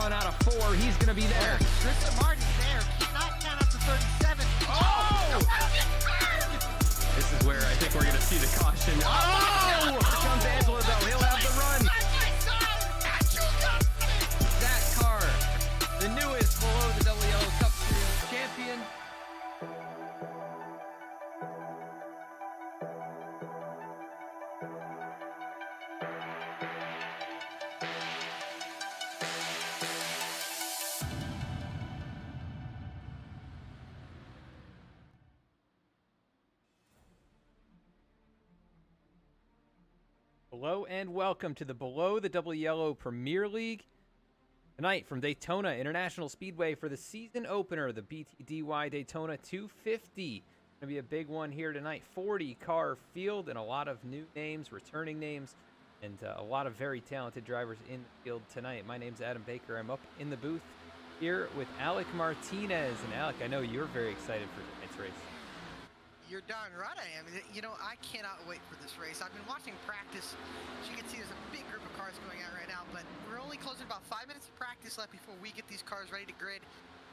run out of 4. He's going to be there. Tristan Martin's there. Cannot count up to 37. Oh! This is where I think we're going to see the caution. Oh! Here comes Angelo, though. He'll have the run. That car, the newest below the WL Cup Series champion. Hello and welcome to the Below the Double Yellow Premier League. Tonight from Daytona International Speedway for the season opener, the BTDY Daytona 250. Going to be a big one here tonight. 40 car field and a lot of new names, returning names, and a lot of very talented drivers in the field tonight. My name's Adam Baker. I'm up in the booth here with Alec Martinez. And Alec, I know you're very excited for tonight's race. You're darn right I am. You know, I cannot wait for this race. I've been watching practice. As you can see, there's a big group of cars going out right now, but we're only closing about 5 minutes of practice left before we get these cars ready to grid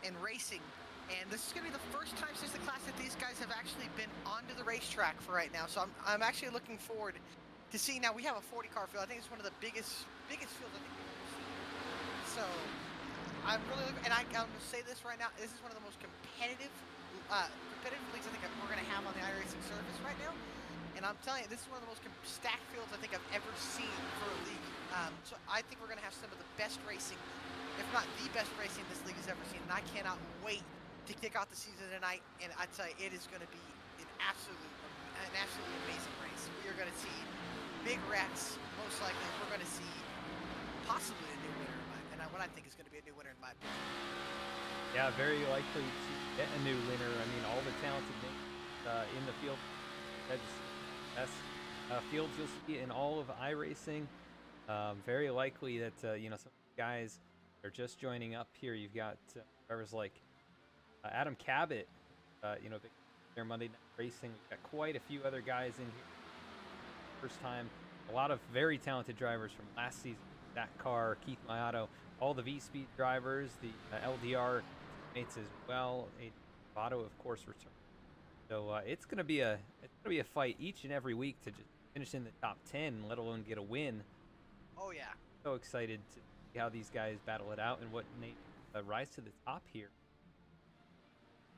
and racing. And this is going to be the first time since the class that these guys have actually been onto the racetrack for right now. So I'm actually looking forward to seeing. Now, we have a 40 car field. I think it's one of the biggest fields I think we've ever seen. So I'm really looking, and I'm going to say this right now. This is one of the most competitive leagues I think we're going to have on the iRacing surface right now. And I'm telling you, this is one of the most stacked fields I think I've ever seen for a league. So I think we're going to have some of the best racing, if not the best racing this league has ever seen. And I cannot wait to kick off the season tonight. And I tell you, it is going to be an absolutely amazing race. We are going to see big wrecks, most likely. We're going to see possibly a new winner, and what I think is going to be a new winner in my opinion. Yeah, very likely to get a new winner. I mean, all the talented names in the field. That's best fields you'll see in all of iRacing. Very likely that some guys are just joining up here. You've got drivers like Adam Cabot, big there Monday Night Racing. We've got quite a few other guys in here. First time. A lot of very talented drivers from last season. That car, Keith Mayato, all the VSPEED drivers, the LDR mates as well. Vato, of course, return. So it's gonna be a fight each and every week to just finish in the top 10, let alone get a win. Oh yeah. So excited to see how these guys battle it out and what names rise to the top here.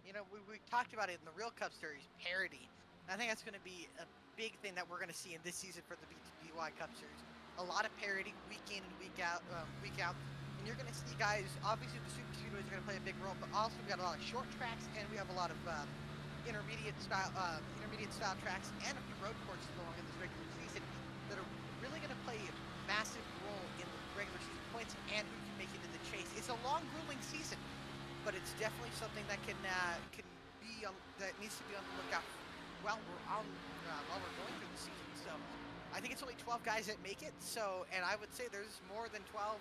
You know, we talked about it in the Real Cup Series, parity. And I think that's going to be a big thing that we're going to see in this season for the BTDY Cup Series. A lot of parity week in and week out. And you're going to see guys, obviously the super speedways are going to play a big role, but also we got a lot of short tracks and we have a lot of intermediate style tracks and a few road courses along in this regular season that are really going to play a massive role in the regular season points and who can make it in the chase. It's a long, grueling season, but it's definitely something that that needs to be on the lookout while we're going through the season. So I think it's only 12 guys that make it. So, and I would say there's more than 12,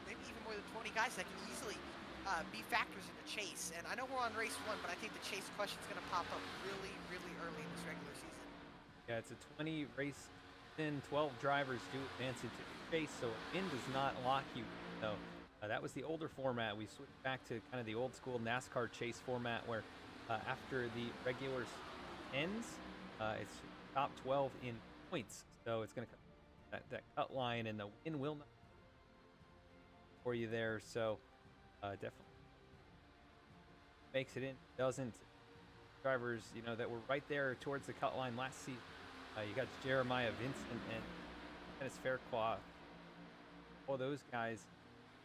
maybe even more than 20 guys that can easily be factors in the chase. And I know we're on race 1, but I think the chase question is going to pop up really, really early in this regular season. Yeah, it's a 20 race season. 12 drivers do advance into the chase, so a win does not lock you. So that was the older format. We switched back to kind of the old school NASCAR chase format where after the regular ends, it's top 12 in points. So it's going to that cut line, and the win will not for you there. So definitely makes it in. Doesn't drivers, that were right there towards the cut line last season. You got Jeremiah Vincent and Dennis Faircloth. All those guys,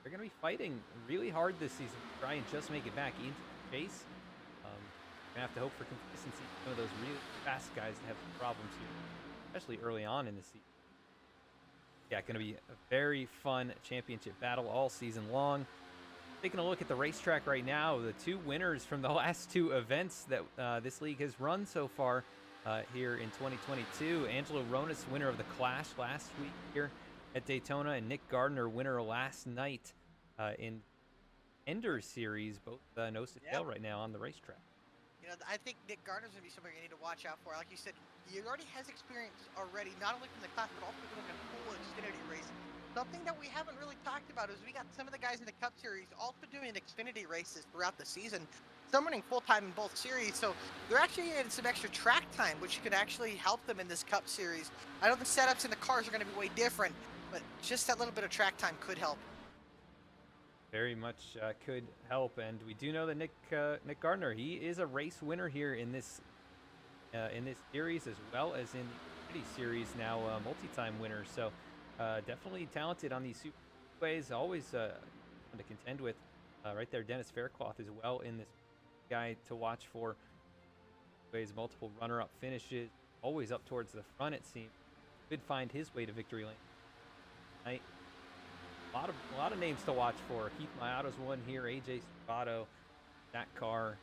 they're going to be fighting really hard this season to try and just make it back into the chase. You're going to have to hope for consistency. Some of those really fast guys have problems here, especially early on in the season. Yeah, going to be a very fun championship battle all season long. Taking a look at the racetrack right now, the two winners from the last two events that this league has run so far here in 2022. Angelo Ronas, winner of the Clash last week here at Daytona, and Nick Gardner, winner last night in Ender Series, both nose to tail right now on the racetrack. You know, I think Nick Gardner's going to be somebody you need to watch out for. Like you said, he already has experience already, not only from the class, but also from the full Xfinity racing. something that we haven't really talked about is we got some of the guys in the Cup Series also doing Xfinity races throughout the season. Some running full-time in both series, so they're actually getting some extra track time, which could actually help them in this Cup Series. I know the setups and the cars are going to be way different, but just that little bit of track time could help. Very much could help, and we do know that Nick Gardner, he is a race winner here in this series, as well as in the Xfinity Series now, multi-time winner. So definitely talented on these superways, always fun to contend with. Right there, Dennis Faircloth as well in this guy to watch for. Ways multiple runner-up finishes, always up towards the front. It seems could find his way to victory lane tonight. A lot of names to watch for. Keith Mayato's one here. AJ Serrato, Zach Carr,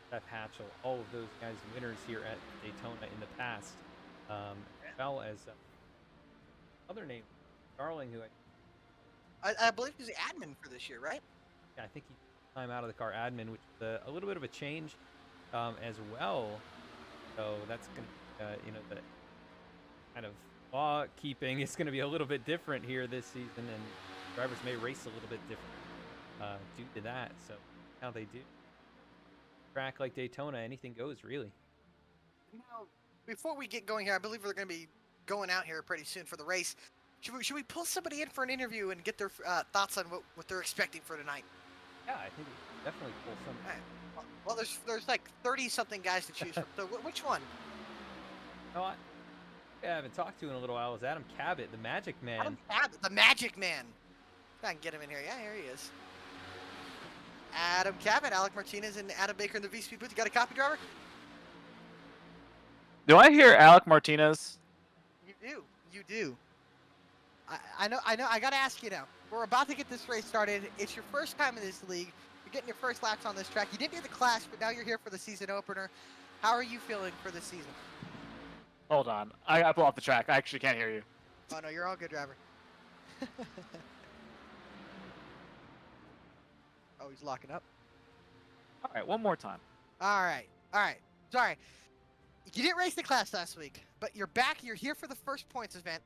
Seth Hatchell, all of those guys winners here at Daytona in the past, as well as other name, Darling, who I believe he's the admin for this year, right? I think he time out of the car admin, which is a little bit of a change as well. So that's gonna the kind of law keeping is going to be a little bit different here this season, and drivers may race a little bit different due to that. So how they do track like Daytona, anything goes really. Now, before we get going here, I believe we're going to be going out here pretty soon for the race. Should we pull somebody in for an interview and get their thoughts on what they're expecting for tonight? Yeah, I think we should definitely pull somebody. Right. Well, there's like 30-something guys to choose from. So which one? No, I haven't talked to in a little while. Is Adam Cabot, the Magic Man. Adam Cabot, the Magic Man. I can get him in here. Yeah, here he is. Adam Cabot, Alec Martinez, and Adam Baker in the VSPEED booth. You got a copy, driver? Do I hear Alec Martinez? You do. You do. I know. I got to ask you now. We're about to get this race started. It's your first time in this league. You're getting your first laps on this track. You didn't do the Clash, but now you're here for the season opener. How are you feeling for this season? Hold on. I got to pull off the track. I actually can't hear you. Oh, no, you're all good, driver. Oh, he's locking up. All right, one more time. All right. Sorry. You didn't race the Clash last week, but you're back. You're here for the first points event.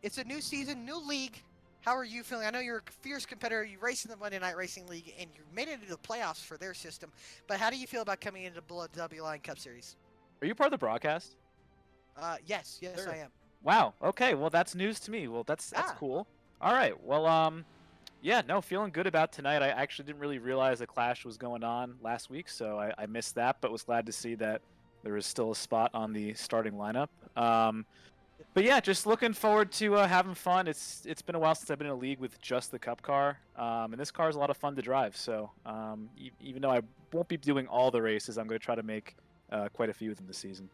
It's a new season, new league. How are you feeling? I know you're a fierce competitor. You race in the Monday Night Racing League, and you made it into the playoffs for their system. But how do you feel about coming into the W Line Cup Series? Are you part of the broadcast? Yes, Sure. I am. Wow. Okay. Well, that's news to me. Well, that's cool. All right. Well, yeah. No, feeling good about tonight. I actually didn't really realize the Clash was going on last week, so I missed that. But was glad to see that there is still a spot on the starting lineup. But yeah, just looking forward to having fun. It's been a while since I've been in a league with just the Cup car, and this car is a lot of fun to drive. So even though I won't be doing all the races, I'm going to try to make quite a few of them this season.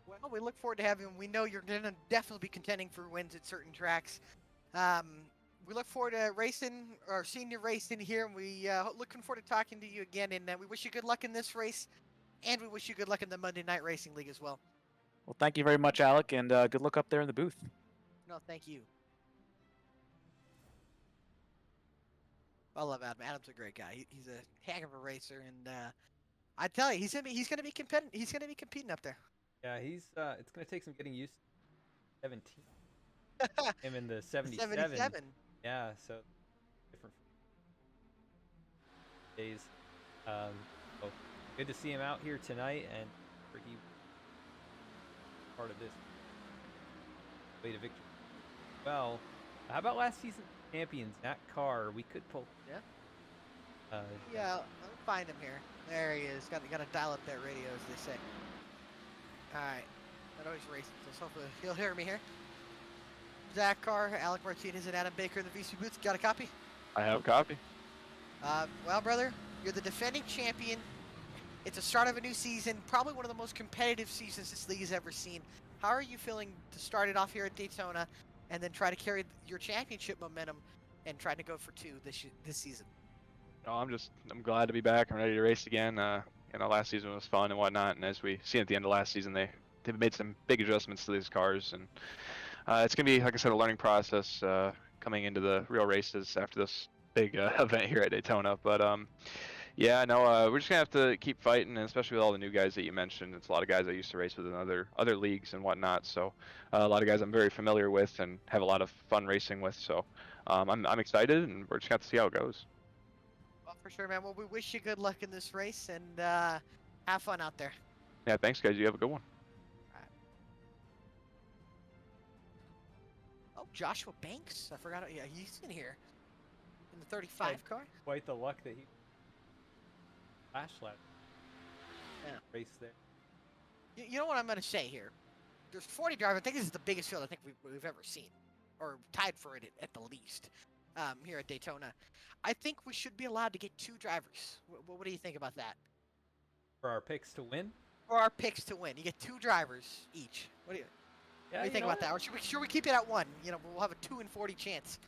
Well, we look forward to having. We know you're going to definitely be contending for wins at certain tracks. We look forward to racing or seeing you racing here. And we looking forward to talking to you again. And we wish you good luck in this race, and we wish you good luck in the Monday Night Racing League as well. Well, thank you very much, Alec, and good luck up there in the booth. No, thank you. I love Adam. Adam's a great guy. He's a heck of a racer, and I tell you, he's gonna be competing. He's gonna be competing up there. Yeah, he's it's gonna take some getting used to 17. Him in the 77. 77. Yeah, so different days. So good to see him out here tonight, and for he part of this way to victory. Well, how about last season's champion Zach Carr? We could pull. Yeah. Yeah, let me find him here. There he is. Got to dial up that radio, as they say. All right. Not always racing, so hopefully he'll hear me here. Zach Carr, Alec Martinez, and Adam Baker in the VC booth. Got a copy? I have a copy. Well, brother, you're the defending champion. It's the start of a new season, probably one of the most competitive seasons this league has ever seen. How are you feeling to start it off here at Daytona, and then try to carry your championship momentum and try to go for 2 this season? No, I'm glad to be back. I'm ready to race again. Last season was fun and whatnot, and as we seen at the end of last season, they've made some big adjustments to these cars, and it's gonna be, like I said, a learning process coming into the real races after this big event here at Daytona. But Yeah, no, we're just gonna have to keep fighting, and especially with all the new guys that you mentioned. It's a lot of guys I used to race with in other leagues and whatnot. So a lot of guys I'm very familiar with and have a lot of fun racing with. So I'm excited, and we're just gonna have to see how it goes. Well, for sure, man. Well, we wish you good luck in this race, and have fun out there. Yeah, thanks, guys. You have a good one. Oh, Joshua Banks. I forgot. Yeah, he's in here. In the 35 car. Quite the luck that he flashed last race there. You know what I'm going to say here? There's 40 drivers. I think this is the biggest field I think we've ever seen, or tied for it at the least, here at Daytona. I think we should be allowed to get 2 drivers. What do you think about that? For our picks to win? For our picks to win. You get 2 drivers each. What do you think about that? Or should we keep it at 1? You know, we'll have a 2 in 40 chance.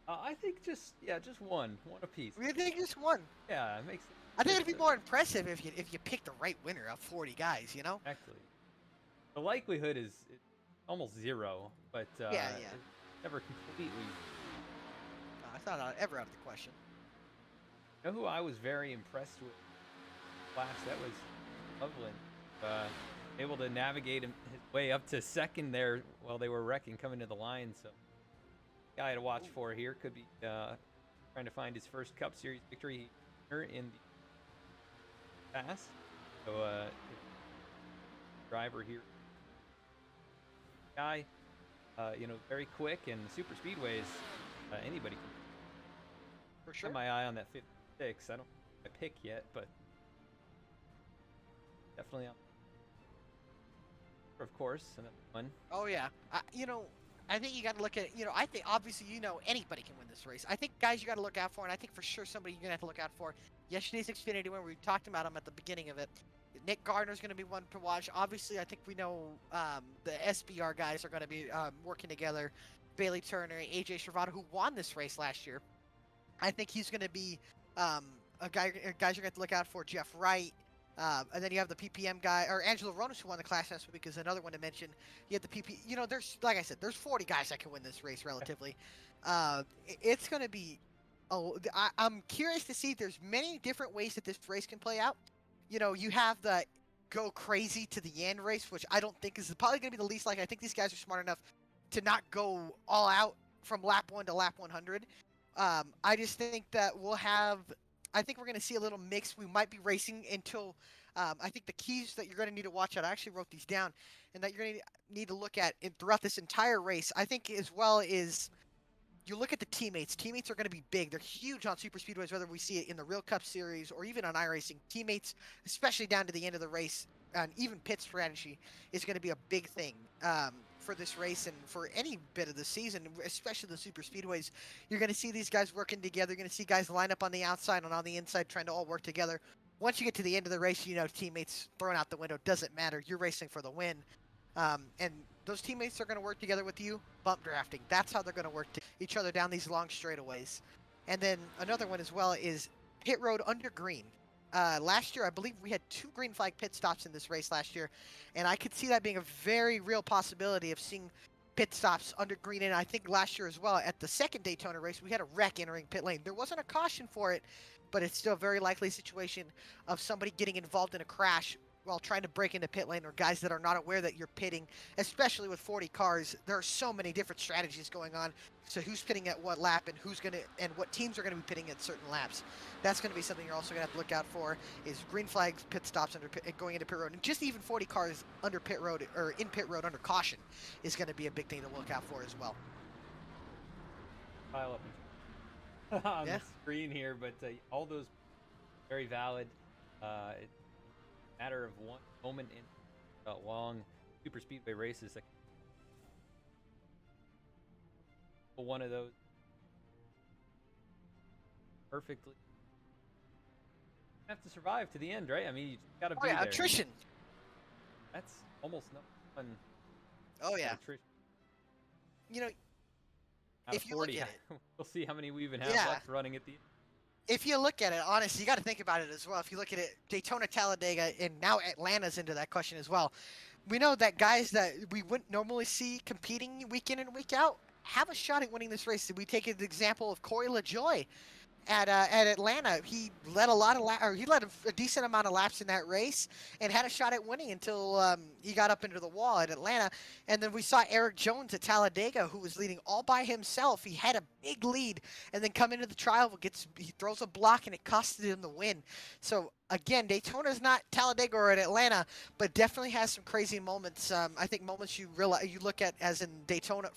I think just one apiece. We think just 1. Yeah, it makes. I think it'd be more impressive if you pick the right winner of 40 guys. You know. Exactly. The likelihood is almost 0, but yeah. It's never completely. It's not ever out of the question. You know who I was very impressed with? Flash, that was Loveland. Able to navigate his way up to second there while they were wrecking coming to the line. So, guy to watch for here could be trying to find his first Cup Series victory here in the pass. So, driver here, guy, very quick and super speedways. Anybody can. For sure. Have my eye on that 56. I don't have a pick yet, but definitely on. Of course, another one. Oh yeah. I think you got to look at. I think obviously anybody can win this race. I think guys you got to look out for, and I think for sure somebody you're gonna have to look out for. Yesterday's Xfinity win, we talked about him at the beginning of it. Nick Gardner's going to be one to watch. Obviously, I think we know the SBR guys are going to be working together. Bailey Turner, AJ Shervado, who won this race last year. I think he's going to be a guys you're going to have to look out for. Jeff Wright. And then you have the PPM guy, or Angelo Ronas, who won the class last week, is another one to mention. You have the PP. There's, like I said, there's 40 guys that can win this race relatively. It's going to be. I'm curious to see if there's many different ways that this race can play out. You have the go crazy to the end race, which I don't think is probably going to be the least likely. I think these guys are smart enough to not go all out from lap 1 to lap 100. I just think that I think we're going to see a little mix. We might be racing until I think the keys that you're going to need to watch out. I actually wrote these down, and that you're going to need to look at throughout this entire race. I think as well is you look at the teammates. Teammates are going to be big. They're huge on super speedways, whether we see it in the Real Cup Series or even on iRacing. Teammates, especially down to the end of the race, and even pit strategy is going to be a big thing for this race and for any bit of the season, especially the super speedways. You're going to see these guys working together. You're going to see guys line up on the outside and on the inside trying to all work together. Once you get to the end of the race, teammates thrown out the window. Doesn't matter. You're racing for the win. And those teammates are going to work together with you. Bump drafting. That's how they're going to work each other down these long straightaways. And then another one as well is pit road under green. Last year, I believe we had 2 green flag pit stops in this race last year, and I could see that being a very real possibility of seeing pit stops under green. And I think last year as well, at the second Daytona race, we had a wreck entering pit lane. There wasn't a caution for it, but it's still a very likely situation of somebody getting involved in a crash while trying to break into pit lane, or guys that are not aware that you're pitting, especially with 40 cars. There are so many different strategies going on. So who's pitting at what lap, and what teams are going to be pitting at certain laps. That's going to be something you're also going to have to look out for, is green flags, pit stops going into pit road, and just even 40 cars under pit road or in pit road under caution is going to be a big thing to look out for as well. Pile up on the screen here, but all those very valid. It's a matter of one moment in long super speedway races. One of those perfectly. You have to survive to the end, right? I mean, you got to be there. Attrition. That's almost no fun. Oh yeah. Attrition. If you look at it, we'll see how many we even have left running at the end. If you look at it, honestly, you got to think about it as well. If you look at it, Daytona, Talladega, and now Atlanta's into that question as well. We know that guys that we wouldn't normally see competing week in and week out have a shot at winning this race. We take an example of Corey LaJoy. at Atlanta. He led he led a decent amount of laps in that race and had a shot at winning until he got up into the wall at Atlanta. And then we saw Eric Jones at Talladega, who was leading all by himself. He had a big lead, and then come into the trial, he throws a block, and it costed him the win. So again, Daytona's not Talladega or at Atlanta, but definitely has some crazy moments. I think moments you look at as in Daytona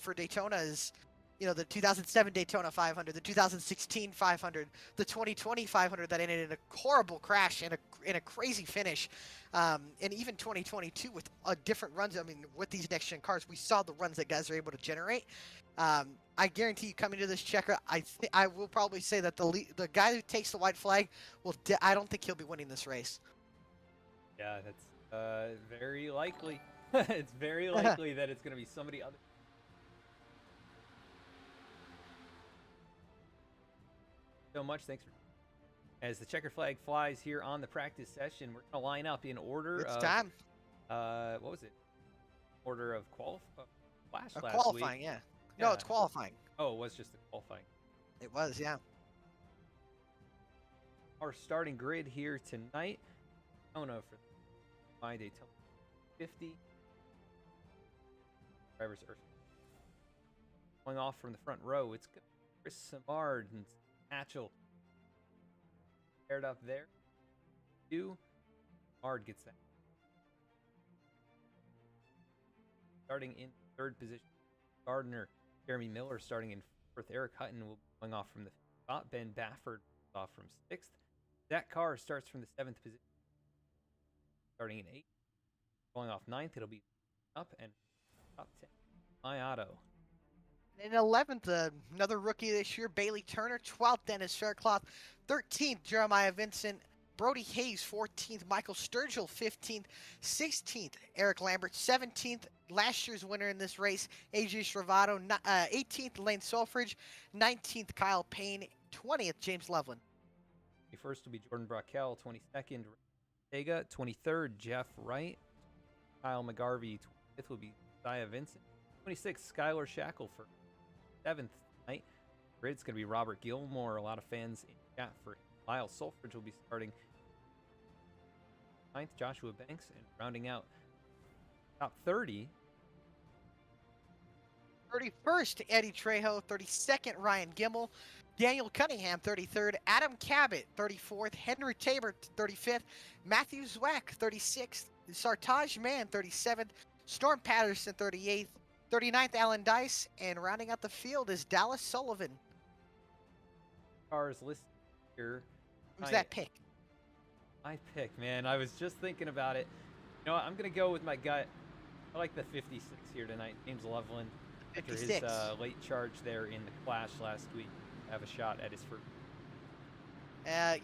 is, the 2007 Daytona 500, the 2016 500, the 2020 500 that ended in a horrible crash and a crazy finish, and even 2022 with different runs. I mean, with these next gen cars, we saw the runs that guys are able to generate. I guarantee you, coming to this checker, I will probably say that the guy who takes the white flag I don't think he'll be winning this race. Yeah, that's very likely. It's very likely that it's going to be somebody other. So much. Thanks for. As the checker flag flies here on the practice session, we're going to line up in order. It's time. What was it? Order of flash last qualifying, week. yeah. No, it's qualifying. Oh, it was just the qualifying. It was, yeah. Our starting grid here tonight. Daytona for my Daytona 50. Drivers are going off from the front row. It's Chris Samard and Hatchell paired up there. Samard gets that. Starting in third position, Gardner. Jeremy Miller starting in fourth. Eric Hutton will be going off from the top. Ben Baffert off from sixth. Zach Carr starts from the seventh position, starting in eighth. Going off ninth, it'll be up and top 10. My Auto. In 11th, another rookie this year, Bailey Turner. 12th, Dennis Faircloth. 13th, Jeremiah Vincent. Brody Hayes, 14th. Michael Sturgill, 15th. 16th, Eric Lambert. 17th, last year's winner in this race, AJ Shravato. 18th, Lane Solfridge. 19th, Kyle Payne. 20th, James Loveland. First will be Jordan Brackel. 22nd, Sega. 23rd, Jeff Wright. Kyle McGarvey. 25th will be Zaya Vincent. 26th, Skylar Shackle for 7th tonight. Grid's going to be Robert Gilmore. A lot of fans in chat for Lyle Solfridge will be starting 9th, Joshua Banks, and rounding out top 30. 31st, Eddie Trejo. 32nd, Ryan Gimmel. Daniel Cunningham, 33rd. Adam Cabot, 34th. Henry Tabor, 35th. Matthew Zweck, 36th. Sartaj Mann, 37th. Storm Patterson, 38th. 39th, Alan Dice. And rounding out the field is Dallas Sullivan. Cars listed here. Who's that pick? My pick, man. I was just thinking about it. You know what? I'm going to go with my gut. I like the 56 here tonight. James Loveland. After his late charge there in the clash last week. Have a shot at his first.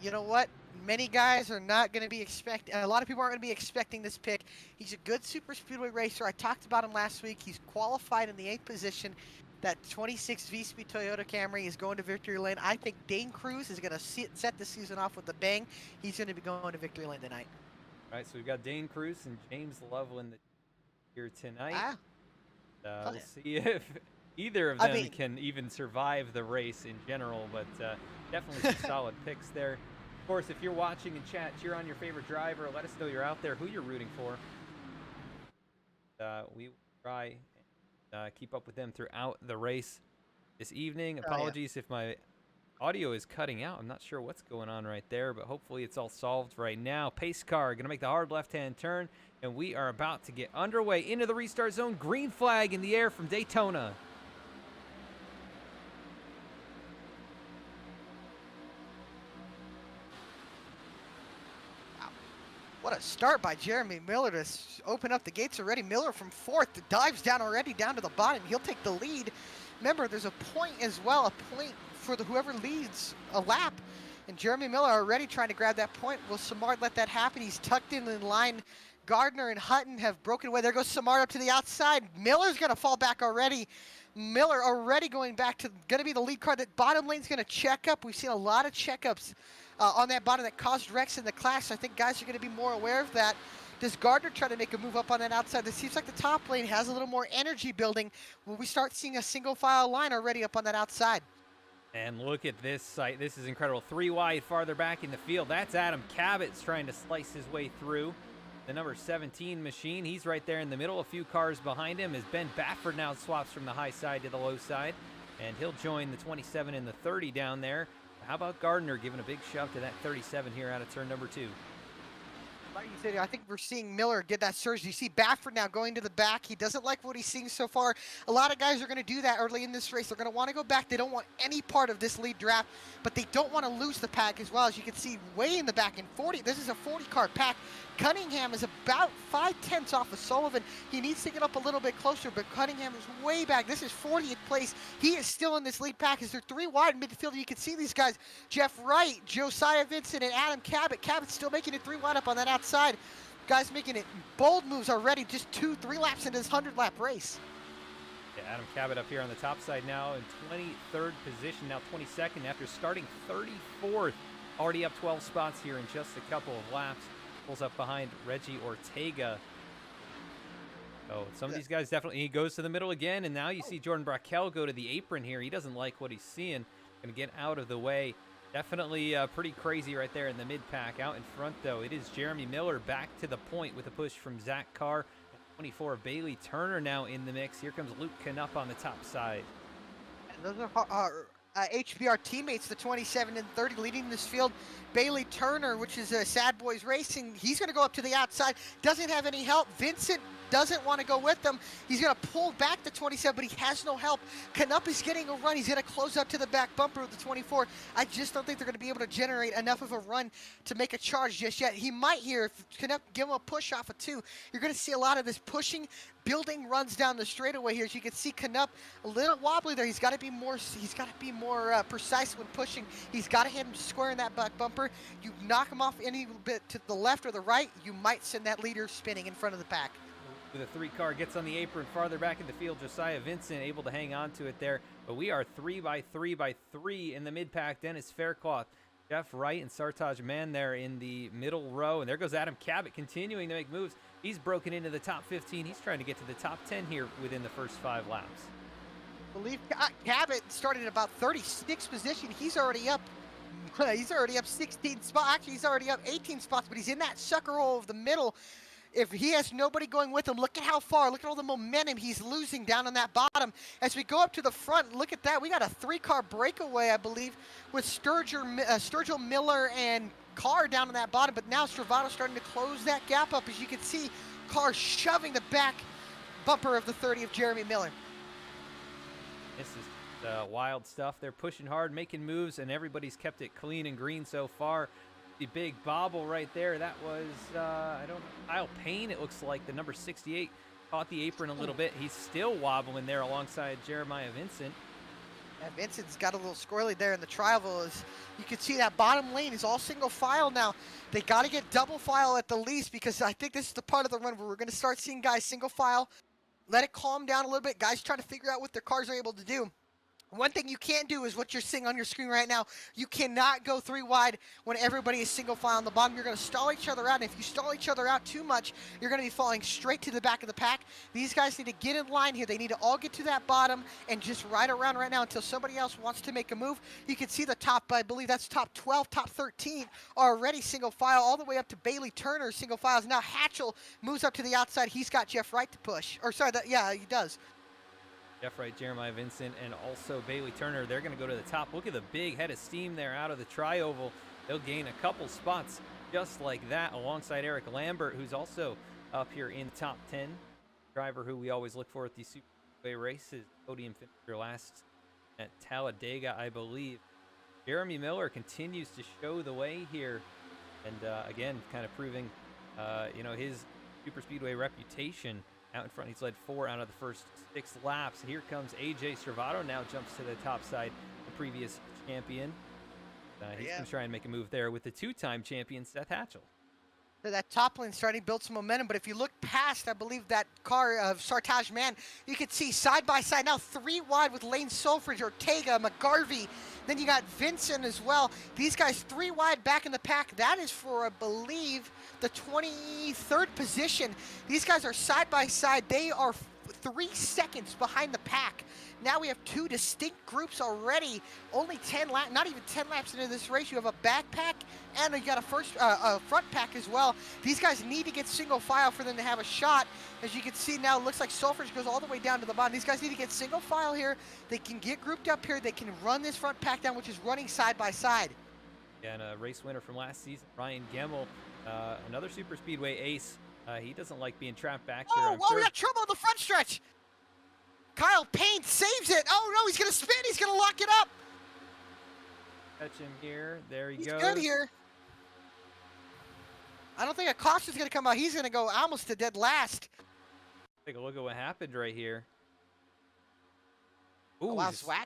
You know what? Many guys are not going to be expecting. A lot of people aren't going to be expecting this pick. He's a good super speedway racer. I talked about him last week. He's qualified in the 8th position. That 26 VSPEED Toyota Camry is going to victory lane. I think Dane Cruz is going to set the season off with a bang. He's going to be going to victory lane tonight. All right, so we've got Dane Cruz and James Loveland here tonight. We'll see if either of them can even survive the race in general, but definitely some solid picks there. Of course, if you're watching in chat, cheer on your favorite driver. Let us know you're out there, who you're rooting for. We will try and keep up with them throughout the race this evening. Apologies if my audio is cutting out. I'm not sure what's going on right there, but hopefully it's all solved right now. Pace car going to make the hard left-hand turn, and we are about to get underway into the restart zone. Green flag in the air from Daytona. What a start by Jeremy Miller to open up the gates already. Miller from 4th dives down already down to the bottom. He'll take the lead. Remember, there's a point as well, a point for whoever leads a lap. And Jeremy Miller already trying to grab that point. Will Samard let that happen? He's tucked in line. Gardner and Hutton have broken away. There goes Samard up to the outside. Miller's going to fall back already. Miller already going back to going to be the lead car. That bottom lane's going to check up. We've seen a lot of checkups on that bottom that caused wrecks in the clash. I think guys are going to be more aware of that. Does Gardner try to make a move up on that outside? It seems like the top lane has a little more energy building. Will we start seeing a single file line already up on that outside? And look at this sight. This is incredible. 3 wide farther back in the field. That's Adam Cabot's trying to slice his way through. The number 17 machine. He's right there in the middle. A few cars behind him as Ben Bafford now swaps from the high side to the low side. And he'll join the 27 and the 30 down there. How about Gardner giving a big shove to that 37 here out of turn number 2? Like you said, I think we're seeing Miller get that surge. You see Bafford now going to the back. He doesn't like what he's seeing so far. A lot of guys are going to do that early in this race. They're going to want to go back. They don't want any part of this lead draft, but they don't want to lose the pack as well. As you can see, way in the back in 40. This is a 40-car pack. Cunningham is about 5/10 off of Sullivan. He needs to get up a little bit closer, but Cunningham is way back. This is 40th place. He is still in this lead pack as they're 3 wide in midfield. You can see these guys, Jeff Wright, Josiah Vincent, and Adam Cabot. Cabot's still making it 3 wide up on that outside. Guys making it bold moves already, just 2-3 laps into this 100-lap race. Yeah, Adam Cabot up here on the top side now in 23rd position, now 22nd after starting 34th. Already up 12 spots here in just a couple of laps. Pulls up behind Reggie Ortega. Oh, some of these guys definitely, he goes to the middle again, and now you see Jordan Brackell go to the apron here. He doesn't like what he's seeing. Going to get out of the way. Definitely pretty crazy right there in the mid-pack. Out in front, though, it is Jeremy Miller back to the point with a push from Zach Carr. 24, Bailey Turner now in the mix. Here comes Luke Knupp on the top side. Those are HBR teammates, the 27 and 30, leading this field. Bailey Turner, which is Sad Boys Racing, he's going to go up to the outside. Doesn't have any help. Vincent doesn't want to go with them. He's going to pull back the 27, but he has no help. Knupp is getting a run. He's going to close up to the back bumper with the 24. I just don't think they're going to be able to generate enough of a run to make a charge just yet. He might here, if Knupp give him a push off of 2. You're going to see a lot of this pushing, building runs down the straightaway here. As you can see, Knupp a little wobbly there. He's got to be more. Precise when pushing. He's got to hit him square in that back bumper. You knock him off any bit to the left or the right, you might send that leader spinning in front of the pack. With a 3-car, gets on the apron farther back in the field. Josiah Vincent able to hang on to it there. But we are 3 by 3 by 3 in the mid-pack. Dennis Faircloth, Jeff Wright, and Sartaj Mann there in the middle row. And there goes Adam Cabot continuing to make moves. He's broken into the top 15. He's trying to get to the top 10 here within the first 5 laps. I believe Cabot started at about 36th position. He's already up. He's already up 16 spots. Actually, he's already up 18 spots, but he's in that sucker hole of the middle. If he has nobody going with him, look at how far. Look at all the momentum he's losing down on that bottom. As we go up to the front, look at that. We got a 3-car breakaway, I believe, with Sturgill, Miller, and Carr down on that bottom. But now Stravato's starting to close that gap up. As you can see, Carr shoving the back bumper of the 30 of Jeremy Miller. This is wild stuff. They're pushing hard, making moves, and everybody's kept it clean and green so far. The big bobble right there, that was, Kyle Payne, it looks like, the number 68, caught the apron a little bit. He's still wobbling there alongside Jeremiah Vincent. Yeah, Vincent's got a little squirrely there in the trial. As you can see, that bottom lane is all single file now. They got to get double file at the least, because I think this is the part of the run where we're going to start seeing guys single file. Let it calm down a little bit. Guys trying to figure out what their cars are able to do. One thing you can't do is what you're seeing on your screen right now. You cannot go 3 wide when everybody is single file on the bottom. You're going to stall each other out, and if you stall each other out too much, you're going to be falling straight to the back of the pack. These guys need to get in line here. They need to all get to that bottom and just ride around right now until somebody else wants to make a move. You can see the top, I believe that's top 12, top 13 are already single file, all the way up to Bailey Turner single files. Now Hatchell moves up to the outside. He's got Jeff Wright to push. Or sorry, yeah, he does. Jeff Wright, Jeremiah Vincent, and also Bailey Turner. They're going to go to the top. Look at the big head of steam there out of the tri-oval. They'll gain a couple spots just like that alongside Eric Lambert, who's also up here in the top 10. Driver who we always look for at these Superway races. Podium finisher last at Talladega, I believe. Jeremy Miller continues to show the way here. And again, kind of proving, his super speedway reputation. Out in front, he's led 4 out of the first 6 laps. Here comes AJ Stravato, now jumps to the top side, the previous champion. He's going to try and make a move there with the 2-time champion, Seth Hatchell. That top lane starting to build some momentum, but if you look past, I believe, that car of Sartaj Mann, you can see side by side now 3 wide with Lane Solfridge, Ortega, McGarvey. Then you got Vincent as well. These guys 3 wide back in the pack. That is for, I believe, the 23rd position. These guys are side by side. They are 3 seconds behind the pack. Now we have 2 distinct groups already. Only 10 laps, not even 10 laps into this race. You have a backpack and you got a front pack as well. These guys need to get single file for them to have a shot. As you can see now, it looks like Sulfurage goes all the way down to the bottom. These guys need to get single file here. They can get grouped up here. They can run this front pack down, which is running side by side. Yeah, and a race winner from last season, Ryan Gemmel, another super speedway ace. He doesn't like being trapped back here. Oh, whoa, we got trouble on the front stretch. Kyle Payne saves it. Oh, no, he's going to spin. He's going to lock it up. Catch him here. There he He's goes. good here. I don't think a caution's going to come out. He's going to go almost to dead last. Take a look at what happened right here. Ooh, Oh, wow, Zwack.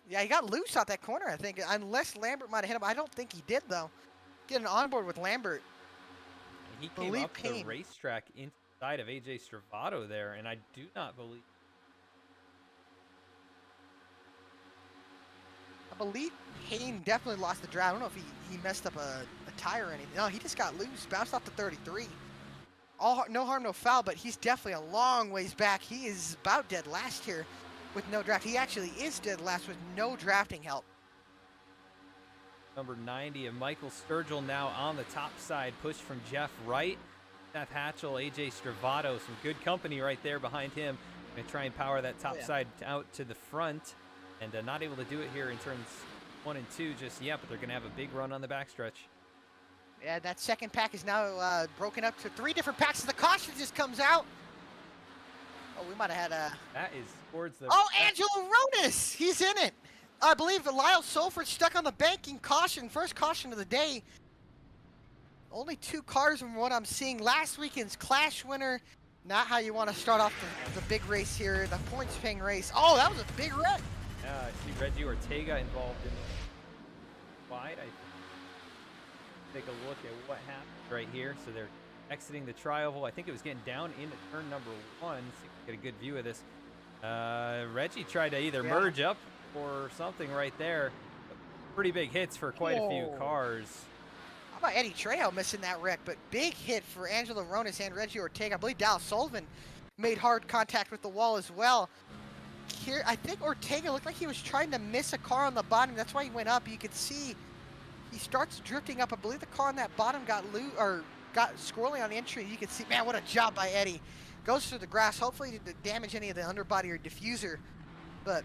Yeah, he got loose out that corner, I think. Unless Lambert might have hit him. I don't think he did, though. Getting on board with Lambert. he came up the racetrack inside of AJ Stravato there, and I do not believe. I believe Payne definitely lost the drive. I don't know if he messed up a tire or anything. No, he just got loose, bounced off the 33. No harm, no foul, but he's definitely a long ways back. He is about dead last here with no draft. He actually is dead last with no drafting help. Number 90 of Michael Sturgill now on the top side, pushed from Jeff Wright. Seth Hatchell, AJ Stravato, some good company right there behind him. Gonna try and power that top side out to the front, and not able to do it here in turns 1 and 2 just yet, but they're gonna have a big run on the backstretch. Yeah, that second pack is now broken up to 3 different packs as the caution just comes out. Oh, we might have had a... That is towards the... Oh, Angelo Ronis! He's in it! I believe Lyle Sulfurage stuck on the banking caution. First caution of the day. Only 2 cars from what I'm seeing. Last weekend's Clash winner. Not how you want to start off the big race here. The points paying race. Oh, that was a big wreck. Yeah, I see Reggie Ortega involved in the wide. I take a look at what happened right here. So they're exiting the tri-oval. I think it was getting down into turn number 1. See if we get a good view of this. Reggie tried to either merge up or something right there. Pretty big hits for quite a few cars. How about Eddie Trejo missing that wreck? But big hit for Angelo Ronis and Reggie Ortega. I believe Dallas Sullivan made hard contact with the wall as well. Here, I think Ortega looked like he was trying to miss a car on the bottom. That's why he went up. You could see he starts drifting up. I believe the car on that bottom got loose or got squirrely on the entry. You can see, man, what a job by Eddie. Goes through the grass. Hopefully didn't damage any of the underbody or diffuser. But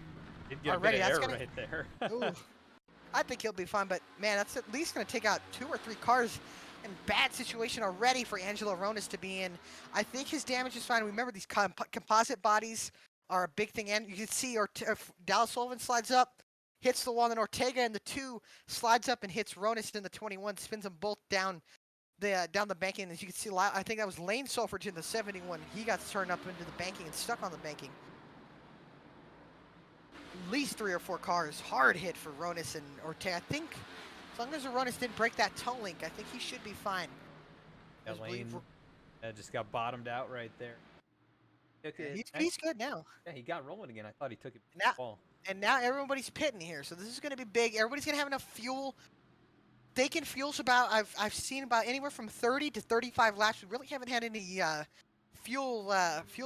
already that's gonna, right there. ooh, I think he'll be fine. But man, that's at least gonna take out 2 or 3 cars. In bad situation already for Angelo Ronis to be in. I think his damage is fine. Remember, these composite bodies are a big thing. And you can see Dallas Sullivan slides up, hits the wall, and Ortega in the 2 slides up and hits Ronis in the 21, spins them both down the banking. As you can see, I think that was Lane Sulfurage in the 71. He got turned up into the banking and stuck on the banking. At least 3 or 4 cars. Hard hit for Ronis and Ortega. I think as long as Ronis didn't break that toe link, I think he should be fine. Yeah, Lane just got bottomed out right there. He's good now. Yeah, he got rolling again. I thought he took it to now, the ball. And now everybody's pitting here, so this is going to be big. Everybody's going to have enough fuel. They can fuel's about, I've seen about anywhere from 30 to 35 laps. We really haven't had any fuel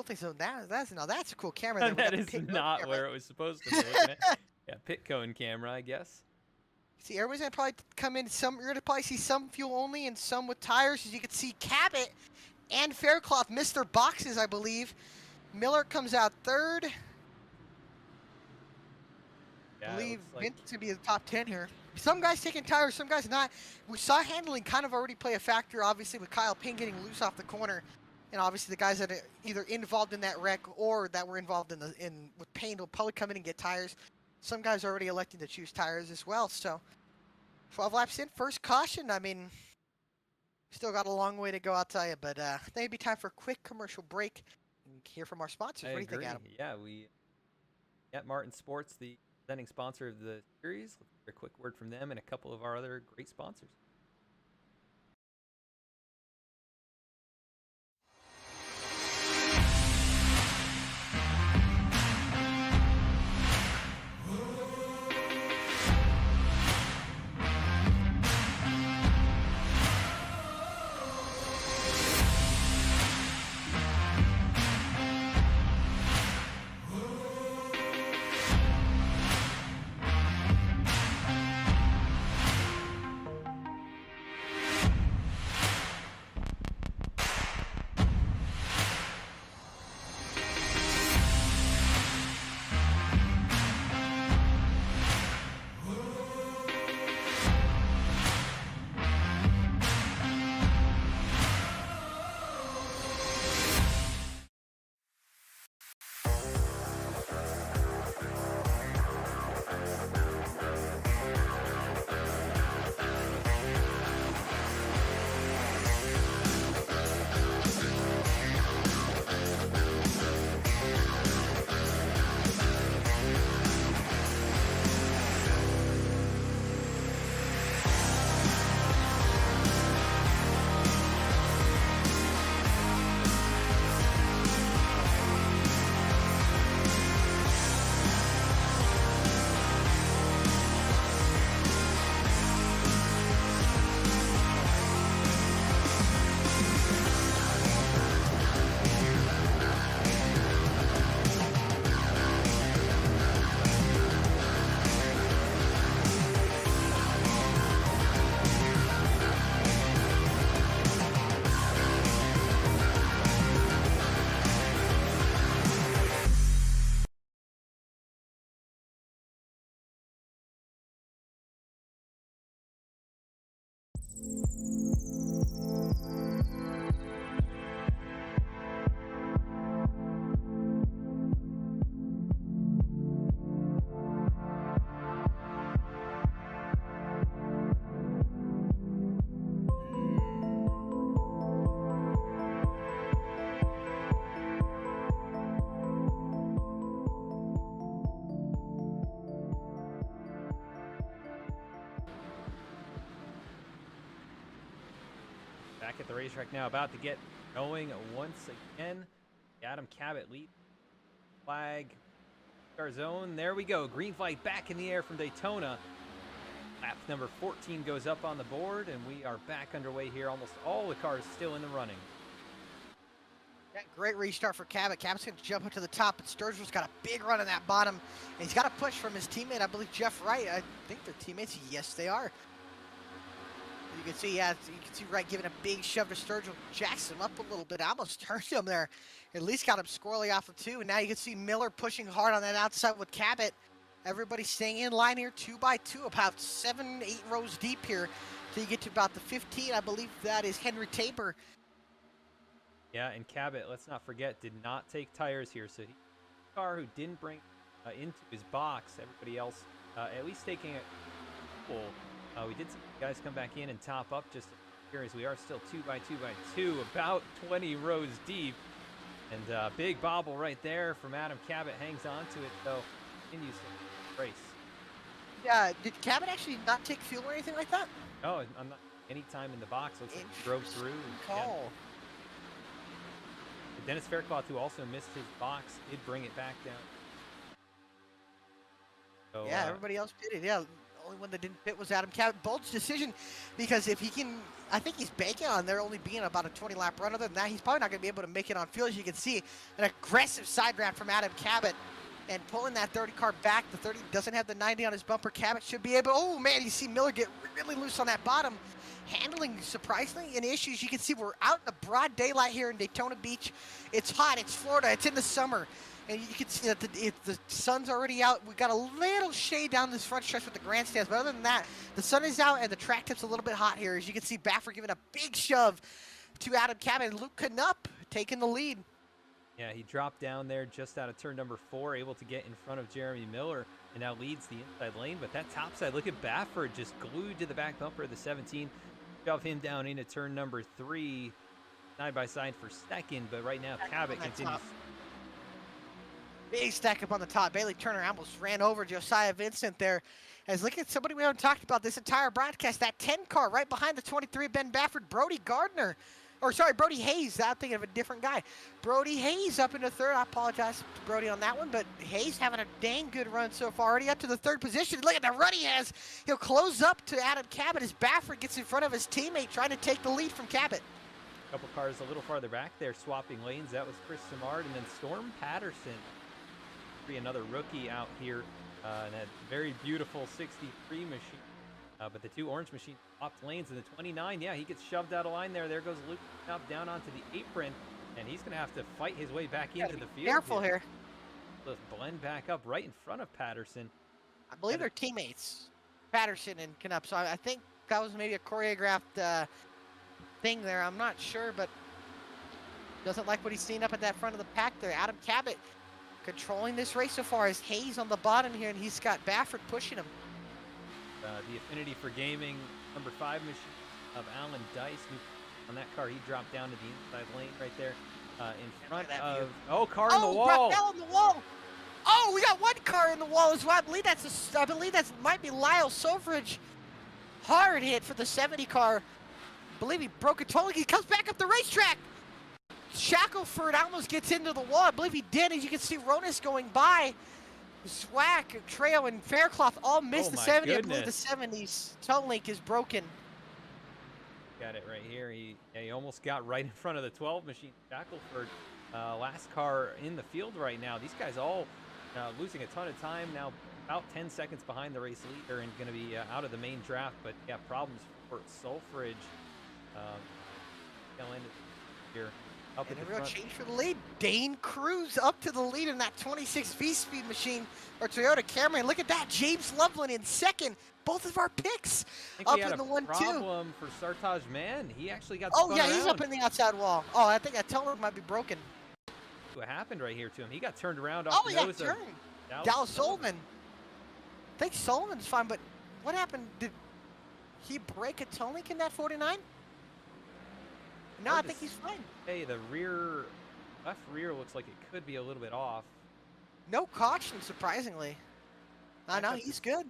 things. So that's a cool camera. That is not where it was supposed to be. Looking at. Yeah, pit cone camera, I guess. See, everybody's gonna probably come in. You're gonna probably see some fuel only and some with tires. As you can see, Cabot and Faircloth missed their boxes, I believe. Miller comes out 3rd. Yeah, I believe like... Vince to be the top 10 here. Some guys taking tires, some guys not. We saw handling kind of already play a factor, obviously, with Kyle Payne getting loose off the corner, and obviously the guys that are either involved in that wreck or that were involved with Payne will probably come in and get tires. Some guys are already electing to choose tires as well. So 12 laps in, first caution. I mean, still got a long way to go, I'll tell you. But I think it'd be time for a quick commercial break and hear from our sponsors. What do you think, Adam? Yeah, we got Martin Sports, the presenting sponsor of the series. Let's hear a quick word from them and a couple of our other great sponsors. Back at the racetrack now, about to get going once again. Adam Cabot lead flag. Our zone. There we go. Green flag back in the air from Daytona. Lap number 14 goes up on the board, and we are back underway here. Almost all the cars still in the running. Yeah, great restart for Cabot. Cabot's going to jump up to the top, but Sturgill's got a big run in that bottom. And he's got a push from his teammate, I believe Jeff Wright. I think they're teammates. Yes, they are. You can see, yeah, you can see Wright giving a big shove to Sturgill, jacks him up a little bit, almost turned him there. At least got him squirrely off of 2. And now you can see Miller pushing hard on that outside with Cabot. Everybody staying in line here, 2 by 2, about 7, 8 rows deep here. So you get to about the 15. I believe that is Henry Tabor. Yeah, and Cabot, let's not forget, did not take tires here. So he car who didn't bring into his box. Everybody else at least taking it full. We did see guys come back in and top up just here as we are still 2 by 2 by 2, about 20 rows deep. And big bobble right there from Adam Cabot, hangs on to it though, continues to race. Yeah, did Cabot actually not take fuel or anything like that? No, I'm not any time in the box. Looks like he drove through. Call. Yeah. Dennis Faircloth, who also missed his box, did bring it back down. So, yeah, everybody else pitted. Yeah, the only one that didn't pit was Adam Cabot. Bold's decision, because if he can, I think he's banking on there only being about a 20-lap run. Other than that, he's probably not going to be able to make it on field. As you can see, an aggressive side wrap from Adam Cabot. And pulling that 30 car back. The 30 doesn't have the 90 on his bumper. Cabot should be able. Oh, man, you see Miller get really loose on that bottom. Handling surprisingly any issues. You can see we're out in the broad daylight here in Daytona Beach. It's hot. It's Florida. It's in the summer. And you can see that the sun's already out. We've got a little shade down this front stretch with the grandstands. But other than that, the sun is out and the track tip's a little bit hot here. As you can see, Baffert giving a big shove to Adam Cabot. And Luke Knupp taking the lead. Yeah, he dropped down there just out of turn number 4, able to get in front of Jeremy Miller, and now leads the inside lane. But that top side, look at Baffert just glued to the back bumper of the 17. Shove him down into turn number 3, side by side for second. But right now, Cabot continues. Big stack up on the top. Bailey Turner almost ran over Josiah Vincent there. As look at somebody we haven't talked about this entire broadcast, that 10 car right behind the 23 Ben Baffert, Brody Gardner. Or sorry, Brody Hayes. I'm thinking of a different guy. Brody Hayes up into third. I apologize to Brody on that one, but Hayes having a dang good run so far. Already up to the 3rd position. Look at the run he has. He'll close up to Adam Cabot as Baffert gets in front of his teammate trying to take the lead from Cabot. A couple cars a little farther back there swapping lanes. That was Chris Simard, and then Storm Patterson. Another rookie out here in that very beautiful 63 machine. But the 2 orange machines swapped lanes in the 29. Yeah, he gets shoved out of line there. There goes Luke Knupp down onto the apron, and he's going to have to fight his way back into the field. Careful here. Let's blend back up right in front of Patterson. I believe they're teammates, Patterson and Knupp. So I think that was maybe a choreographed thing there. I'm not sure, but doesn't like what he's seen up at that front of the pack there. Adam Cabot controlling this race so far as Hayes on the bottom here, and he's got Baffert pushing him. The Affinity for Gaming number 5 machine of Alan Dice, who on that car, he dropped down to the inside lane right there in front of... Oh, car in the wall! Fell on the wall! Oh, we got one car in the wall as well. I believe that's might be Lyle Sofridge. Hard hit for the 70 car. I believe he broke it totally. He comes back up the racetrack. Shackelford almost gets into the wall. I believe he did. As you can see, Ronas going by. Swack, Trejo, and Faircloth all missed the 70. Goodness. I believe the 70's toe link is broken. Got it right here. He almost got right in front of the 12 machine. Shackelford, last car in the field right now. These guys all losing a ton of time now, about 10 seconds behind the race leader, and going to be out of the main draft. But yeah, problems for Sulfridge. Here. Up And at a the real front. change for the lead. Dane Cruz up to the lead in that 26 VSPEED machine, or Toyota Camry. And look at that, James Loveland in second. Both of our picks I think up we had in the a 1-2. problem for Sartaj Man. He actually got Oh spun yeah, around. he's up in the outside wall. Oh, I think that tailor might be broken. What happened right here to him? He got turned around off Oh, the he got nose of turned. Dallas Sullivan. I think Sullivan's fine, but what happened? Did he break a toe link in that 49? No, I Hard to think he's fine. Hey, the rear, left rear looks like it could be a little bit off. No caution, surprisingly. I know, Back up he's to- good.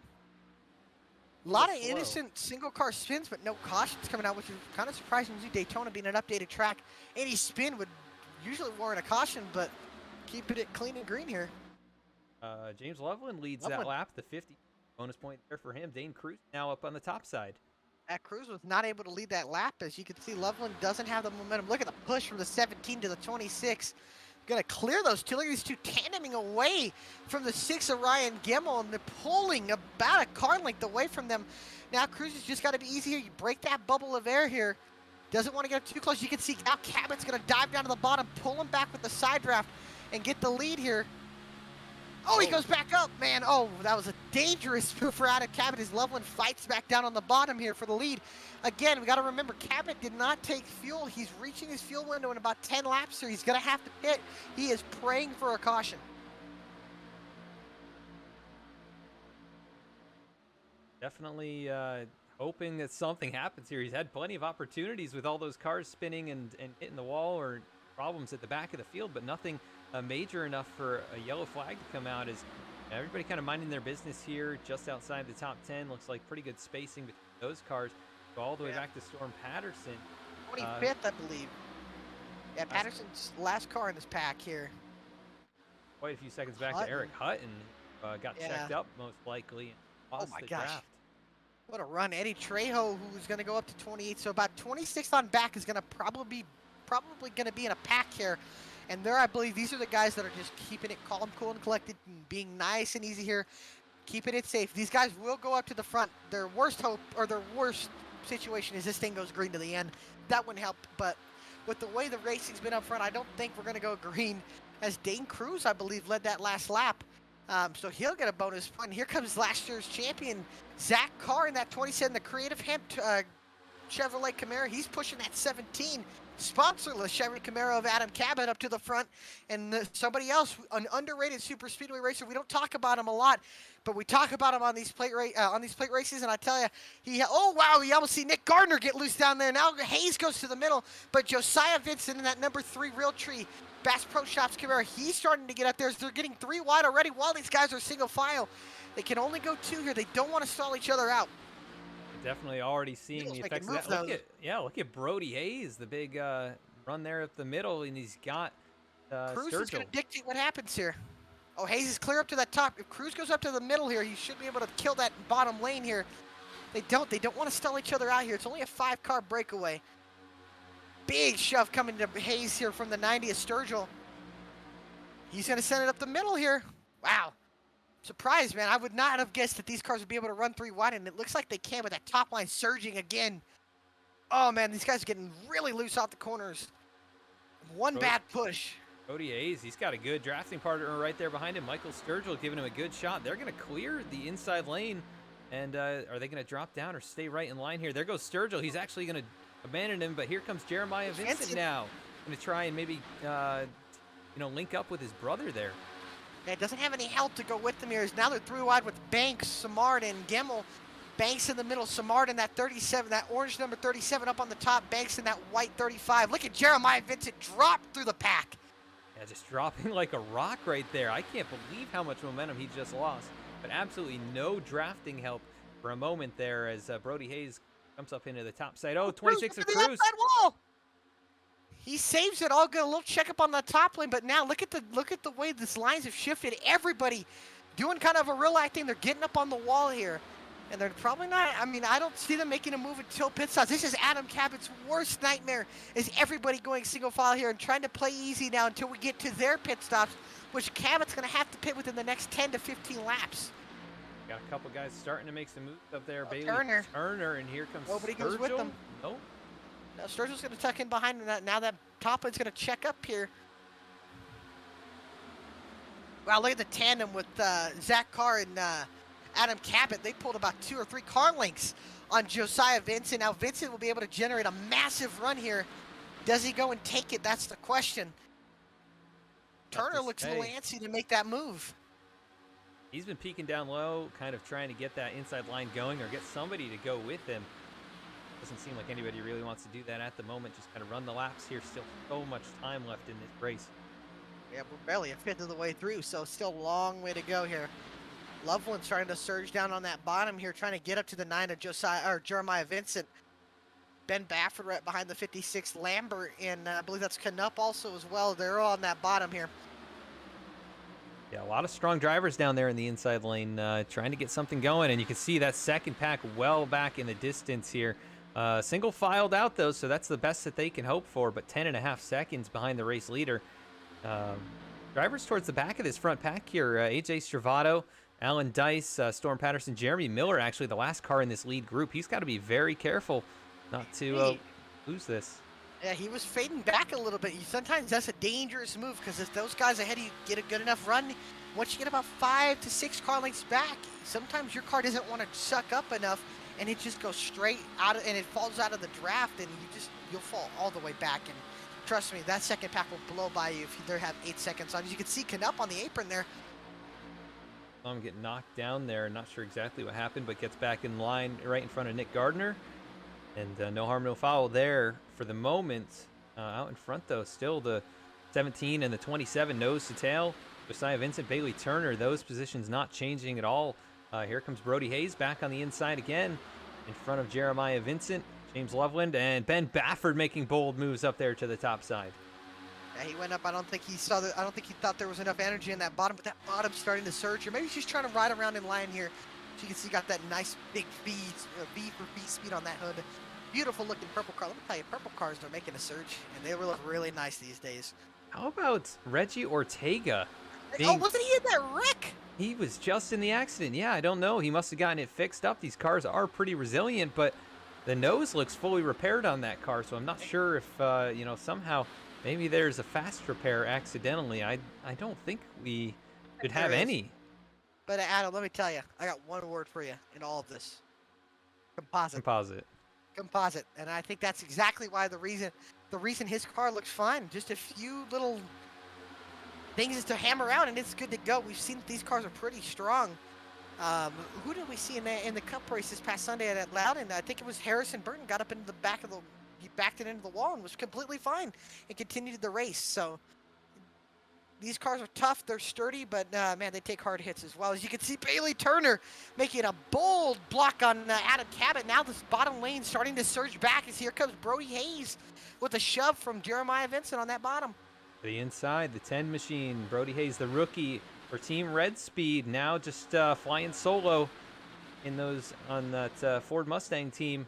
A little lot of slow. innocent single car spins, but no cautions coming out, which is kind of surprising to Daytona being an updated track. Any spin would usually warrant a caution, but keeping it clean and green here. James Loveland leads that Loveland. lap, the 50. Bonus point there for him. Dane Cruz now up on the top side. That Cruz was not able to lead that lap. As you can see, Loveland doesn't have the momentum. Look at the push from the 17 to the 26. Going to clear those two. Look at these two tandeming away from the 6 of Ryan Gemmel, and they're pulling about a car length away from them. Now Cruz has just got to be easy here. You break that bubble of air here. Doesn't want to get too close. You can see now Cabot's going to dive down to the bottom, pull him back with the side draft, and get the lead here. Oh, he goes back up, man. Oh, that was a dangerous move for Adam Cabot as Loveland fights back down on the bottom here for the lead. Again, we got to remember, Cabot did not take fuel. He's reaching his fuel window in about 10 laps here. He's going to have to pit. He is praying for a caution. Definitely hoping that something happens here. He's had plenty of opportunities with all those cars spinning and hitting the wall or problems at the back of the field, but nothing major enough for a yellow flag to come out. As everybody kind of minding their business here just outside the top 10. Looks like pretty good spacing between those cars. Go all the way back to Storm Patterson. 25th, I believe. Yeah, Patterson's last car in this pack here. Quite a few seconds back Hutton. to Eric Hutton. Got checked up most likely and lost my the gosh. draft. What a run. Eddie Trejo, who's going to go up to 28. So about 26th on back is going to probably going to be in a pack here. And there, I believe, these are the guys that are just keeping it calm, cool, and collected, and being nice and easy here, keeping it safe. These guys will go up to the front. Their worst hope, or their worst situation, is this thing goes green to the end. That wouldn't help, but with the way the racing's been up front, I don't think we're going to go green, as Dane Cruz, I believe, led that last lap. So he'll get a bonus point. Here comes last year's champion, Zach Carr, in that 27, the creative hemp Chevrolet Camaro. He's pushing that 17. Sponsorless Chevy Camaro of Adam Cabot up to the front, and somebody else, an underrated super speedway racer. We don't talk about him a lot, but we talk about him on these plate races. And I tell you, oh wow, you almost see Nick Gardner get loose down there. Now Hayes goes to the middle, but Josiah Vincent in that number 3 Realtree Bass Pro Shops Camaro, he's starting to get up there. They're getting 3 wide already while these guys are single file. They can only go 2 here. They don't want to stall each other out. Definitely already seeing the effects of that. Look at Brody Hayes, the big run there up the middle, and he's got Cruz is going to dictate what happens here. Oh, Hayes is clear up to that top. If Cruz goes up to the middle here, he should be able to kill that bottom lane here. They don't want to stall each other out here. It's only a 5-car breakaway. Big shove coming to Hayes here from the 90 of Sturgill. He's going to send it up the middle here. Wow. Surprised, man. I would not have guessed that these cars would be able to run 3 wide, and it looks like they can with that top line surging again. Oh, man, these guys are getting really loose out the corners. One bad push. Brody Hayes, he's got a good drafting partner right there behind him. Michael Sturgill giving him a good shot. They're going to clear the inside lane, and are they going to drop down or stay right in line here? There goes Sturgill. He's actually going to abandon him, but here comes Jeremiah Vincent now. Going to try and maybe, link up with his brother there. Yeah, doesn't have any help to go with them here. Now they're 3 wide with Banks, Samard, and Gemmel. Banks in the middle, Samard in that 37, that orange number 37 up on the top, Banks in that white 35. Look at Jeremiah Vincent drop through the pack. Yeah, just dropping like a rock right there. I can't believe how much momentum he just lost. But absolutely no drafting help for a moment there as Brody Hayes comes up into the top side. Oh, 26 of Cruz. He saves it all good. A little checkup on the top lane, but now look at the way these lines have shifted. Everybody doing kind of a real life thing. They're getting up on the wall here, and they're probably not. I mean, I don't see them making a move until pit stops. This is Adam Cabot's worst nightmare. Is everybody going single file here and trying to play easy now until we get to their pit stops, which Cabot's going to have to pit within the next 10 to 15 laps. Got a couple guys starting to make some moves up there. Bailey Turner, and here comes nobody Sturgill. goes with them. Nope. Now Sturgill's going to tuck in behind him. Now that top end's going to check up here. Wow, look at the tandem with Zach Carr and Adam Cabot. They pulled about 2 or 3 car lengths on Josiah Vincent. Now Vincent will be able to generate a massive run here. Does he go and take it? That's the question. Turner looks a little antsy to make that move. He's been peeking down low, kind of trying to get that inside line going or get somebody to go with him. Doesn't seem like anybody really wants to do that at the moment. Just kind of run the laps here. Still so much time left in this race. Yeah, we're barely a fifth of the way through, so still a long way to go here. Loveland's starting to surge down on that bottom here, trying to get up to the 9 of Jeremiah Vincent. Ben Bafford right behind the 56, Lambert, and I believe that's Canup also as well. They're all on that bottom here. Yeah, a lot of strong drivers down there in the inside lane trying to get something going, and you can see that second pack well back in the distance here. Single filed out, though, so that's the best that they can hope for, but 10.5 seconds behind the race leader. Drivers towards the back of this front pack here, AJ Stravato, Alan Dice, Storm Patterson, Jeremy Miller, actually the last car in this lead group. He's got to be very careful not to lose this. Yeah, he was fading back a little bit. Sometimes that's a dangerous move because if those guys ahead of you get a good enough run, once you get about 5 to 6 car lengths back, sometimes your car doesn't want to suck up enough and it just goes straight out and it falls out of the draft and you'll fall all the way back. And trust me, that second pack will blow by you if you have 8 seconds on. As you can see, Canup on the apron there. I'm getting knocked down there. Not sure exactly what happened, but gets back in line right in front of Nick Gardner. And no harm, no foul there for the moment. Out in front, though, still the 17 and the 27 nose to tail. Josiah Vincent, Bailey Turner, those positions not changing at all. Here comes Brody Hayes back on the inside again in front of Jeremiah Vincent, James Loveland, and Ben Bafford making bold moves up there to the top side. Yeah, he went up. I don't think he thought there was enough energy in that bottom, but that bottom's starting to surge. Or maybe he's just trying to ride around in line here. So you can see got that nice big V for V speed on that hood. Beautiful looking purple car. Let me tell you, purple cars are making a surge, and they look really nice these days. How about Reggie Ortega? Wasn't he in that wreck? He was just in the accident. Yeah, I don't know. He must have gotten it fixed up. These cars are pretty resilient, but the nose looks fully repaired on that car, so I'm not sure if, somehow maybe there's a fast repair accidentally. I don't think we should have any. But Adam, let me tell you, I got one word for you in all of this. Composite. Composite. And I think that's exactly why the reason his car looks fine. Just a few little things to hammer out, and it's good to go. We've seen that these cars are pretty strong. Who did we see in the Cup race this past Sunday at Loudon? I think it was Harrison Burton got up into the back of he backed it into the wall and was completely fine and continued the race. So these cars are tough, they're sturdy, but man, they take hard hits as well. As you can see, Bailey Turner making a bold block on Adam Cabot. Now this bottom lane starting to surge back as here comes Brody Hayes with a shove from Jeremiah Vincent on that bottom. The inside, the 10 machine, Brody Hayes, the rookie for Team Red Speed, now just flying solo in on that Ford Mustang team.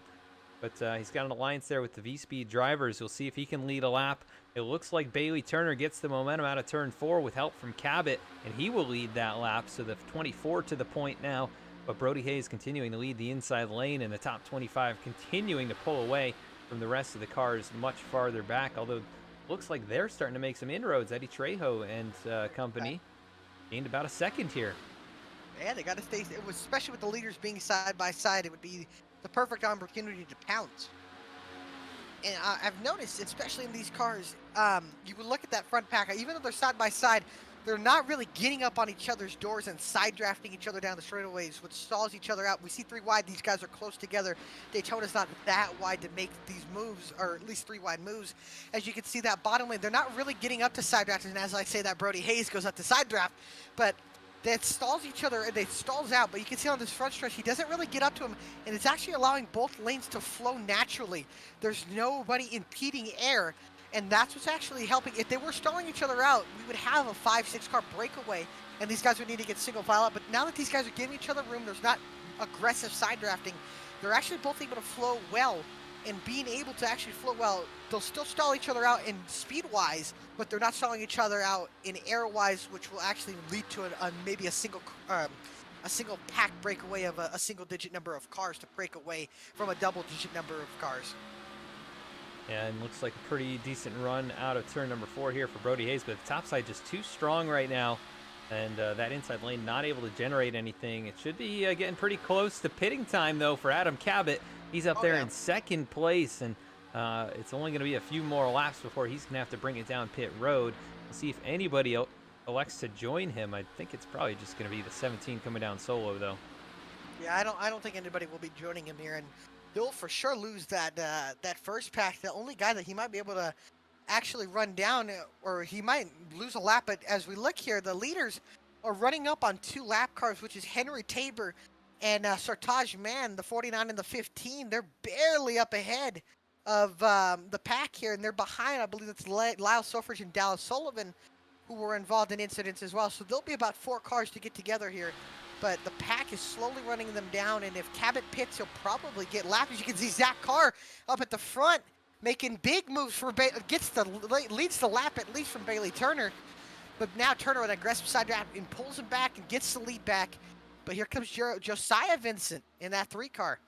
But he's got an alliance there with the VSPEED drivers. We'll see if he can lead a lap. It looks like Bailey Turner gets the momentum out of turn 4 with help from Cabot, and he will lead that lap. So the 24 to the point now, but Brody Hayes continuing to lead the inside lane, and the top 25 continuing to pull away from the rest of the cars much farther back, although looks like they're starting to make some inroads. Eddie Trejo and company gained about a second here. Yeah, they got to stay, especially with the leaders being side by side, it would be the perfect opportunity to pounce. And I've noticed, especially in these cars, you would look at that front pack, even though they're side by side, they're not really getting up on each other's doors and side drafting each other down the straightaways, which stalls each other out. We see 3 wide, these guys are close together. Daytona's not that wide to make these moves, or at least 3 wide moves. As you can see, that bottom lane, they're not really getting up to side draft, and as I say that, Brody Hayes goes up to side draft, but that stalls each other, and they stalls out, but you can see on this front stretch, he doesn't really get up to him, and it's actually allowing both lanes to flow naturally. There's nobody impeding air, and that's what's actually helping. If they were stalling each other out, we would have a 5-6 car breakaway, and these guys would need to get single file out, but now that these guys are giving each other room, there's not aggressive side drafting, they're actually both able to flow well, and being able to actually flow well, they'll still stall each other out in speed-wise, but they're not stalling each other out in air-wise, which will actually lead to maybe a single pack breakaway of a single-digit number of cars to break away from a double-digit number of cars. And looks like a pretty decent run out of turn number 4 here for Brody Hayes, but the top side just too strong right now. And that inside lane not able to generate anything. It should be getting pretty close to pitting time, though, for Adam Cabot. He's up there in second place, and it's only going to be a few more laps before he's going to have to bring it down pit road. We'll see if anybody elects to join him. I think it's probably just going to be the 17 coming down solo, though. Yeah, I don't think anybody will be joining him here, and he'll for sure lose that that first pack. The only guy that he might be able to actually run down, or he might lose a lap, but as we look here, the leaders are running up on 2 lap cars, which is Henry Tabor and Sartaj Mann, the 49 and the 15. They're barely up ahead of the pack here, and they're behind, I believe it's Lyle Sofridge and Dallas Sullivan, who were involved in incidents as well. So there'll be about 4 cars to get together here, but the pack is slowly running them down, and if Cabot pits, he'll probably get lapped. As you can see, Zach Carr up at the front, making big moves for leads the lap at least from Bailey Turner. But now Turner with an aggressive side drag and pulls him back and gets the lead back. But here comes Josiah Vincent in that 3 car.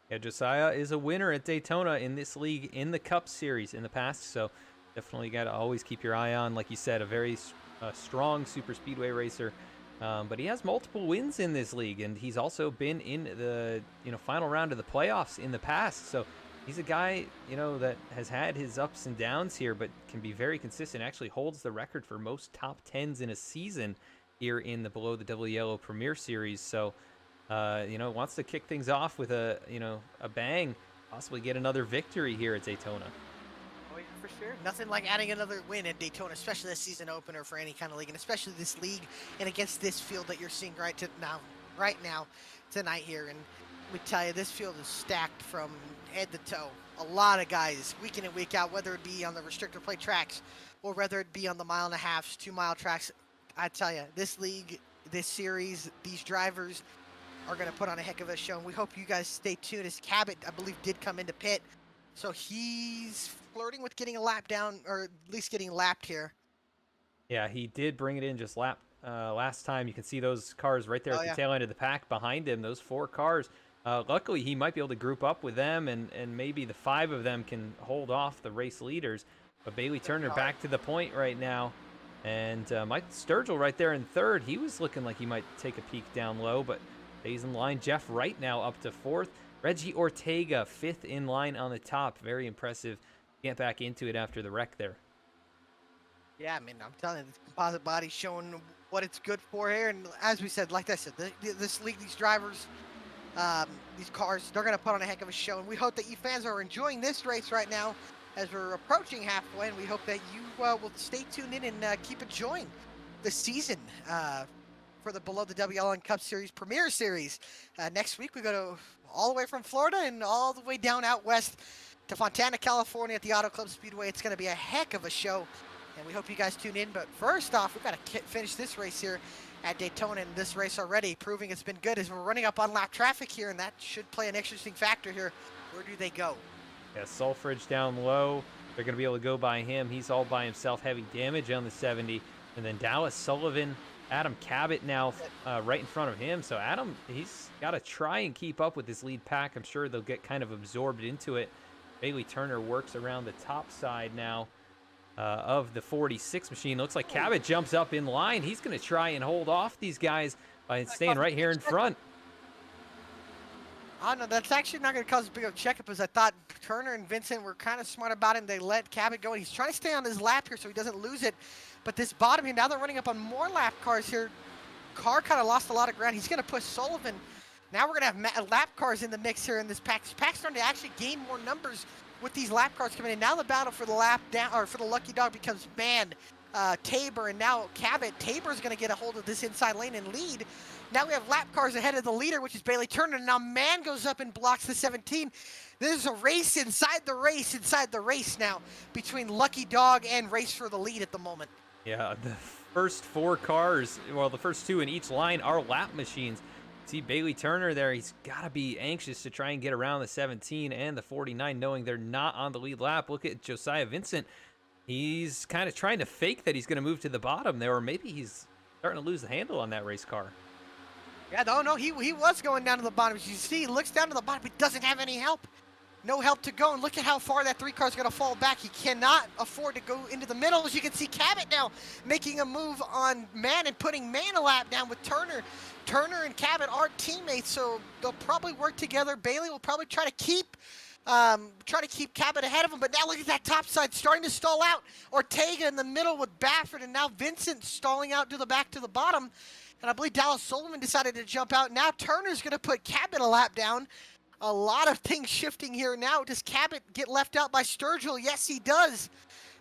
Yeah, Josiah is a winner at Daytona in this league in the Cup Series in the past, so definitely got to always keep your eye on, like you said, a very strong super speedway racer. But he has multiple wins in this league, and he's also been in the final round of the playoffs in the past. So he's a guy, that has had his ups and downs here, but can be very consistent. Actually holds the record for most top 10s in a season here in the Below the Double Yellow Premier Series. So, wants to kick things off with a bang, possibly get another victory here at Daytona. Oh, yeah, for sure. Nothing like adding another win at Daytona, especially this season opener for any kind of league, and especially this league and against this field that you're seeing right now, tonight here. And we tell you, this field is stacked from head to toe. A lot of guys, week in and week out, whether it be on the restrictor plate tracks or whether it be on the 1.5 mile, 2 mile tracks. I tell you, this league, this series, these drivers are going to put on a heck of a show. And we hope you guys stay tuned, as Cabot, I believe, did come into pit. So he's flirting with getting a lap down, or at least getting lapped here. Yeah, he did bring it in just last time. You can see those cars right there at the tail end of the pack behind him, those 4 cars. Luckily, he might be able to group up with them, and maybe the 5 of them can hold off the race leaders. But Bailey Turner back to the point right now. And Mike Sturgill right there in 3rd. He was looking like he might take a peek down low, but stays in line. Jeff Wright now up to 4th. Reggie Ortega 5th in line on the top. Very impressive. Get back into it after the wreck there. Yeah, I mean, I'm telling you, the composite body's showing what it's good for here. And as we said, like I said, this league, these drivers, these cars, they're going to put on a heck of a show. And we hope that you fans are enjoying this race right now as we're approaching halfway. And we hope that you will stay tuned in and keep enjoying the season for the Below the WLN Cup Series Premier Series. Next week, we go all the way from Florida and all the way down out west to Fontana, California at the Auto Club Speedway. It's going to be a heck of a show, and we hope you guys tune in. But first off, we've got to finish this race here at Daytona, and this race already proving it's been good as we're running up on lap traffic here, and that should play an interesting factor here. Where do they go? Yeah, Sulfridge down low. They're going to be able to go by him. He's all by himself, heavy damage on the 70. And then Dallas Sullivan, Adam Cabot now right in front of him. So Adam, he's got to try and keep up with this lead pack. I'm sure they'll get kind of absorbed into it. Bailey Turner works around the top side now of the 46 machine. Looks like Cabot jumps up in line. He's going to try and hold off these guys by staying right here in front. Oh, no, that's actually not going to cause a big of a checkup, as I thought Turner and Vincent were kind of smart about him. They let Cabot go, and he's trying to stay on his lap here so he doesn't lose it. But this bottom here, now they're running up on more lap cars here. Carr kind of lost a lot of ground. He's going to push Sullivan. Now we're going to have lap cars in the mix here in this pack. This pack's starting to actually gain more numbers with these lap cars coming in. Now the battle for the lap down, or for the lucky dog, becomes Mann, Tabor, and now Cabot. Tabor's going to get a hold of this inside lane and lead. Now we have lap cars ahead of the leader, which is Bailey Turner. Now Mann goes up and blocks the 17. There's a race inside the race now between Lucky Dog and Race for the Lead at the moment. Yeah, the first 4 cars, well, the first 2 in each line are lap machines. See Bailey Turner there. He's got to be anxious to try and get around the 17 and the 49, knowing they're not on the lead lap. Look at Josiah Vincent. He's kind of trying to fake that he's going to move to the bottom there, or maybe he's starting to lose the handle on that race car. Yeah, no, he was going down to the bottom. As you see, he looks down to the bottom, but doesn't have any help. No help to go, and look at how far that 3 car is going to fall back. He cannot afford to go into the middle. As you can see, Cabot now making a move on Man and putting Man a lap down with Turner. Turner and Cabot are teammates, so they'll probably work together. Bailey will probably try to keep Cabot ahead of him, but now look at that top side starting to stall out. Ortega in the middle with Baffert, and now Vincent stalling out to the back to the bottom. And I believe Dallas Sullivan decided to jump out. Now Turner's going to put Cabot a lap down. A lot of things shifting here now. Does Cabot get left out by Sturgill? Yes, he does.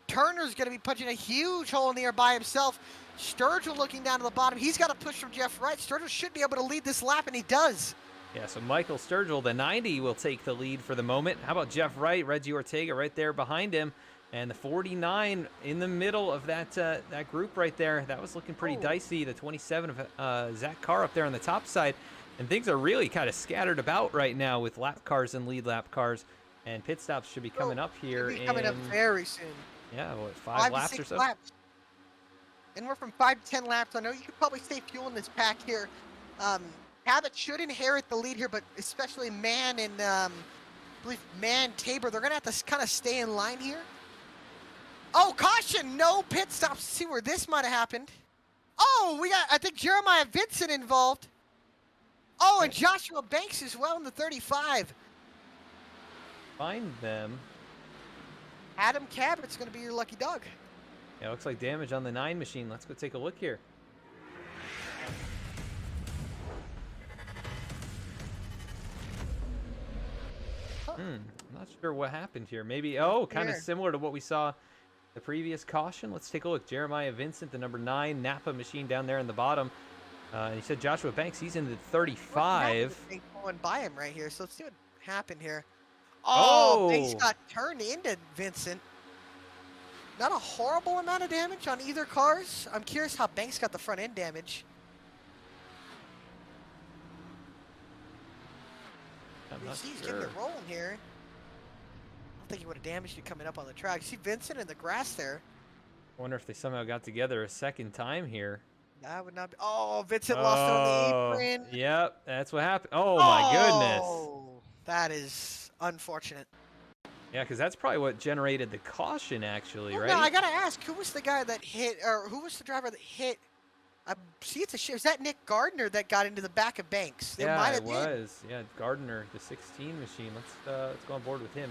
Turner's going to be punching a huge hole in the air by himself. Sturgill looking down to the bottom. He's got a push from Jeff Wright. Sturgill should be able to lead this lap, and he does. Yeah, so Michael Sturgill, the 90, will take the lead for the moment. How about Jeff Wright? Reggie Ortega right there behind him. And the 49 in the middle of that group right there. That was looking pretty dicey. The 27 of Zach Carr up there on the top side. And things are really kind of scattered about right now with lap cars and lead lap cars. And pit stops should be coming up here. Should be coming up very soon. Yeah, what, 5 laps or so? Laps. Anywhere from 5 to 10 laps. I know you could probably save fuel in this pack here. Cabot should inherit the lead here, but especially Man and I believe Man, Tabor, they're going to have to kind of stay in line here. Oh, caution! No pit stops. Let's see where this might have happened. Oh, we got, I think, Jeremiah Vincent involved. Oh, and Joshua Banks as well in the 35. Find them. Adam Cabot's going to be your lucky dog. Yeah, looks like damage on the 9 machine. Let's go take a look here. I'm not sure what happened here. Maybe, kind of similar to what we saw the previous caution. Let's take a look. Jeremiah Vincent, the number 9 Napa machine down there in the bottom. And he said Joshua Banks, he's in the 35. Going by him right here, so let's see what happened here. Oh, Banks got turned into Vincent. Not a horrible amount of damage on either cars. I'm curious how Banks got the front end damage. I'm not He's sure. getting it rolling here. I don't think he would have damaged it coming up on the track. You see Vincent in the grass there. I wonder if they somehow got together a second time here. That would not be. Oh, Vincent lost it on the apron. Yep, that's what happened. Oh, my goodness. Oh, that is unfortunate. Yeah, because that's probably what generated the caution, actually, right? No, I gotta ask, who was the guy that hit, or who was the driver that hit? I see it's a shit. Was that Nick Gardner that got into the back of Banks? Yeah, it was. Yeah, Gardner, the 16 machine. Let's go on board with him.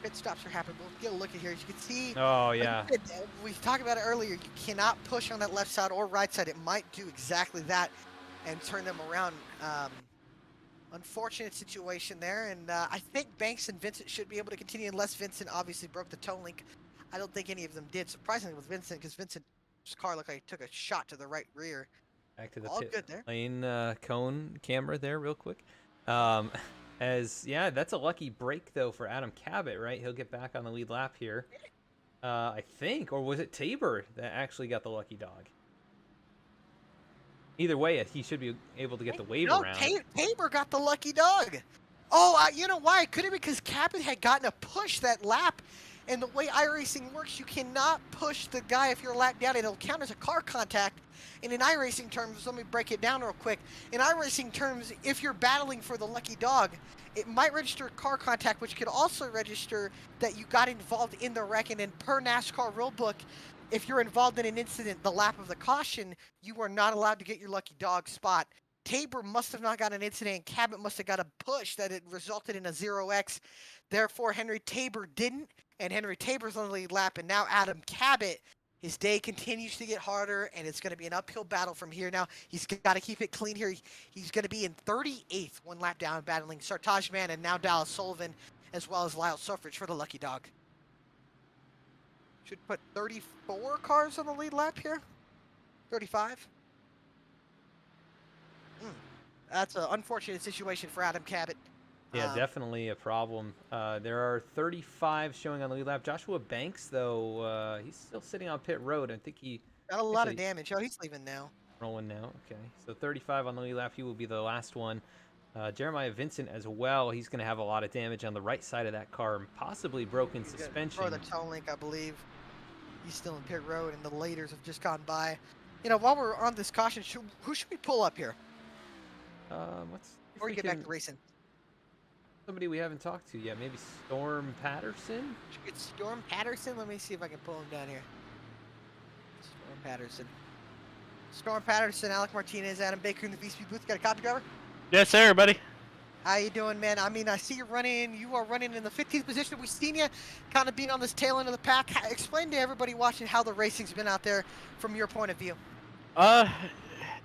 Pit stops are happening. We'll get a look at here. As you can see. Oh, yeah. We talked about it earlier. You cannot push on that left side or right side. It might do exactly that and turn them around. Unfortunate situation there. And I think Banks and Vincent should be able to continue unless Vincent obviously broke the toe link. I don't think any of them did. Surprisingly with Vincent, because Vincent's car looked like he took a shot to the right rear. Back to the All pit good there. lane cone camera there real quick. That's a lucky break, though, for Adam Cabot, right? He'll get back on the lead lap here. I think, or was it Tabor that actually got the lucky dog? Either way, he should be able to get the wave around. Tabor got the lucky dog. Oh, you know why? It could have been because Cabot had gotten a push that lap. And the way iRacing works, you cannot push the guy if you're a lap down. It'll count as a car contact. And in iRacing terms, let me break it down real quick. In iRacing terms, if you're battling for the lucky dog, it might register car contact, which could also register that you got involved in the wreck. And in per NASCAR rulebook, if you're involved in an incident, the lap of the caution, you are not allowed to get your lucky dog spot. Tabor must have not got an incident, and Cabot must have got a push that it resulted in a 0x. Therefore, Henry Tabor didn't, and Henry Tabor's on the lead lap, and now Adam Cabot, his day continues to get harder, and it's going to be an uphill battle from here. Now, he's got to keep it clean here. He's going to be in 38th, 1 lap down, battling Sartaj Man and now Dallas Sullivan, as well as Lyle Suffrage for the lucky dog. Should put 34 cars on the lead lap here. 35. That's an unfortunate situation for Adam Cabot. Yeah, definitely a problem. There are 35 showing on the lead lap. Joshua Banks, though, he's still sitting on pit road. I think he got a lot of damage. Oh, he's leaving now. Rolling now. Okay, so 35 on the lead lap. He will be the last one. Jeremiah Vincent as well. He's going to have a lot of damage on the right side of that car, possibly broken suspension. For the toe link, I believe. He's still in pit road, and the laters have just gone by. You know, while we're on this caution, who should we pull up here? Before we get back to racing. Somebody we haven't talked to yet. Maybe Storm Patterson? It's Storm Patterson. Let me see if I can pull him down here. Storm Patterson. Storm Patterson, Alec Martinez, Adam Baker in the VSPEED booth. Got a copy, driver? Yes, sir, buddy. How you doing, man? I mean, I see you running. You are running in the 15th position. We've seen you kind of being on this tail end of the pack. Explain to everybody watching how the racing's been out there from your point of view.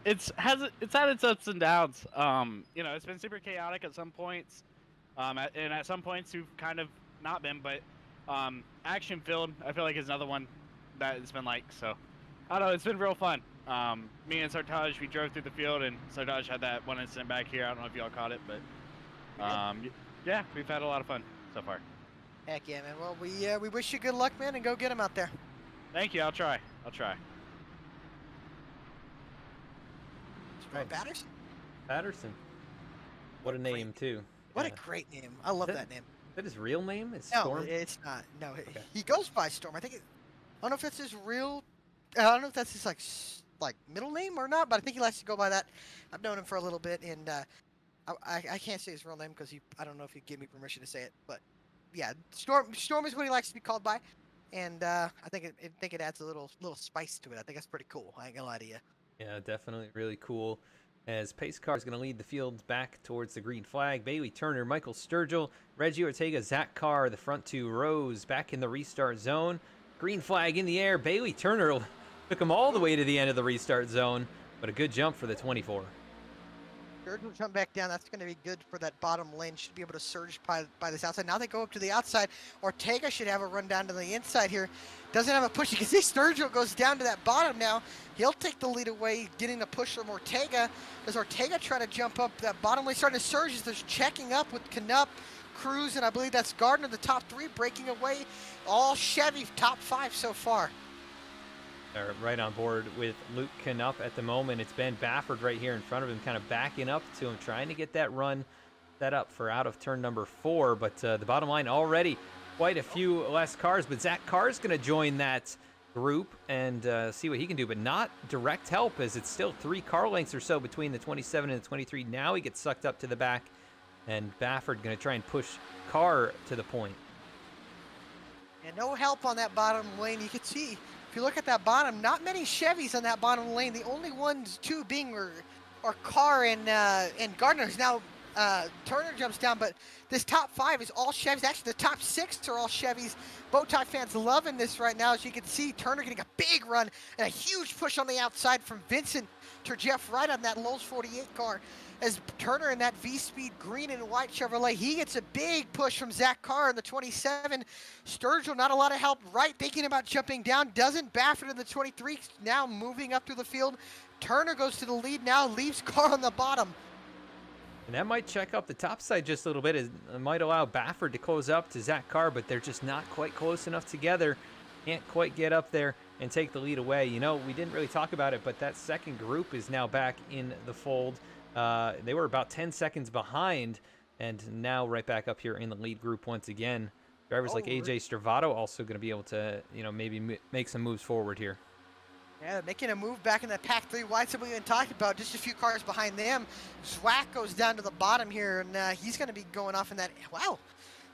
It's had its ups and downs. It's been super chaotic at some points, and at some points we've kind of not been. But action filled, I feel like is another one that it's been like. So I don't know. It's been real fun. Me and Sartaj, we drove through the field, and Sartaj had that one incident back here. I don't know if y'all caught it, but yeah, we've had a lot of fun so far. Heck yeah, man. Well, we wish you good luck, man, and go get them out there. Thank you. I'll try. Storm Patterson? Patterson. What a name, too. What Yeah. a great name. I love that name. Is that his real name? Is No, Storm? it's not. No, Okay. he goes by Storm. I don't know if that's his real. I don't know if that's his like middle name or not, but I think he likes to go by that. I've known him for a little bit, and I can't say his real name because I don't know if he'd give me permission to say it. But yeah, Storm is what he likes to be called by, and I think it adds a little spice to it. I think that's pretty cool. I ain't gonna lie to you. Yeah, definitely really cool. As pace car is going to lead the field back towards the green flag. Bailey Turner, Michael Sturgill, Reggie Ortega, Zach Carr, the front two rows back in the restart zone. Green flag in the air. Bailey Turner took him all the way to the end of the restart zone, but a good jump for the 24. Third will jump back down. That's going to be good for that bottom lane. Should be able to surge by this outside. Now they go up to the outside. Ortega should have a run down to the inside here. Doesn't have a push. You can see Sturgill goes down to that bottom now. He'll take the lead away, getting the push from Ortega. As Ortega try to jump up that bottom lane, starting to surge as they're checking up with Canup, Cruz, and I believe that's Gardner, the top three, breaking away. All Chevy, top five so far. They're right on board with Luke Canup at the moment. It's Ben Bafford right here in front of him, kind of backing up to him, trying to get that run set up for out of turn number 4. But the bottom line already quite a few less cars. But Zach Carr's going to join that group and see what he can do, but not direct help as it's still 3 car lengths or so between the 27 and the 23. Now he gets sucked up to the back, and Bafford going to try and push Carr to the point. And no help on that bottom lane. You can see, if you look at that bottom, not many Chevys on that bottom lane. The only ones, 2 being are Carr and Gardner. Now Turner jumps down, but this top 5 is all Chevys. Actually, the top 6 are all Chevys. Bowtie fans loving this right now. As you can see, Turner getting a big run and a huge push on the outside from Vincent to Jeff Wright on that Lowe's 48 car. As Turner in that VSPEED green and white Chevrolet, he gets a big push from Zach Carr in the 27. Sturgill, not a lot of help. Wright thinking about jumping down, doesn't. Baffert in the 23, now moving up through the field. Turner goes to the lead now, leaves Carr on the bottom. And that might check up the top side just a little bit. It might allow Bafford to close up to Zach Carr, but they're just not quite close enough together. Can't quite get up there and take the lead away. You know, we didn't really talk about it, but that second group is now back in the fold. They were about 10 seconds behind, and now right back up here in the lead group once again. Drivers like AJ Stravato also going to be able to, maybe make some moves forward here. Yeah, making a move back in that pack 3 wide, something we haven't talked about, just a few cars behind them. Zwack goes down to the bottom here, and he's going to be going off in that, wow,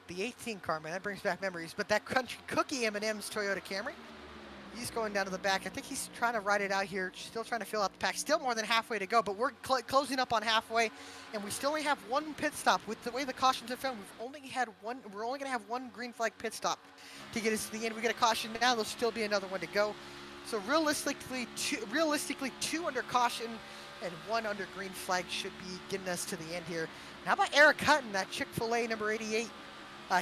the 18 car, man, that brings back memories. But that Country Cookie M&M's Toyota Camry, he's going down to the back. I think he's trying to ride it out here, still trying to fill out the pack. Still more than halfway to go, but we're closing up on halfway, and we still only have 1 pit stop. With the way the cautions are filmed, we're only going to have 1 green flag pit stop to get us to the end. We get a caution now, there'll still be another one to go. So realistically, 2 under caution and 1 under green flag should be getting us to the end here. How about Eric Hutton, that Chick-fil-A number 88?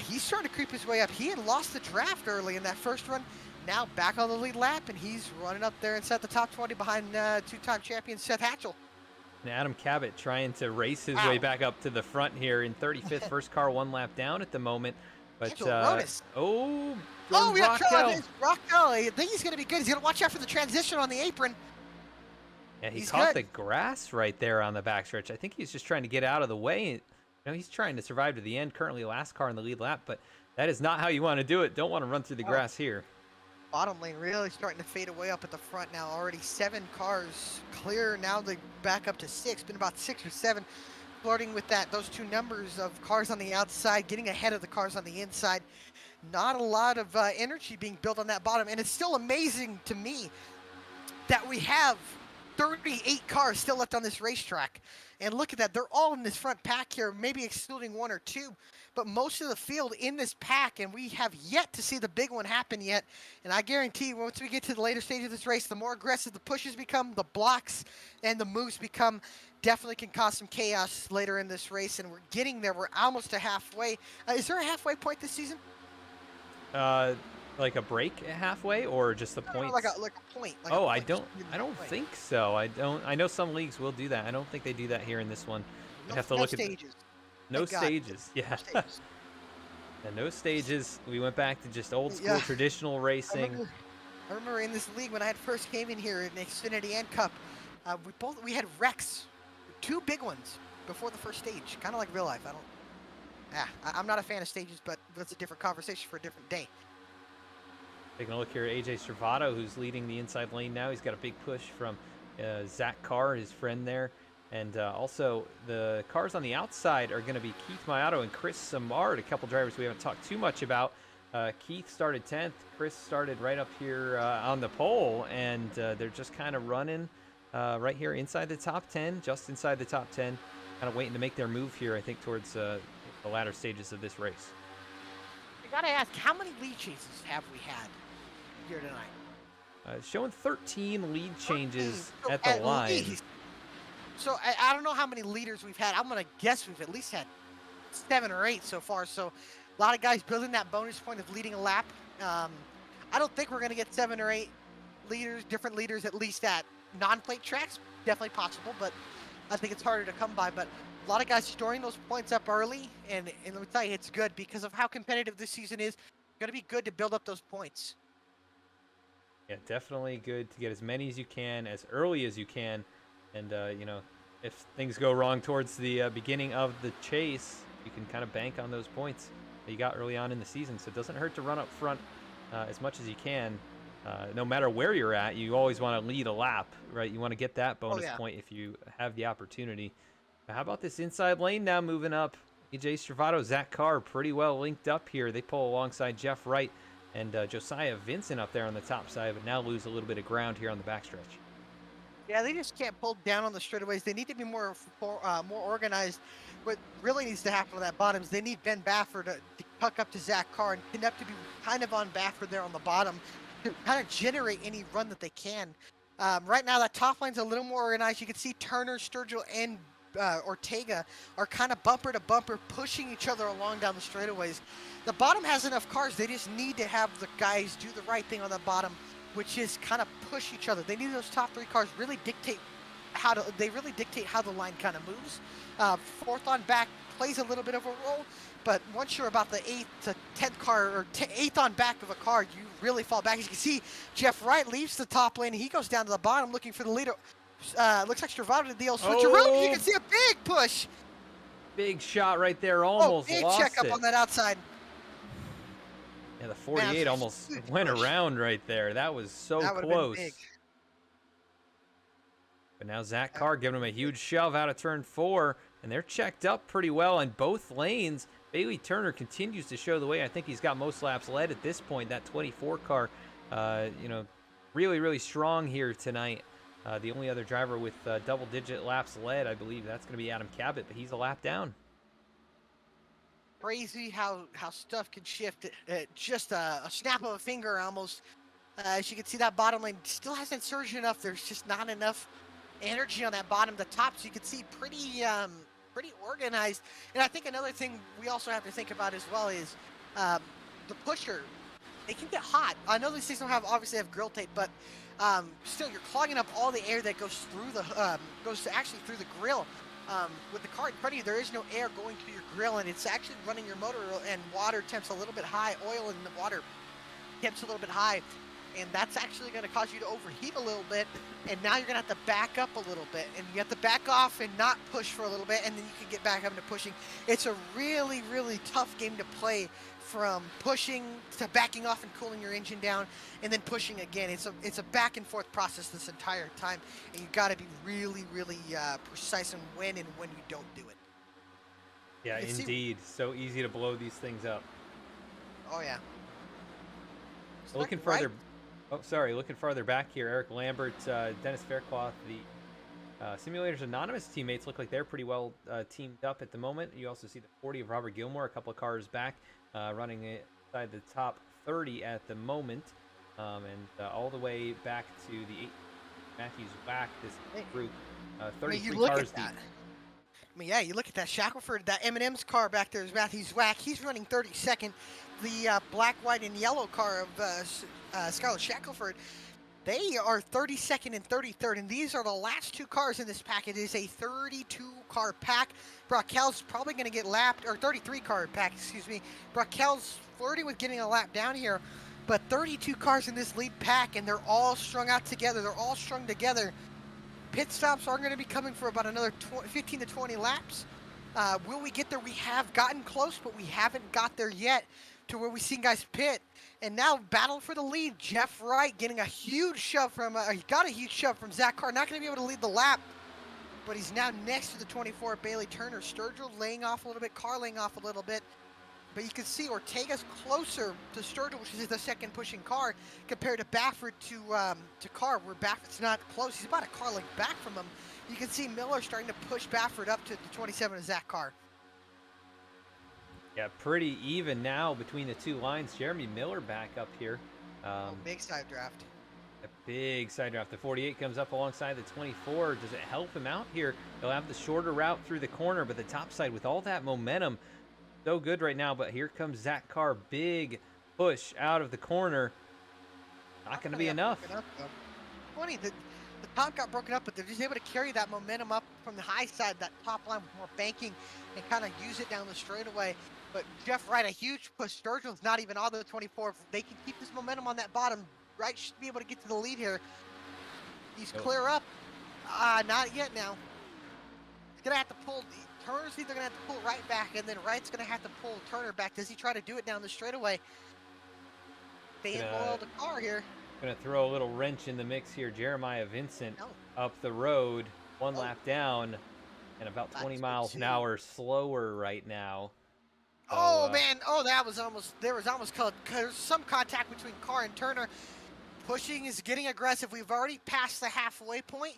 He's starting to creep his way up. He had lost the draft early in that first run. Now back on the lead lap, and he's running up there inside the top 20 behind 2-time champion Seth Hatchell. And Adam Cabot trying to race his way back up to the front here in 35th. First car 1 lap down at the moment. But we have Rockwell. I think he's going to be good. He's going to watch out for the transition on the apron. Yeah, he caught the grass right there on the backstretch. I think he's just trying to get out of the way. He's trying to survive to the end. Currently last car in the lead lap, but that is not how you want to do it. Don't want to run through the grass here. Bottom lane really starting to fade away up at the front now. Already 7 cars clear. Now they back up to 6. Been about 6 or 7 flirting with those two numbers of cars on the outside, getting ahead of the cars on the inside. Not a lot of energy being built on that bottom, and it's still amazing to me that we have 38 cars still left on this racetrack. And look at that, they're all in this front pack here, maybe excluding one or two, but most of the field in this pack, and we have yet to see the big one happen yet. And I guarantee once we get to the later stage of this race, the more aggressive the pushes become, the blocks and the moves become, definitely can cause some chaos later in this race. And we're getting there, we're almost to halfway. Is there a halfway point this season? Like a break at halfway, or just the points? Like a point. Like oh, a I point, don't think so. I know some leagues will do that. I don't think they do that here in this one. I have to no look stages. at no stages. Yeah. No stages. And no stages. We went back to just old school traditional racing. I remember in this league when I first came in here in Xfinity and Cup, we had wrecks, 2 big ones before the first stage, kind of like real life. I'm not a fan of stages, but that's a different conversation for a different day. Taking a look here at AJ Servato, who's leading the inside lane now. He's got a big push from Zach Carr, his friend there. And also, the cars on the outside are going to be Keith Mayato and Chris Samard, a couple drivers we haven't talked too much about. Keith started 10th. Chris started right up here on the pole, and they're just kind of running right here inside the top 10, just inside the top 10, kind of waiting to make their move here, I think, towards the latter stages of this race. I got to ask, how many lead chases have we had here tonight? Showing 13 lead changes at the line. Least. So I don't know how many leaders we've had. I'm going to guess we've at least had 7 or 8 so far. So a lot of guys building that bonus point of leading a lap. I don't think we're going to get 7 or 8 leaders, different leaders, at least at non-plate tracks. Definitely possible, but I think it's harder to come by. But a lot of guys storing those points up early, and let me tell you, it's good because of how competitive this season is. It's going to be good to build up those points. Yeah, definitely good to get as many as you can, as early as you can. And, if things go wrong towards the beginning of the chase, you can kind of bank on those points that you got early on in the season. So it doesn't hurt to run up front as much as you can. No matter where you're at, you always want to lead a lap, right? You want to get that bonus point if you have the opportunity. How about this inside lane now moving up? AJ Servato, Zach Carr pretty well linked up here. They pull alongside Jeff Wright and Josiah Vincent up there on the top side, but now lose a little bit of ground here on the backstretch. Yeah, they just can't pull down on the straightaways. They need to be more organized. What really needs to happen on that bottom is they need Ben Baffert to puck up to Zach Carr and connect to be kind of on Baffert there on the bottom to kind of generate any run that they can. Right now, that top line's a little more organized. You can see Turner, Sturgill, and Ortega are kind of bumper to bumper pushing each other along down the straightaways. The bottom has enough cars. They just need to have the guys do the right thing on the bottom, which is kind of push each other. They need those top 3 cars really dictate how the line kind of moves. 4th on back plays a little bit of a role, but once you're about the 8th to 10th car or 8th on back of a car, you really fall back. As you can see, Jeff Wright leaves the top lane and he goes down to the bottom looking for the leader. Looks like Stravato did the old switch around. You can see a big push. Big shot right there, almost big lost check up it. on that outside. Yeah, the 48 almost went around right there. That was so close. But now Zach Carr giving him a huge shove out of turn 4, and they're checked up pretty well in both lanes. Bailey Turner continues to show the way. I think he's got most laps led at this point. That 24 car, really, really strong here tonight. The only other driver with double-digit laps led, I believe, that's going to be Adam Cabot, but he's a lap down. Crazy how stuff can shift at just a snap of a finger almost. As you can see, that bottom lane still hasn't surged enough. There's just not enough energy on that bottom. The tops you can see pretty organized. And I think another thing we also have to think about as well is the pusher. They can get hot. I know these things don't obviously have grill tape, but still you're clogging up all the air that goes through the through the grill. With the car in front of you, there is no air going through your grill, and it's actually running your motor, and water temps a little bit high, oil in the water temps a little bit high, and that's actually going to cause you to overheat a little bit, and now you're going to have to back up a little bit, and you have to back off and not push for a little bit, and then you can get back up into pushing. It's a really, really tough game to play, from pushing to backing off and cooling your engine down, and then pushing again. It's a back and forth process this entire time, and you got to be really, really precise on when and when you don't do it. Yeah, You can see- indeed. So easy to blow these things up. Oh yeah. Looking Stuck right- further. Oh, sorry. Looking farther back here, Eric Lambert, Dennis Faircloth, the Simulators Anonymous teammates look like they're pretty well teamed up at the moment. You also see the 40 of Robert Gilmore, a couple of cars back, running inside the top 30 at the moment, and all the way back to the 8 Matthews Whack, this group, 33 you look cars at that. deep. I mean, yeah, you look at that Shackelford, that M&M's car back there is Matthews Whack. He's running 32nd. The black, white, and yellow car of Scarlett Shackelford, they are 32nd and 33rd, and these are the last two cars in this pack. It is a 32-car pack. Brockel's probably going to get lapped, or 33-car pack, excuse me. Brockel's flirting with getting a lap down here, but 32 cars in this lead pack, and they're all strung out together. They're all strung together. Pit stops are going to be coming for about another 15 to 20 laps. Will we get there? We have gotten close, but we haven't got there yet to where we seen guys pit. And now battle for the lead. Jeff Wright getting a huge shove from, he got a huge shove from Zach Carr. Not going to be able to lead the lap, but he's now next to the 24 Bailey Turner. Sturgill laying off a little bit, Carr laying off a little bit. But you can see Ortega's closer to Sturgill, which is the second pushing car, compared to Baffert to Carr, where Baffert's not close. He's about a car length back from him. You can see Miller starting to push Baffert up to the 27 of Zach Carr. Yeah, pretty even now between the two lines. Jeremy Miller back up here. Big side draft. A big side draft. The 48 comes up alongside the 24. Does it help him out here? He'll have the shorter route through the corner, but the top side with all that momentum, so good right now. But here comes Zach Carr. Big push out of the corner. Not going to be enough. Funny, the top got broken up, but they're just able to carry that momentum up from the high side, that top line with more banking, and kind of use it down the straightaway. But Jeff Wright, a huge push. Sturgill's not even on the 24. If they can keep this momentum on that bottom, Wright should be able to get to the lead here. He's clear up. Not yet now. He's going to have to pull. Turner's either going to have to pull Wright back, and then Wright's going to have to pull Turner back. Does he try to do it down the straightaway? They oil the car here. Going to throw a little wrench in the mix here. Jeremiah Vincent up the road, one lap down, and about 20 miles an hour slower right now. Oh man! Oh, that was almost. There was almost some contact between Carr and Turner. Pushing is getting aggressive. We've already passed the halfway point.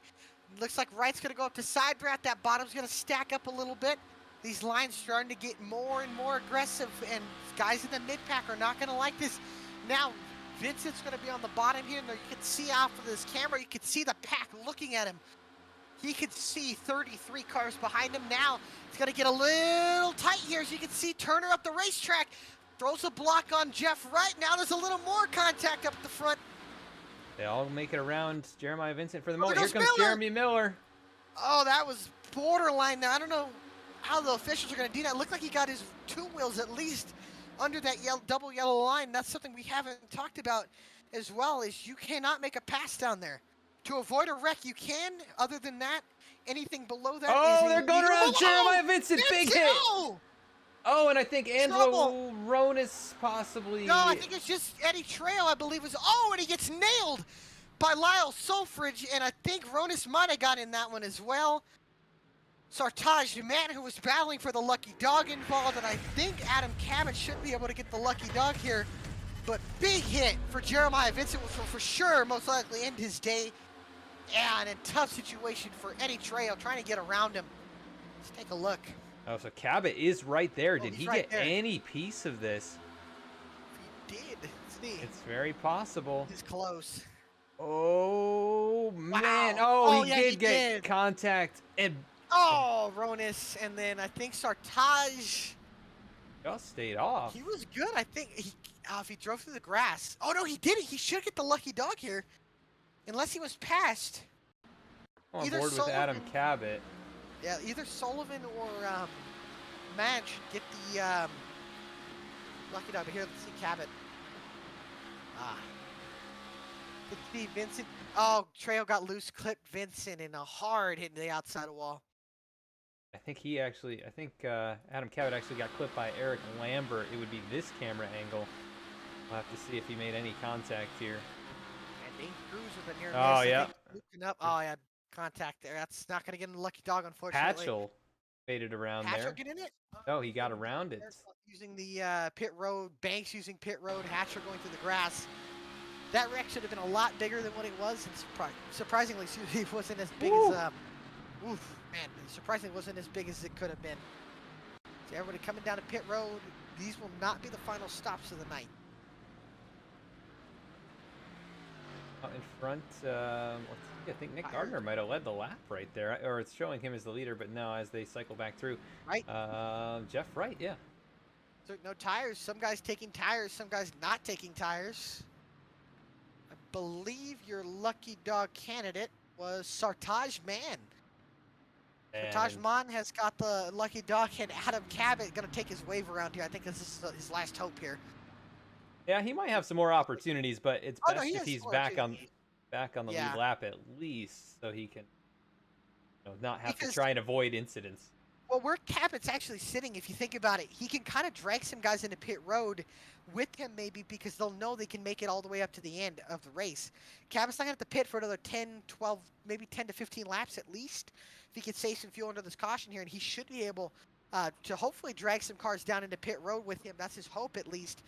Looks like Wright's going to go up to side draft. That bottom's going to stack up a little bit. These lines starting to get more and more aggressive, and guys in the mid pack are not going to like this. Now, Vincent's going to be on the bottom here, and you can see off of this camera. You can see the pack looking at him. He could see 33 cars behind him. Now it's going to get a little tight here. As you can see, Turner up the racetrack. Throws a block on Jeff Wright. Now there's a little more contact up the front. They all make it around Jeremiah Vincent for the moment. Here Here comes Jeremy Miller. Oh, that was borderline now. I don't know how the officials are going to do that. It looked like he got his two wheels at least under that double yellow line. That's something we haven't talked about as well, is you cannot make a pass down there. To avoid a wreck, you can. Other than that, anything below that is they're going around Jeremiah Vincent. Big hit. Oh, and I think Angelo Ronis possibly. No, I think it's just Eddie Trail, I believe. And he gets nailed by Lyle Solfridge, and I think Ronis might have got in that one as well. Sartaj, the man who was battling for the lucky dog involved, and I think Adam Cabot should be able to get the lucky dog here. But big hit for Jeremiah Vincent, which will for sure most likely end his day. And a tough situation for Eddie Trail trying to get around him. Let's take a look. Oh, so Cabot is right there. Did he right get any piece of this? If he did, it's very possible. He's close. Oh, man. Wow. He did get contact. And Ronis, and then I think Sartaj just stayed off. He was good. I think if he drove through the grass. Oh, no, he didn't. He should get the lucky dog here. Unless he was passed. I'm on board with Adam Cabot. Yeah, either Sullivan or Madge should get the lucky dog. But here, let's see Cabot. Let's see Vincent. Oh, Trail got loose, clipped Vincent in a hard hit in the outside wall. I think Adam Cabot actually got clipped by Eric Lambert. It would be this camera angle. We'll have to see if he made any contact here. And Dane Cruz with a near miss. Oh, yeah. Up. Oh, yeah. Contact there. That's not going to get him the lucky dog, unfortunately. Patchell faded around Hatch there. will get in it. Oh, he got around it. Using the pit road, Banks using pit road, Hatcher going through the grass. That wreck should have been a lot bigger than what it was, and surprisingly, it wasn't as big as. Oof, man, surprisingly, wasn't as big as it could have been. So everybody coming down to pit road. These will not be the final stops of the night. Out in front, let's see, I think Nick Gardner might have led the lap right there, or it's showing him as the leader, but no, as they cycle back through. Right. Jeff Wright, yeah. So no tires. Some guys taking tires, some guys not taking tires. I believe your lucky dog candidate was Sartaj Man. Sartaj Man has got the lucky dog, and Adam Cabot going to take his wave around here. I think this is his last hope here. Yeah, he might have some more opportunities, but it's best if he's back on the lead lap at least, so he can not have to try and avoid incidents. Well, where Cabot's actually sitting, if you think about it, he can kind of drag some guys into pit road with him maybe because they'll know they can make it all the way up to the end of the race. Cabot's not going to have to pit for another 10, 12, maybe 10 to 15 laps at least if he can save some fuel under this caution here, and he should be able to hopefully drag some cars down into pit road with him. That's his hope at least.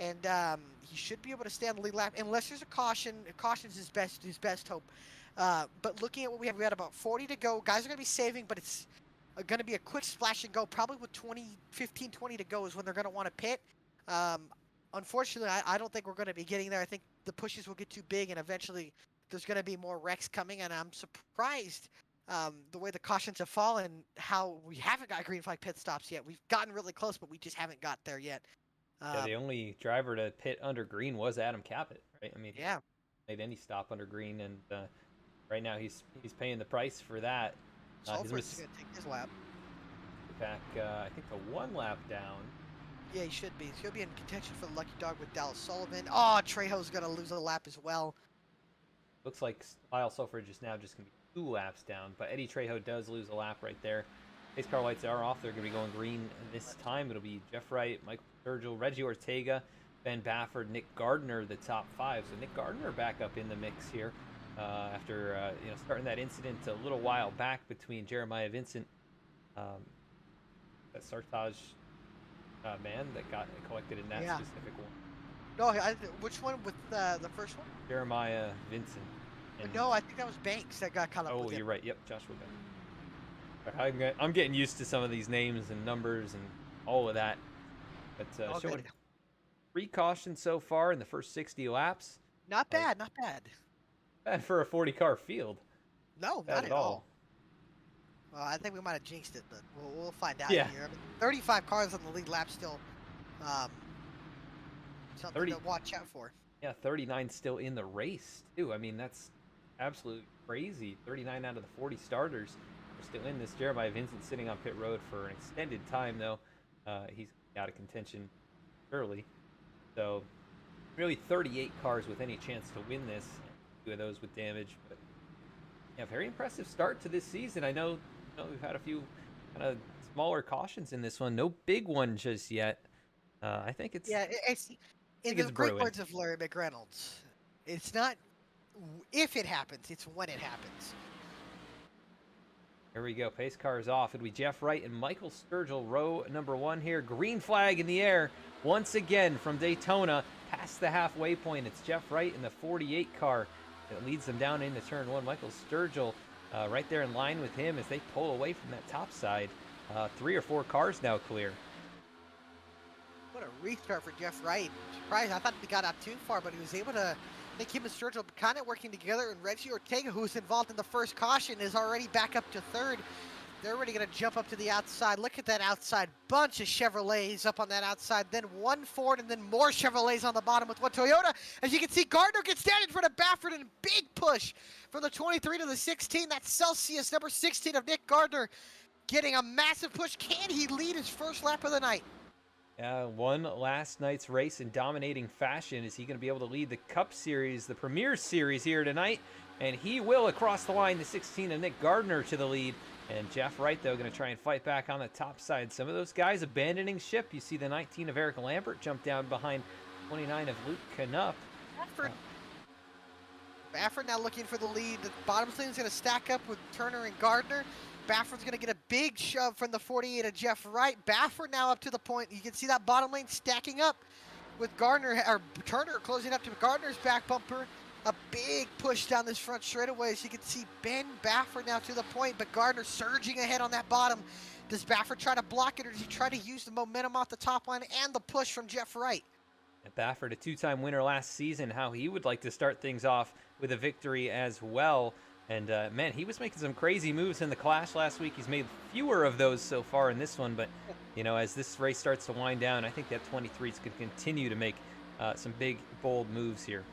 And he should be able to stay on the lead lap unless there's a caution. Caution's his best hope. But looking at what we have about 40 to go. Guys are going to be saving, but it's going to be a quick splash and go. Probably with 15, 20 to go is when they're going to want to pit. Unfortunately, I don't think we're going to be getting there. I think the pushes will get too big, and eventually there's going to be more wrecks coming. And I'm surprised the way the cautions have fallen, how we haven't got green flag pit stops yet. We've gotten really close, but we just haven't got there yet. Yeah, the only driver to pit under green was Adam Cabot, right? I mean, he made any stop under green, and right now he's paying the price for that. He's going to take his lap. Back, I think, to 1 lap down. Yeah, he should be. He'll be in contention for the lucky dog with Dallas Sullivan. Oh, Trejo's going to lose a lap as well. Looks like Lyle Selfridge is now just going to be 2 laps down, but Eddie Trejo does lose a lap right there. Pace car lights are off. They're going to be going green this time. It'll be Jeff Wright, Michael Sturgill, Reggie Ortega, Ben Bafford, Nick Gardner, the top 5. So Nick Gardner back up in the mix here after starting that incident a little while back between Jeremiah Vincent, that Sartaj man that got collected in that specific one. No, which one with the first one? Jeremiah Vincent. No, I think that was Banks that got caught up with him. Oh, you're right. Yep, Joshua Banks. I'm getting used to some of these names and numbers and all of that. But showing 3 cautions so far in the first 60 laps. Not bad, not bad. Bad for a 40-car field. No, not at all. Well, I think we might have jinxed it, but we'll find out here. I mean, 35 cars on the lead lap still. Something to watch out for. Yeah, 39 still in the race, too. I mean, that's absolutely crazy. 39 out of the 40 starters are still in this. Jeremiah Vincent sitting on pit road for an extended time, though. He's out of contention early. So, really 38 cars with any chance to win this. 2 of those with damage. But, yeah, very impressive start to this season. I know we've had a few kind of smaller cautions in this one. No big one just yet. I think it's... Yeah, it's... In the great words of Larry McReynolds, it's not if it happens, it's when it happens. Here we go. Pace car is off. It'll be Jeff Wright and Michael Sturgill, row number 1 here. Green flag in the air once again from Daytona past the halfway point. It's Jeff Wright in the 48 car that leads them down into turn 1. Michael Sturgill right there in line with him as they pull away from that top side. 3 or 4 cars now clear. What a restart for Jeff Wright. Surprised. I thought he got out too far, but he was able to make him and Sturgill kind of working together. And Reggie Ortega, who's involved in the first caution, is already back up to 3rd. They're already going to jump up to the outside. Look at that outside. Bunch of Chevrolets up on that outside. Then 1 Ford and then more Chevrolets on the bottom with 1 Toyota. As you can see, Gardner gets down in front of Baffert and a big push from the 23 to the 16. That's Celsius, number 16 of Nick Gardner, getting a massive push. Can he lead his first lap of the night? Won last night's race in dominating fashion. Is he going to be able to lead the Cup Series, the Premier Series here tonight? And he will across the line, the 16 of Nick Gardner to the lead. And Jeff Wright, though, going to try and fight back on the top side. Some of those guys abandoning ship. You see the 19 of Eric Lambert jump down behind 29 of Luke Knupp. Baffert now looking for the lead. The bottom lane is going to stack up with Turner and Gardner. Bafford's going to get a big shove from the 48 of Jeff Wright. Bafford now up to the point. You can see that bottom lane stacking up with Gardner, or Turner closing up to Gardner's back bumper. A big push down this front straightaway. As you can see Ben Bafford now to the point, but Gardner surging ahead on that bottom. Does Bafford try to block it, or does he try to use the momentum off the top line and the push from Jeff Wright? Bafford, a two-time winner last season, how he would like to start things off with a victory as well. And man, he was making some crazy moves in the Clash last week. He's made fewer of those so far in this one, but you know, as this race starts to wind down, I think that 23 is going to continue to make some big, bold moves here.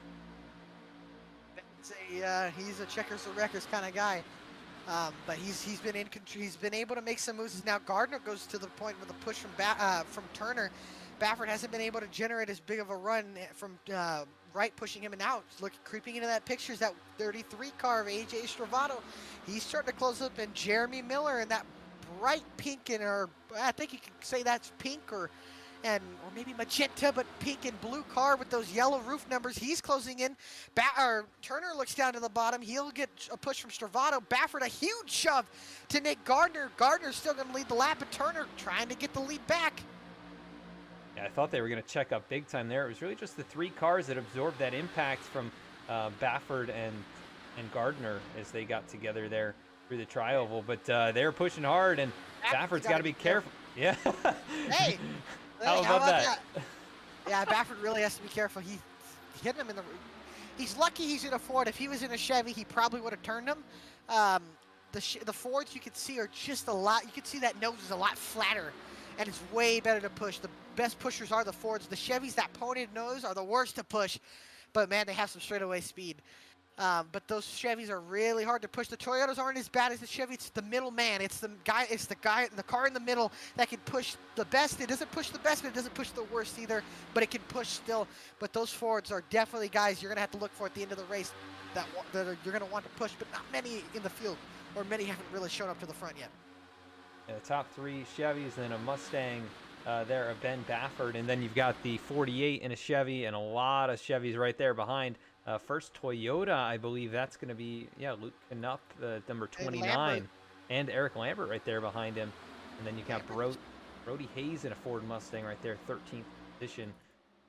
He's a checkers or wreckers kind of guy, but he's been able to make some moves. Now Gardner goes to the point with a push from Turner. Bafford hasn't been able to generate as big of a run from Wright pushing him, and now creeping into that picture is that 33 car of AJ Stravato. He's starting to close up, and Jeremy Miller in that bright pink, or I think you could say that's pink or maybe magenta, but pink and blue car with those yellow roof numbers. He's closing in. Turner looks down to the bottom. He'll get a push from Stravato. Bafford a huge shove to Nick Gardner. Gardner's still going to lead the lap, but Turner trying to get the lead back. Yeah, I thought they were going to check up big time there. It was really just the three cars that absorbed that impact from Bafford and Gardner as they got together there through the tri-oval. But they're pushing hard, and Bafford's got to be careful. Yeah. Hey, how about that? Yeah, Bafford really has to be careful. He hit him in the. He's lucky he's in a Ford. If he was in a Chevy, he probably would have turned him. The Fords you can see are just a lot. You can see that nose is a lot flatter, and it's way better to push. The best pushers are the Fords. The Chevys, that pointed nose, are the worst to push. But man, they have some straightaway speed. But those Chevys are really hard to push. The Toyotas aren't as bad as the Chevy. It's the middle man. It's the car in the middle that can push the best. It doesn't push the best, but it doesn't push the worst either. But it can push still. But those Fords are definitely guys you're gonna have to look for at the end of the race that you're gonna want to push. But not many in the field, or many haven't really shown up to the front yet. Yeah, the top three Chevys, then a Mustang there of Ben Bafford, and then you've got the 48 in a Chevy, and a lot of Chevys right there behind. First Toyota, I believe that's going to be, Luke Knupp, number 29, and Eric Lambert right there behind him. And then you got Brody Hayes in a Ford Mustang right there, 13th position.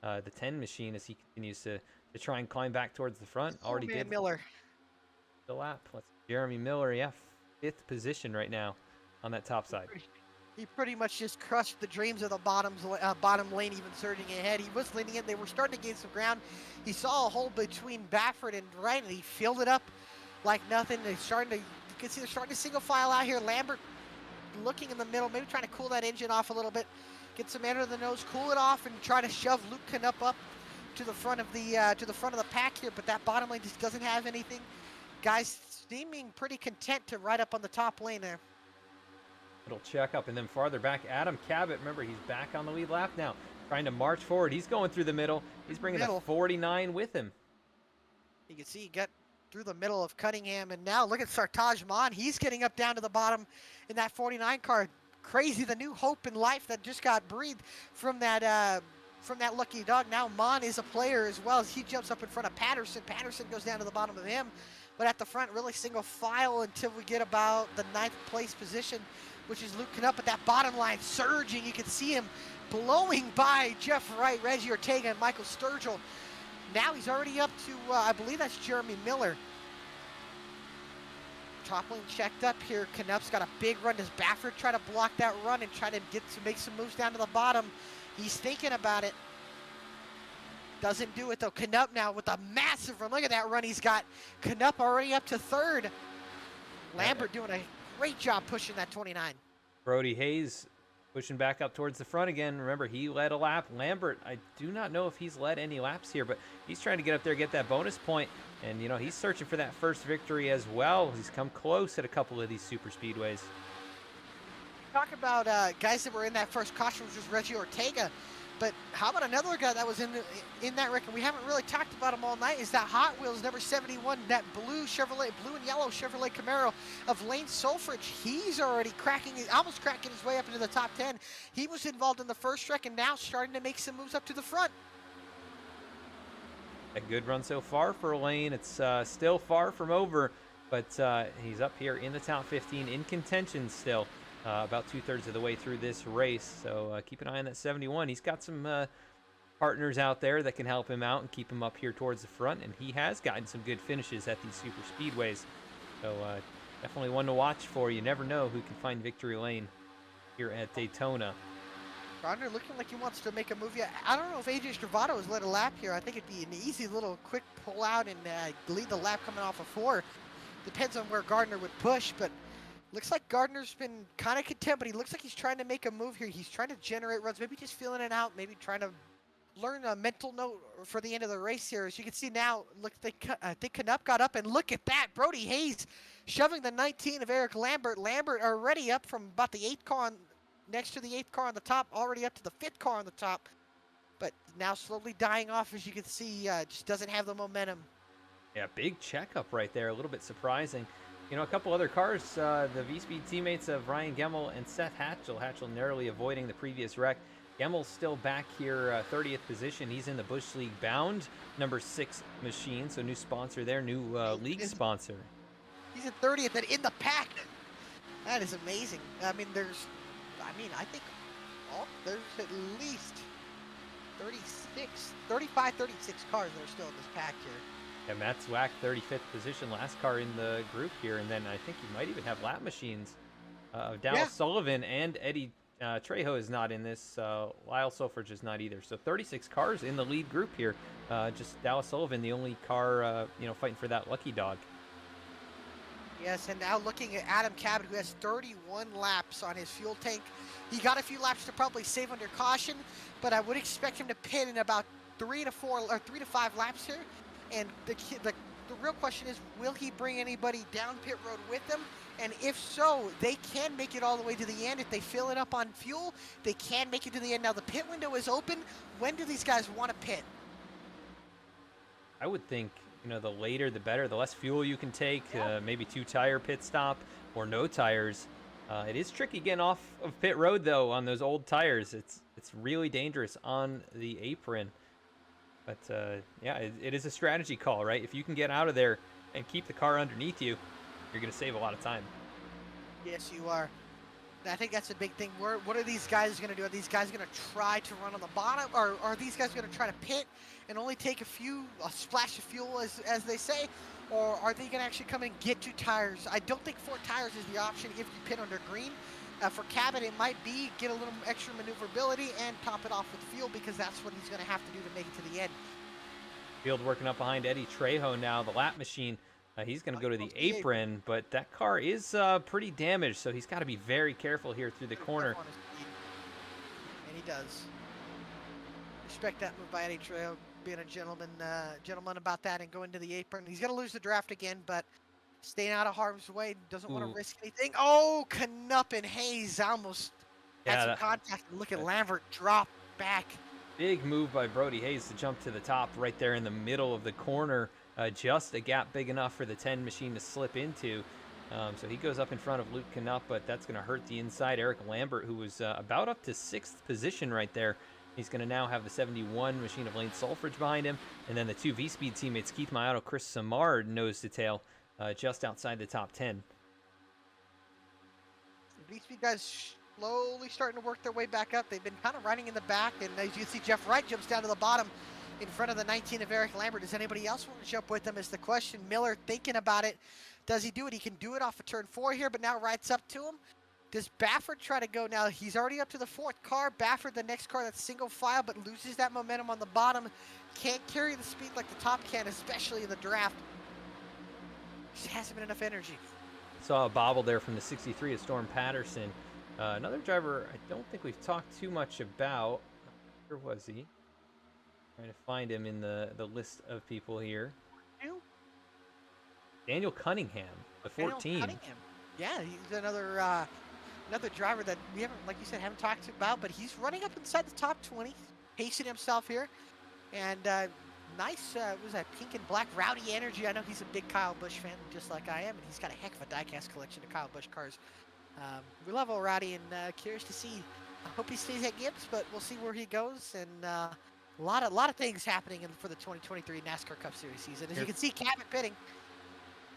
The 10 machine as he continues to try and climb back towards the front. Already did Miller. The lap. Jeremy Miller, 5th position right now on that top side. He pretty much just crushed the dreams of the bottom lane, even surging ahead. He was leaning in. They were starting to gain some ground. He saw a hole between Bafford and Wright, and he filled it up like nothing. You can see they're starting to single file out here. Lambert looking in the middle, maybe trying to cool that engine off a little bit, get some air to the nose, cool it off, and try to shove Luke Knupp up to the front of the pack here. But that bottom lane just doesn't have anything. Guys seeming pretty content to ride up on the top lane there. Little check up, and then farther back, Adam Cabot. Remember, he's back on the lead lap now, trying to march forward. He's going through the middle. He's bringing the 49 with him. You can see he got through the middle of Cunningham, and now look at Sartaj Maan. He's getting up down to the bottom in that 49 car. Crazy, the new hope in life that just got breathed from that lucky dog. Now Maan is a player as well as he jumps up in front of Patterson. Patterson goes down to the bottom of him, but at the front, really single file until we get about the 9th place position, which is Luke Knupp. At that bottom line surging. You can see him blowing by Jeff Wright, Reggie Ortega, and Michael Sturgill. Now he's already up to, I believe that's Jeremy Miller. Top lane checked up here. Knupp's got a big run. Does Bafford try to block that run and try to make some moves down to the bottom? He's thinking about it. Doesn't do it though. Knupp now with a massive run. Look at that run he's got. Knupp already up to 3rd. Lambert doing a great job pushing that 29. Brody Hayes pushing back up towards the front again. Remember, he led a lap. Lambert, I do not know if he's led any laps here, but he's trying to get up there, get that bonus point. And, he's searching for that first victory as well. He's come close at a couple of these super speedways. Talk about guys that were in that first caution, which was Reggie Ortega. But how about another guy that was in that record? We haven't really talked about him all night. Is that Hot Wheels number 71, that blue and yellow Chevrolet Camaro of Lane Solfridge. He's already almost cracking his way up into the top 10. He was involved in the first wreck and now starting to make some moves up to the front. A good run so far for Lane. It's still far from over. but he's up here in the top 15 in contention still, about 2/3 of the way through this race. So keep an eye on that 71. He's got some partners out there that can help him out and keep him up here towards the front, and he has gotten some good finishes at these super speedways. So definitely one to watch for. You never know who can find victory lane here at Daytona. Gardner looking like he wants to make a move. Yeah, I don't know if AJ Stravado has led a lap here. I think it'd be an easy little quick pull out and lead the lap coming off of 4. Depends on where Gardner would push, but looks like Gardner's been kind of content, but he looks like he's trying to make a move here. He's trying to generate runs, maybe just feeling it out, maybe trying to learn a mental note for the end of the race here. As you can see now, look, I think Knupp got up, and look at that. Brody Hayes shoving the 19 of Eric Lambert. Lambert already up from about the 8th car next to the 8th car on the top, already up to the 5th car on the top, but now slowly dying off. As you can see, just doesn't have the momentum. Yeah, big checkup right there. A little bit surprising. You know, a couple other cars, the VSPEED teammates of Ryan Gemmel and Seth Hatchell. Hatchell narrowly avoiding the previous wreck. Gemmel's still back here, 30th position. He's in the Busch League bound number 6 machine, so new sponsor there, new league sponsor. He's in 30th and in the pack. That is amazing. I mean, I think there's at least 35, 36 cars that are still in this pack here. Yeah, Matt Zwack, 35th position, last car in the group here, and then I think you might even have lap machines. Dallas Sullivan and Eddie Trejo is not in this. Lyle Sulfridge is not either. So 36 cars in the lead group here. Just Dallas Sullivan, the only car, fighting for that lucky dog. Yes, and now looking at Adam Cabot, who has 31 laps on his fuel tank. He got a few laps to probably save under caution, but I would expect him to pit in about 3 to 5 laps here. And the real question is, will he bring anybody down pit road with him? And if so, they can make it all the way to the end. If they fill it up on fuel, they can make it to the end. Now, the pit window is open. When do these guys want to pit? I would think, the later the better. The less fuel you can take, maybe 2-tire pit stop or no tires. It is tricky getting off of pit road, though, on those old tires. It's really dangerous on the apron. But, it is a strategy call, right? If you can get out of there and keep the car underneath you, you're going to save a lot of time. Yes, you are. I think that's a big thing. What are these guys going to do? Are these guys going to try to run on the bottom? Or are these guys going to try to pit and only take a splash of fuel, as they say? Or are they going to actually come and get 2 tires? I don't think 4 tires is the option if you pit under green. For Cabot, it might be get a little extra maneuverability and top it off with fuel, because that's what he's going to have to do to make it to the end. Field working up behind Eddie Trejo now, the lap machine. He's going to go to the apron, but that car is pretty damaged, so he's got to be very careful here through the corner. And he does. Respect that move by Eddie Trejo, being a gentleman about that and going to the apron. He's going to lose the draft again, but staying out of harm's way, doesn't want to risk anything. Oh, Knupp and Hayes almost had some contact. Look at Lambert drop back. Big move by Brody Hayes to jump to the top right there in the middle of the corner. Just a gap big enough for the 10 machine to slip into. So he goes up in front of Luke Knupp, but that's going to hurt the inside. Eric Lambert, who was about up to 6th position right there. He's going to now have the 71 machine of Lane Sulfridge behind him. And then the 2 VSPEED teammates, Keith Maioto, Chris Samard, nose to tail, just outside the top 10. The VSPEED guys slowly starting to work their way back up. They've been kind of riding in the back, and as you can see, Jeff Wright jumps down to the bottom in front of the 19 of Eric Lambert. Does anybody else want to jump with him is the question. Miller thinking about it. Does he do it? He can do it off of turn 4 here, but now Wright's up to him. Does Baffert try to go now? He's already up to the 4th car. Baffert, the next car that's single file, but loses that momentum on the bottom. Can't carry the speed like the top can, especially in the draft. Just hasn't been enough energy. Saw a bobble there from the 63 of Storm Patterson. Another driver I don't think we've talked too much about. Where was he? Trying to find him in the list of people here. Daniel Cunningham, the 14. Cunningham. Yeah, he's another driver that we haven't, like you said, haven't talked about, but he's running up inside the top 20, pacing himself here. And nice, was that pink and black rowdy energy. I know he's a big Kyle Busch fan, just like I am, and he's got a heck of a diecast collection of Kyle Busch cars. We love old Rowdy, and curious to see. I hope he stays at Gibbs, but we'll see where he goes. And a lot of things happening for the 2023 NASCAR Cup Series season. As you can see, Cabot pitting.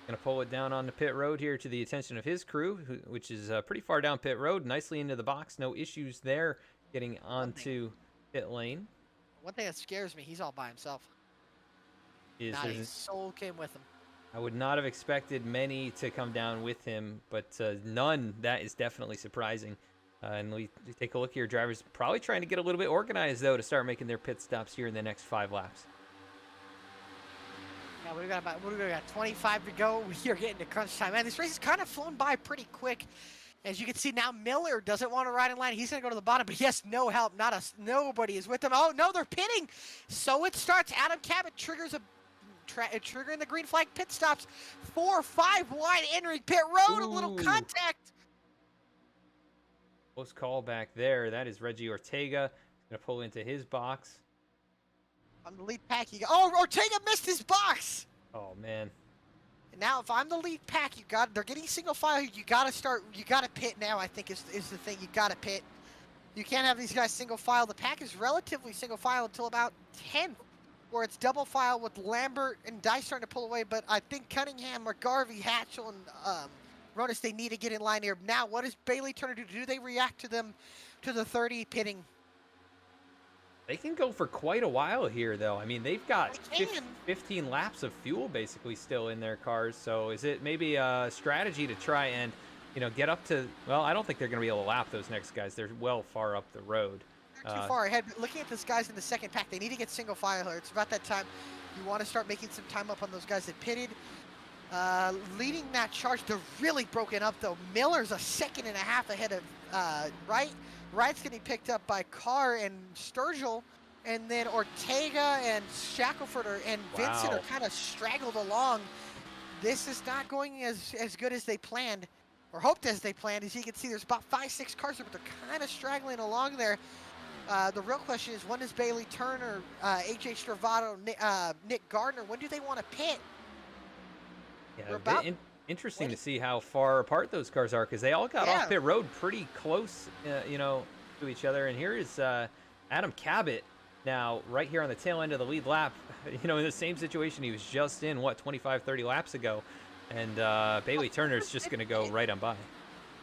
Going to pull it down on the pit road here to the attention of his crew, which is pretty far down pit road, nicely into the box. No issues there getting onto pit lane. One thing that scares me, he's all by himself. His soul came with him. I would not have expected many to come down with him, but none. That is definitely surprising. And we take a look here. Drivers probably trying to get a little bit organized, though, to start making their pit stops here in the next 5 laps. Yeah, we got 25 to go. We are getting to crunch time. Man, this race has kind of flown by pretty quick. As you can see now, Miller doesn't want to ride in line. He's going to go to the bottom, but he has no help. Nobody is with him. Oh, no, they're pitting. So it starts. Adam Cabot triggers triggering the green flag pit stops. 4 or 5 wide entering pit road. Ooh. A little contact. Close call back there. That is Reggie Ortega. He's going to pull into his box. On the lead pack, oh, Ortega missed his box. Oh man. And now, if I'm the lead pack, they're getting single file. You got to pit now. I think is the thing. You got to pit. You can't have these guys single file. The pack is relatively single file until about 10th, where it's double file with Lambert and Dice starting to pull away. But I think Cunningham, McGarvey, Hatchell, and Ronis, they need to get in line here. Now, what does Bailey Turner do? Do they react to the 30 pitting? They can go for quite a while here, though. I mean, they've got 15 laps of fuel basically still in their cars. So is it maybe a strategy to try and, get up to, well, I don't think they're going to be able to lap those next guys. They're well far up the road. They're too far ahead. But looking at those guys in the second pack, they need to get single file here. It's about that time. You want to start making some time up on those guys that pitted. Leading that charge, they're really broken up, though. Miller's a 1.5 seconds ahead of Wright. Wright's getting picked up by Carr and Sturgill, and then Ortega and Shackelford and Vincent are kind of straggled along. This is not going as good as they planned, or hoped as they planned. As you can see, there's about 5-6 cars there, but they're kind of straggling along there. The real question is, when does Bailey Turner, AJ Stravato, Nick Gardner, when do they want to pit? Yeah, interesting to see how far apart those cars are, because they all got off pit road pretty close, to each other. And here is Adam Cabot now right here on the tail end of the lead lap, in the same situation he was just in, 25-30 laps ago. And Bailey Turner's just going to go right on by.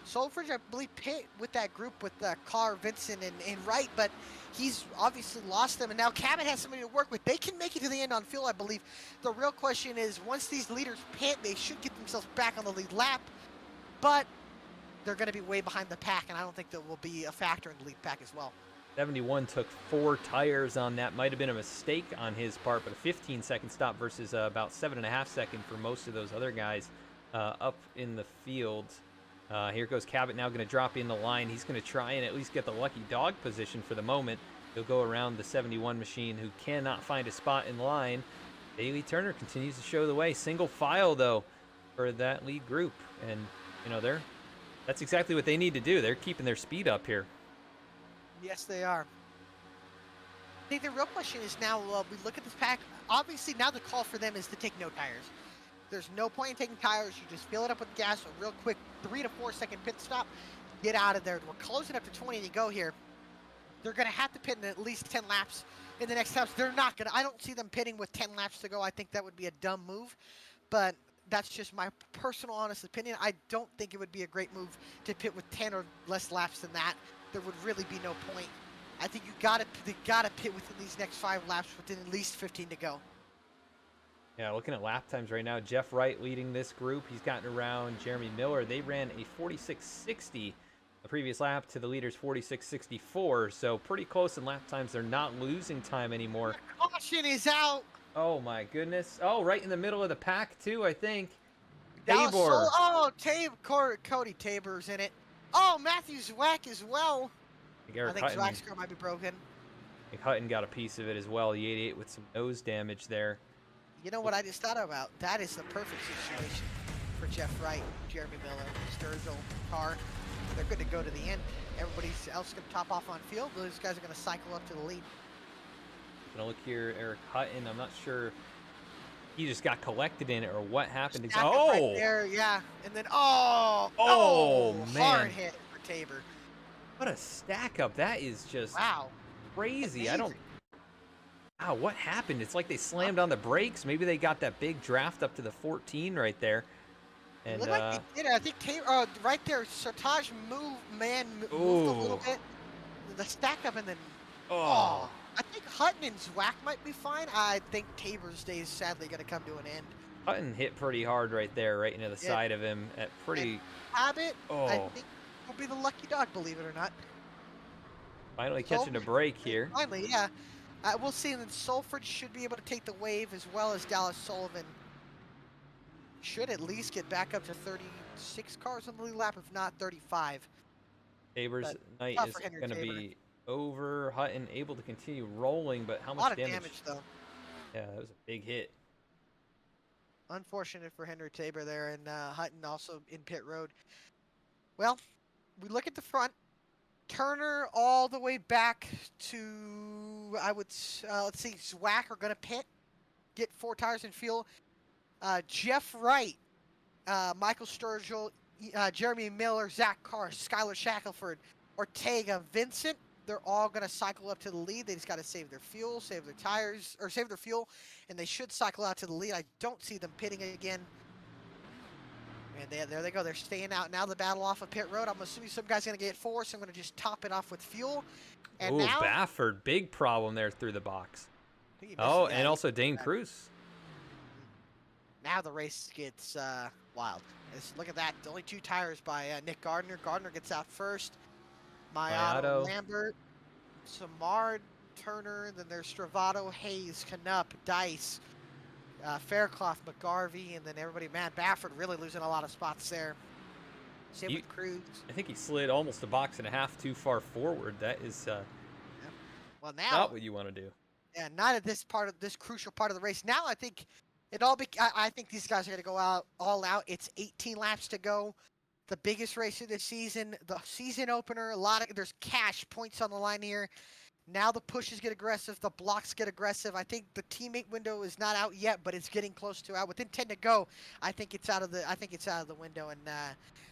Solfridge, I believe, pit with that group with Carr, Vincent, and Wright, but he's obviously lost them, and now Cabot has somebody to work with. They can make it to the end on fuel, I believe. The real question is, once these leaders pit, they should get themselves back on the lead lap, but they're going to be way behind the pack, and I don't think that will be a factor in the lead pack as well. 71 took 4 tires on that. Might have been a mistake on his part, but a 15-second stop versus about 7.5 seconds for most of those other guys up in the field. Here goes Cabot now going to drop in the line. He's going to try and at least get the lucky dog position for the moment. He'll go around the 71 machine, who cannot find a spot in line. Bailey Turner continues to show the way. Single file, though, for that lead group. And, that's exactly what they need to do. They're keeping their speed up here. Yes, they are. I think the real question is now, we look at this pack. Obviously, now the call for them is to take no tires. There's no point in taking tires. You just fill it up with gas, a real quick 3 to 4 second pit stop. Get out of there. We're closing up to 20 to go here. They're going to have to pit in at least 10 laps in the next laps. They're not going to. I don't see them pitting with 10 laps to go. I think that would be a dumb move. But that's just my personal honest opinion. I don't think it would be a great move to pit with 10 or less laps than that. There would really be no point. I think they gotta pit within these next 5 laps within at least 15 to go. Yeah, looking at lap times right now, Jeff Wright leading this group. He's gotten around Jeremy Miller. They ran a 46.60 the previous lap to the leader's 46.64, so pretty close in lap times. They're not losing time anymore. Caution is out. Oh my goodness. Oh, right in the middle of the pack too, I think. Tabor. Cody Tabor's in it. Oh, Matthew Zwack as well. I think Zwack's car might be broken. I think Hutton got a piece of it as well. The 88 with some nose damage there. You know what I just thought about? That is the perfect situation for Jeff Wright, Jeremy Miller, Sturgill, Carr. They're good to go to the end. Everybody else going to top off on field. Those guys are going to cycle up to the lead. Gonna look here, Eric Hutton. I'm not sure he just got collected in it or what happened. Right there, yeah. And then man, hard hit for Tabor. What a stack up. That is just crazy. Amazing. Wow, what happened? It's like they slammed on the brakes. Maybe they got that big draft up to the 14 right there. It And looked like they did. I think right there, Sertaj moved a little bit. The stack up and then. oh, I think Hutton and Zwack might be fine. I think Tabor's day is sadly going to come to an end. Hutton hit pretty hard right there, right into the side of him at pretty. And Abbott, I think, will be the lucky dog, believe it or not. Finally catching a break here. Finally, yeah. We'll see. And then Sulford should be able to take the wave, as well as Dallas Sullivan. Should at least get back up to 36 cars on the lead lap, if not 35. Tabor's night is going to be over. Hutton able to continue rolling, but how much damage? A lot of damage, though. Yeah, that was a big hit. Unfortunate for Henry Tabor there, and Hutton also in pit road. Well, we look at the front. Turner all the way back to, let's see, Zwack are going to pit, get 4 tires and fuel. Jeff Wright, Michael Sturgill, Jeremy Miller, Zach Carr, Skylar Shackelford, Ortega, Vincent, they're all going to cycle up to the lead. They just got to save their fuel, save their tires, or save their fuel, and they should cycle out to the lead. I don't see them pitting again. And there they go. They're staying out now. The battle off of pit road. I'm assuming some guy's going to get forced. So I'm going to just top it off with fuel. And now, Baffert, big problem there through the box. Oh, and also Dane Cruz. Now the race gets wild. Look at that. Only 2 tires by Nick Gardner. Gardner gets out first. Mayato, Lambert, Samard, Turner. Then there's Stravato, Hayes, Knupp, Dice, Faircloth, McGarvey, and then everybody. Man, Baffert really losing a lot of spots there. Same with Cruz. I think he slid almost a box and a half too far forward. That is well, now, not what you want to do. Yeah, not at this crucial part of the race. Now I think I think these guys are going to go all out. It's 18 laps to go. The biggest race of the season, the season opener. There's cash points on the line here. Now the pushes get aggressive, the blocks get aggressive. I think the teammate window is not out yet, but it's getting close to out. Within 10 to go, I think it's out of the window. And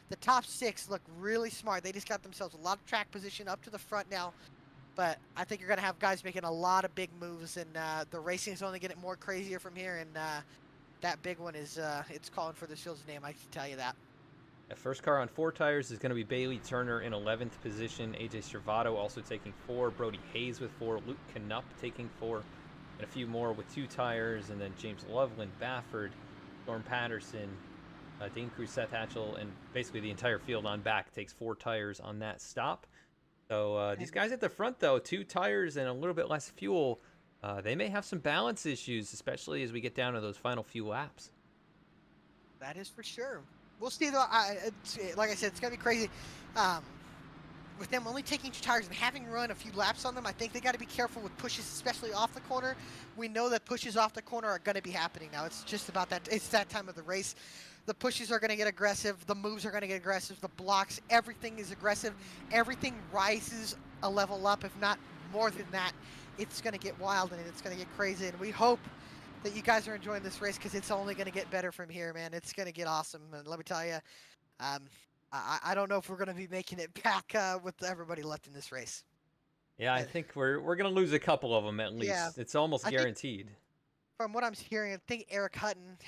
the top 6 look really smart. They just got themselves a lot of track position up to the front now. But I think you're going to have guys making a lot of big moves, and the racing is only getting more crazier from here. And that big one is it's calling for the field's name. I can tell you that. The first car on 4 tires is going to be Bailey Turner in 11th position. AJ Stravato also taking 4. Brody Hayes with 4. Luke Knupp taking 4. And a few more with 2 tires. And then James Loveland, Baffert, Storm Patterson, Dane Cruz, Seth Hatchell, and basically the entire field on back takes 4 tires on that stop. So these guys at the front, though, 2 tires and a little bit less fuel, they may have some balance issues, especially as we get down to those final few laps. That is for sure. We'll see, though. Like I said, it's going to be crazy. With them only taking 2 tires and having run a few laps on them, I think they got to be careful with pushes, especially off the corner. We know that pushes off the corner are going to be happening now. It's just about that. It's that time of the race. The pushes are going to get aggressive. The moves are going to get aggressive. The blocks, everything is aggressive. Everything rises a level up, if not more than that. It's going to get wild and it's going to get crazy. And we hope that you guys are enjoying this race because it's only going to get better from here, man. It's going to get awesome. And let me tell you, I don't know if we're going to be making it back with everybody left in this race. Yeah, I think we're going to lose a couple of them at least. Yeah, it's almost guaranteed. From what I'm hearing, I think Eric Hutton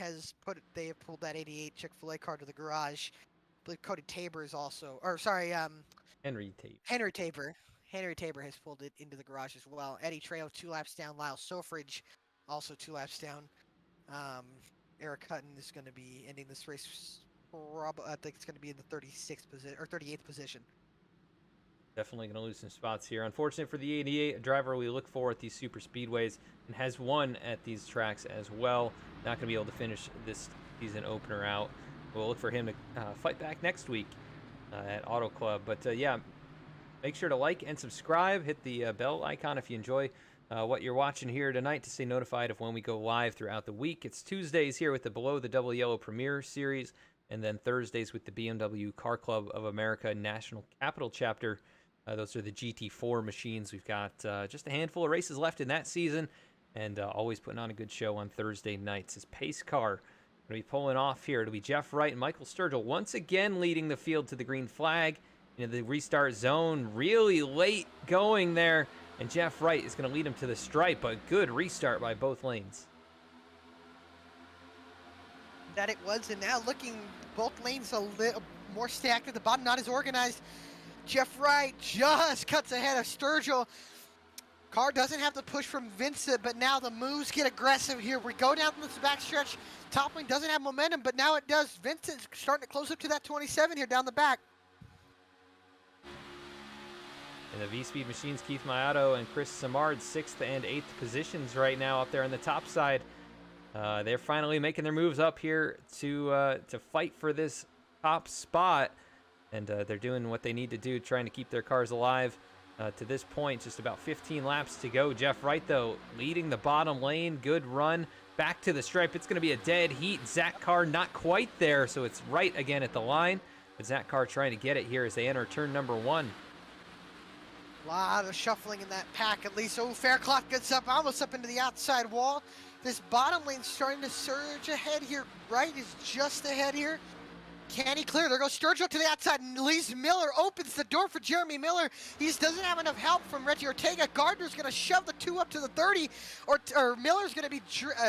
they have pulled that 88 Chick-fil-A car to the garage. I believe Cody Tabor is also, Henry Tabor. Henry Tabor has pulled it into the garage as well. Eddie Trejo 2 laps down. Lyle Sofridge also 2 laps down. Eric Hutton is going to be ending this race. I think it's going to be in the 36th position or 38th position. Definitely going to lose some spots here. Unfortunate for the 88, a driver we look for at these super speedways and has won at these tracks as well. Not going to be able to finish this season opener out. We'll look for him to fight back next week at Auto Club. But yeah, make sure to like and subscribe. Hit the bell icon if you enjoy what you're watching here tonight to stay notified of when we go live throughout the week. It's Tuesdays here with the Below the Double Yellow Premier Series, and then Thursdays with the BMW Car Club of America National Capital Chapter. Those are the GT4 machines. We've got just a handful of races left in that season, and always putting on a good show on Thursday nights. His pace car going to be pulling off here. It'll be Jeff Wright and Michael Sturgill once again leading the field to the green flag. The restart zone really late going there. and Jeff Wright is going to lead him to the stripe. But good restart by both lanes. That it was, and now looking both lanes a little more stacked at the bottom, not as organized. Jeff Wright just cuts ahead of Sturgill. Car doesn't have the push from Vincent, but now the moves get aggressive here. We go down this backstretch. Top lane doesn't have momentum, but now it does. Vincent's starting to close up to that 27 here down the back. And the VSPEED machines, Keith Mayato and Chris Samard, 6th and 8th positions right now up there on the top side. They're finally making their moves up here to fight for this top spot, and they're doing what they need to do, trying to keep their cars alive. To this point, just about 15 laps to go. Jeff Wright, though, leading the bottom lane. Good run back to the stripe. It's going to be a dead heat. Zach Carr not quite there, so it's Wright again at the line. But Zach Carr trying to get it here as they enter turn number 1. A lot of shuffling in that pack at least. Oh, Faircloth gets up, almost up into the outside wall. This bottom lane starting to surge ahead here. Wright is just ahead here. Can he clear? There goes Sturgill to the outside, and Lee's Miller opens the door for Jeremy Miller. He just doesn't have enough help from Reggie Ortega. Gardner's going to shove the 2 up to the 30, or Miller's going to be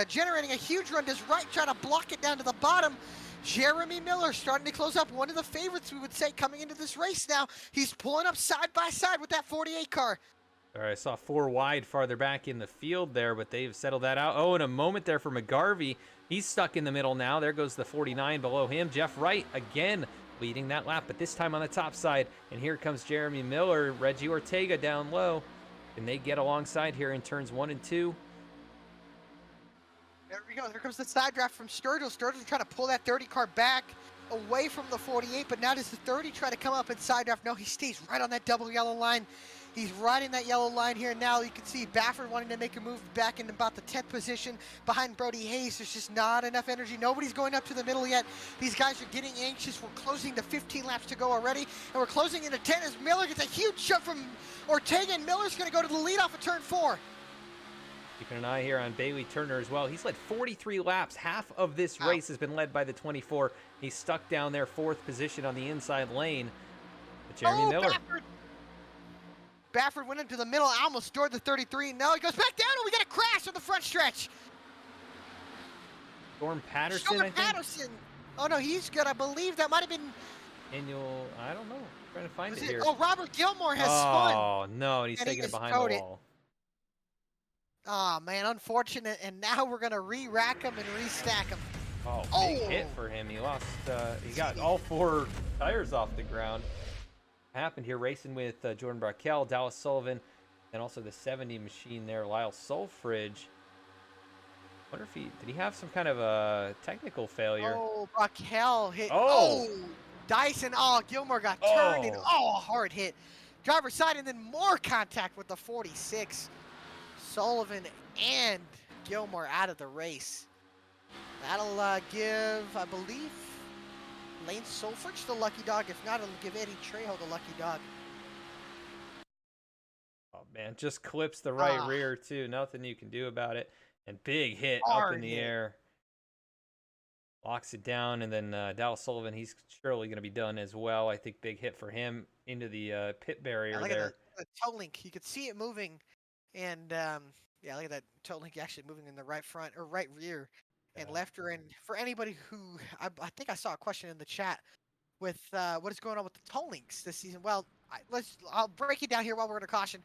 generating a huge run. Does Wright try to block it down to the bottom? Jeremy Miller starting to close up. One of the favorites, we would say, coming into this race now. He's pulling up side by side with that 48 car. All right, I saw 4 wide farther back in the field there, but they've settled that out. Oh, and a moment there for McGarvey. He's stuck in the middle now. There goes the 49 below him. Jeff Wright again leading that lap, but this time on the top side. And here comes Jeremy Miller, Reggie Ortega down low. Can they get alongside here in turns 1 and 2? There we go. There comes the side draft from Sturgill. Sturgill's trying to pull that 30 car back away from the 48, but now does the 30 try to come up and side draft? No, he stays right on that double yellow line. He's riding that yellow line here. Now you can see Baffert wanting to make a move back in about the 10th position behind Brody Hayes. There's just not enough energy. Nobody's going up to the middle yet. These guys are getting anxious. We're closing to 15 laps to go already, and we're closing into 10 as Miller gets a huge shove from Ortega, and Miller's going to go to the lead off of turn 4. Keeping an eye here on Bailey Turner as well. He's led 43 laps. Half of this race has been led by the 24. He's stuck down there, 4th position on the inside lane. But Jeremy Miller. Baffert went into the middle, almost stored the 33. Now he goes back down, and we got a crash on the front stretch. Storm Patterson, I think. Patterson. Oh, no, he's good. I believe that might have been... Annual, I don't know. I'm trying to find it here. Oh, Robert Gilmore has spun. Oh, no, and he's taking it behind the wall. Oh, man, unfortunate. And now we're going to re-rack him and restack him. Oh, big hit for him. He lost, he got all 4 tires off the ground. Happened here, racing with Jordan Brackell, Dallas Sullivan, and also the 70 machine there, Lyle Solfridge. Wonder if did he have some kind of a technical failure? Oh, Brackell hit. Oh, Dyson. Oh, Gilmore got turned in. Oh, a hard hit. Driver's side, and then more contact with the 46. Sullivan and Gilmore out of the race. That'll give, I believe, Lane Solfridge the lucky dog. If not, it'll give Eddie Trejo the lucky dog. Oh, man, just clips the right rear, too. Nothing you can do about it. And big hit up in the air. Locks it down, and then Dallas Sullivan, he's surely going to be done as well. I think big hit for him into the pit barrier look there. At the toe link. You could see it moving, and yeah, look at that toe link actually moving in the right front or right rear. And left rear. And for anybody who, I think I saw a question in the chat with what is going on with the toe links this season. Well, I'll break it down here while we're under caution.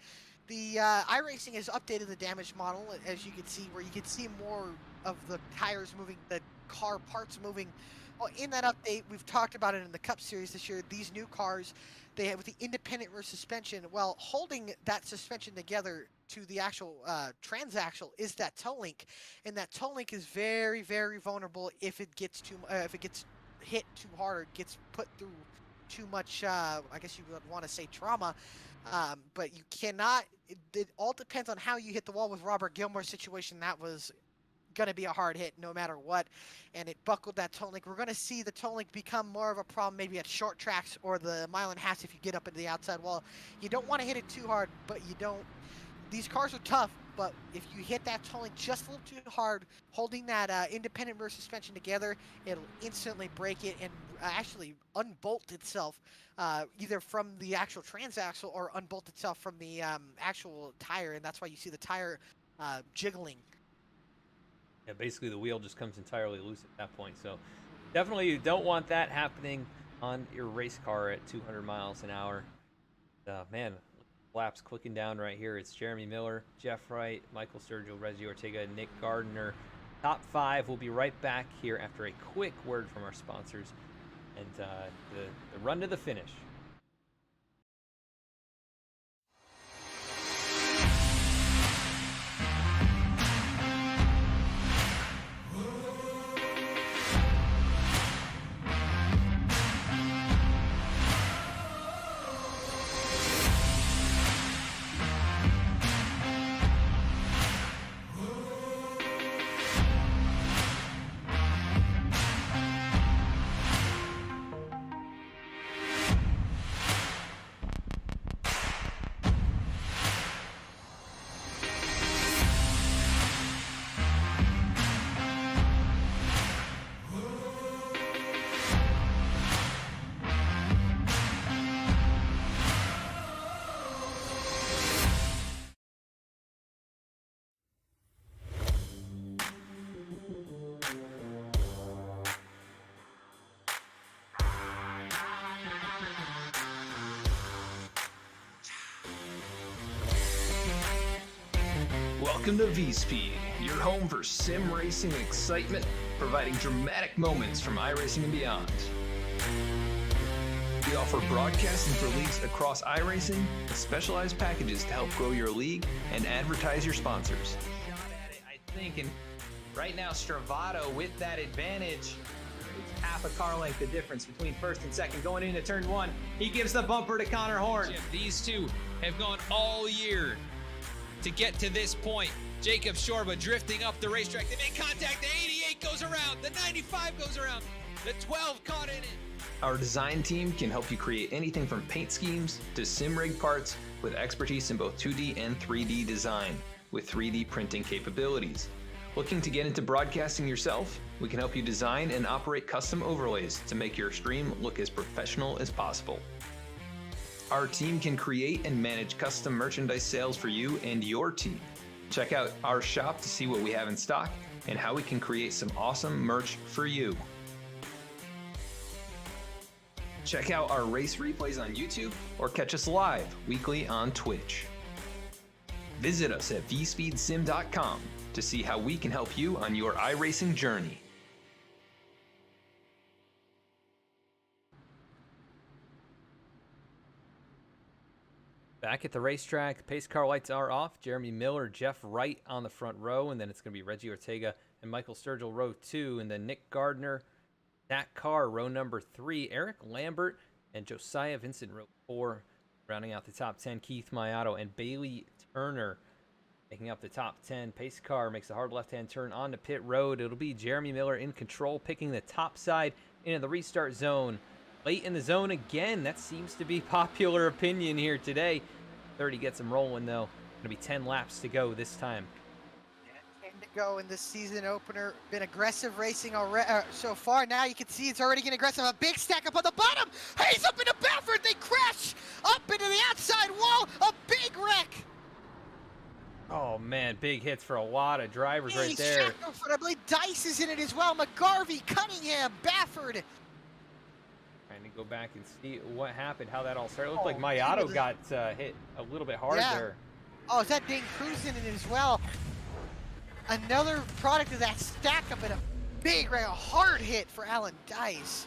The iRacing has updated the damage model, as you can see, where you can see more of the tires moving, the car parts moving. Well, in that update, we've talked about it in the Cup Series this year. These new cars, they have with the independent rear suspension. Well, holding that suspension together to the actual transaxle is that toe link, and that toe link is very, very vulnerable if it gets hit too hard or gets put through too much. I guess you would want to say trauma. But you cannot. It all depends on how you hit the wall. With Robert Gilmore's situation, that was going to be a hard hit no matter what, and it buckled that toe link. We're going to see the toe link become more of a problem maybe at short tracks or the mile and a half if you get up into the outside wall. You don't want to hit it too hard, but you don't. These cars are tough, but if you hit that toe link just a little too hard, holding that independent rear suspension together, it'll instantly break it, and actually unbolt itself, either from the actual transaxle or unbolt itself from the actual tire, and that's why you see the tire jiggling. Yeah, basically the wheel just comes entirely loose at that point. So definitely you don't want that happening on your race car at 200 miles an hour. Man, laps clicking down right here. It's Jeremy Miller, Jeff Wright, Michael Sturgill, Reggie Ortega, Nick Gardner. Top 5. We'll be right back here after a quick word from our sponsors and the run to the finish. Welcome to VSPEED, your home for sim racing excitement, providing dramatic moments from iRacing and beyond. We offer broadcasting for leagues across iRacing and specialized packages to help grow your league and advertise your sponsors. Shot at it, I think, and right now Stravato with that advantage. It's half a car length the difference between first and second going into turn 1. He gives the bumper to Connor Horn. These two have gone all year to get to this point. Jacob Shorba drifting up the racetrack. They make contact. The 88 goes around. The 95 goes around. The 12 caught in it. Our design team can help you create anything from paint schemes to sim rig parts with expertise in both 2D and 3D design with 3D printing capabilities. Looking to get into broadcasting yourself? We can help you design and operate custom overlays to make your stream look as professional as possible. Our team can create and manage custom merchandise sales for you and your team. Check out our shop to see what we have in stock and how we can create some awesome merch for you. Check out our race replays on YouTube or catch us live weekly on Twitch. Visit us at vspeedsim.com to see how we can help you on your iRacing journey. Back at the racetrack, pace car lights are off. Jeremy Miller, Jeff Wright on the front row, and then it's going to be Reggie Ortega and Michael Sturgill, row 2, and then Nick Gardner, Zach Carr, row number 3, Eric Lambert, and Josiah Vincent, row 4, rounding out the top 10, Keith Mayato and Bailey Turner making up the top 10. Pace car makes a hard left-hand turn onto pit road. It'll be Jeremy Miller in control, picking the top side into the restart zone. Late in the zone again. That seems to be popular opinion here today. 30 gets him rolling, though. Going to be 10 laps to go this time. 10 to go in this season opener. Been aggressive racing already so far. Now you can see it's already getting aggressive. A big stack up on the bottom. Hayes up into Baffert. They crash up into the outside wall. A big wreck. Oh, man. Big hits for a lot of drivers right there. Shackelford, I believe Dice is in it as well. McGarvey, Cunningham, Baffert. Trying to go back and see what happened, how that all started. It looked like Mayato got hit a little bit hard there. Oh, is that Dane Cruz in it as well? Another product of that stack up in a big, a hard hit for Alan Dice.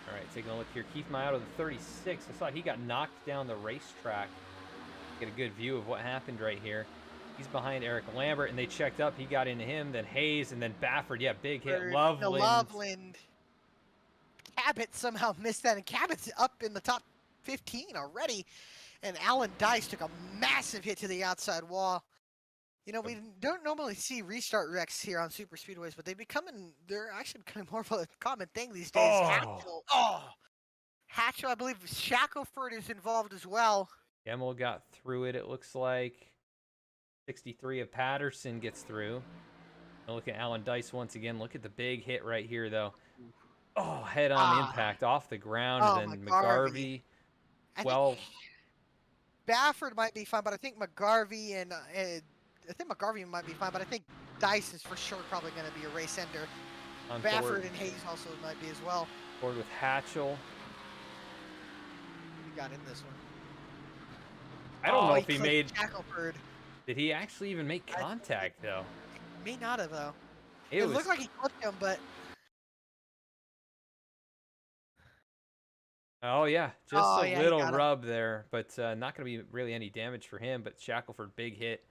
All right, taking a look here. Keith Mayato, the 36. I saw he got knocked down the racetrack. Get a good view of what happened right here. He's behind Eric Lambert, and they checked up. He got into him, then Hayes, and then Baffert. Yeah, big hit. Loveland. Cabot somehow missed that, and Cabot's up in the top 15 already. And Alan Dice took a massive hit to the outside wall. You know, we don't normally see restart wrecks here on super speedways, but they're actually becoming more of a common thing these days. Hatchell, I believe Shackelford is involved as well. Gemmel got through it, it looks like. 63 of Patterson gets through. And look at Alan Dice once again. Look at the big hit right here, though. Oh, head-on impact off the ground, and then McGarvey. 12. Baffert might be fine, but I think McGarvey and I think McGarvey might be fine, but I think Dice is for sure probably going to be a race ender. Baffert and Hayes also might be as well. Forward with Hatchell. We got in this one. I don't know if he made. Shackelford. Did he actually even make contact though? He may not have though. It looked like he clipped him, but. Oh yeah, just a little rub there, but not going to be really any damage for him. But Shackelford, big hit.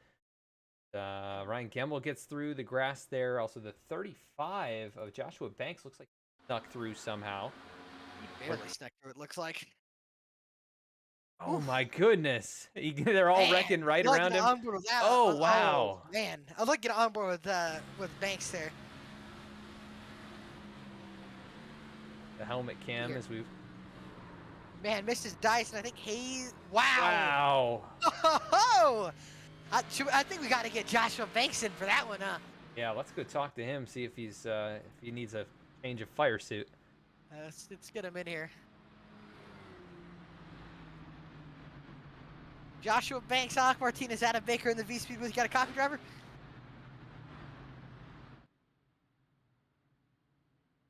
Ryan Gemmel gets through the grass there. Also, the 35 of Joshua Banks looks like he snuck through somehow. He barely snuck through, it looks like. Oh my goodness. They're all wrecking right around him. Oh, wow. Oh, man. I'd like to get on board with Banks there. The helmet cam as we've... Man, misses Dice, and I think Hayes... Wow. Wow. I think we got to get Joshua Banks in for that one, huh? Yeah, let's go talk to him, see if he's if he needs a change of fire suit. Let's get him in here. Joshua Banks, Alec Martinez, Adam Baker in the VSPEED booth. You got a copy, driver?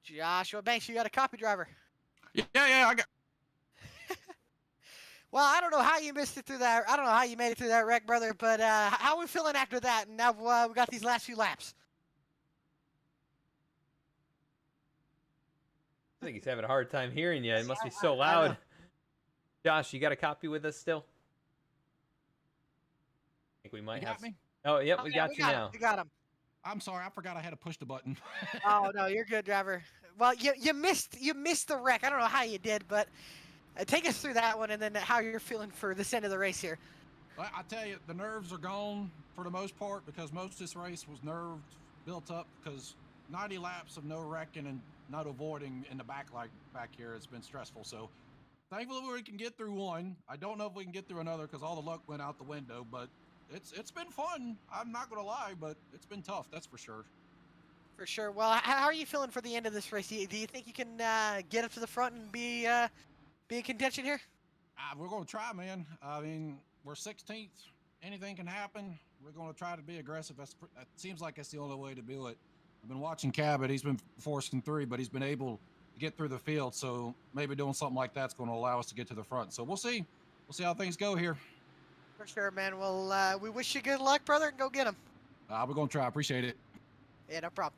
Joshua Banks, you got a copy, driver? Yeah, I got. Well, I don't know how you missed it through that. I don't know how you made it through that wreck, brother. But how are we feeling after that? And now we got these last few laps. I think he's having a hard time hearing you. It must be so loud. Josh, you got a copy with us still? I think we might have. Me? Oh, yep, we got you now. We got him. I'm sorry, I forgot I had to push the button. Oh no, you're good, driver. Well, you missed the wreck. I don't know how you did, but take us through that one, and then how you're feeling for this end of the race here. Well, I tell you, the nerves are gone for the most part because most of this race was nerve built up because 90 laps of no wrecking and not avoiding in the back here. It's been stressful. So thankfully we can get through one. I don't know if we can get through another because all the luck went out the window, but it's been fun. I'm not gonna lie, but it's been tough. That's for sure. For sure. Well, how are you feeling for the end of this race? Do you think you can get up to the front and be in contention here? We're gonna try, man. I mean, we're 16th. Anything can happen. We're gonna try to be aggressive. That seems like that's the only way to do it. I've been watching Cabot. He's been forcing through, but he's been able to get through the field. So maybe doing something like that's going to allow us to get to the front. So we'll see. We'll see how things go here. For sure, man. Well, we wish you good luck, brother, and go get him. We're going to try. Appreciate it. Yeah, no problem.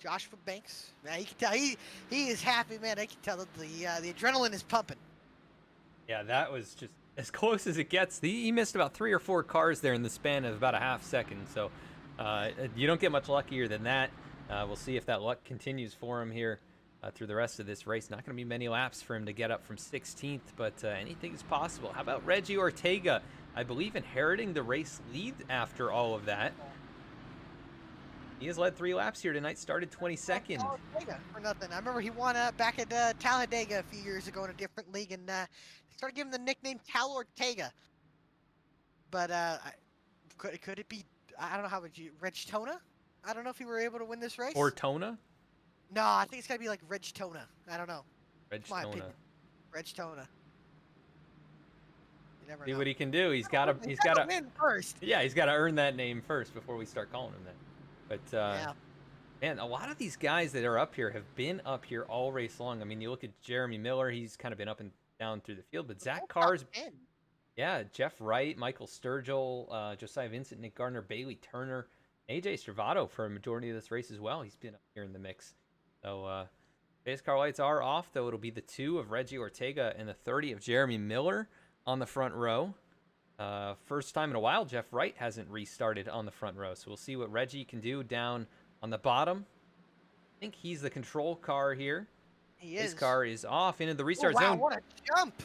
Joshua Banks. Man, you can tell he is happy, man. I can tell that the adrenaline is pumping. Yeah, that was just as close as it gets. He missed about 3 or 4 cars there in the span of about a half second. So you don't get much luckier than that. We'll see if that luck continues for him here through the rest of this race. Not going to be many laps for him to get up from 16th, but anything is possible. How about Reggie Ortega? I believe inheriting the race lead after all of that. He has led 3 laps here tonight, started 22nd. Talladega for nothing. I remember he won back at Talladega a few years ago in a different league, and they started giving him the nickname Tal Ortega. But could it be, I don't know, how would you, Daytona? I don't know if he were able to win this race. Ortona? No, I think it's got to be like Daytona. I don't know. Daytona. Daytona. You never See know. what he can do. He's got to win first. Yeah, he's got to earn that name first before we start calling him that. But yeah. Man, a lot of these guys that are up here have been up here all race long. I mean, you look at Jeremy Miller; he's kind of been up and down through the field. But Zach Carr's, yeah, Jeff Wright, Michael Sturgill, Josiah Vincent, Nick Gardner, Bailey Turner, AJ Stravato for a majority of this race as well. He's been up here in the mix. So base car lights are off, though. It'll be the 2 of Reggie Ortega and the 30 of Jeremy Miller on the front row. First time in a while, Jeff Wright hasn't restarted on the front row. So we'll see what Reggie can do down on the bottom. I think he's the control car here. He is. His car is off into the restart wow, zone. What a jump.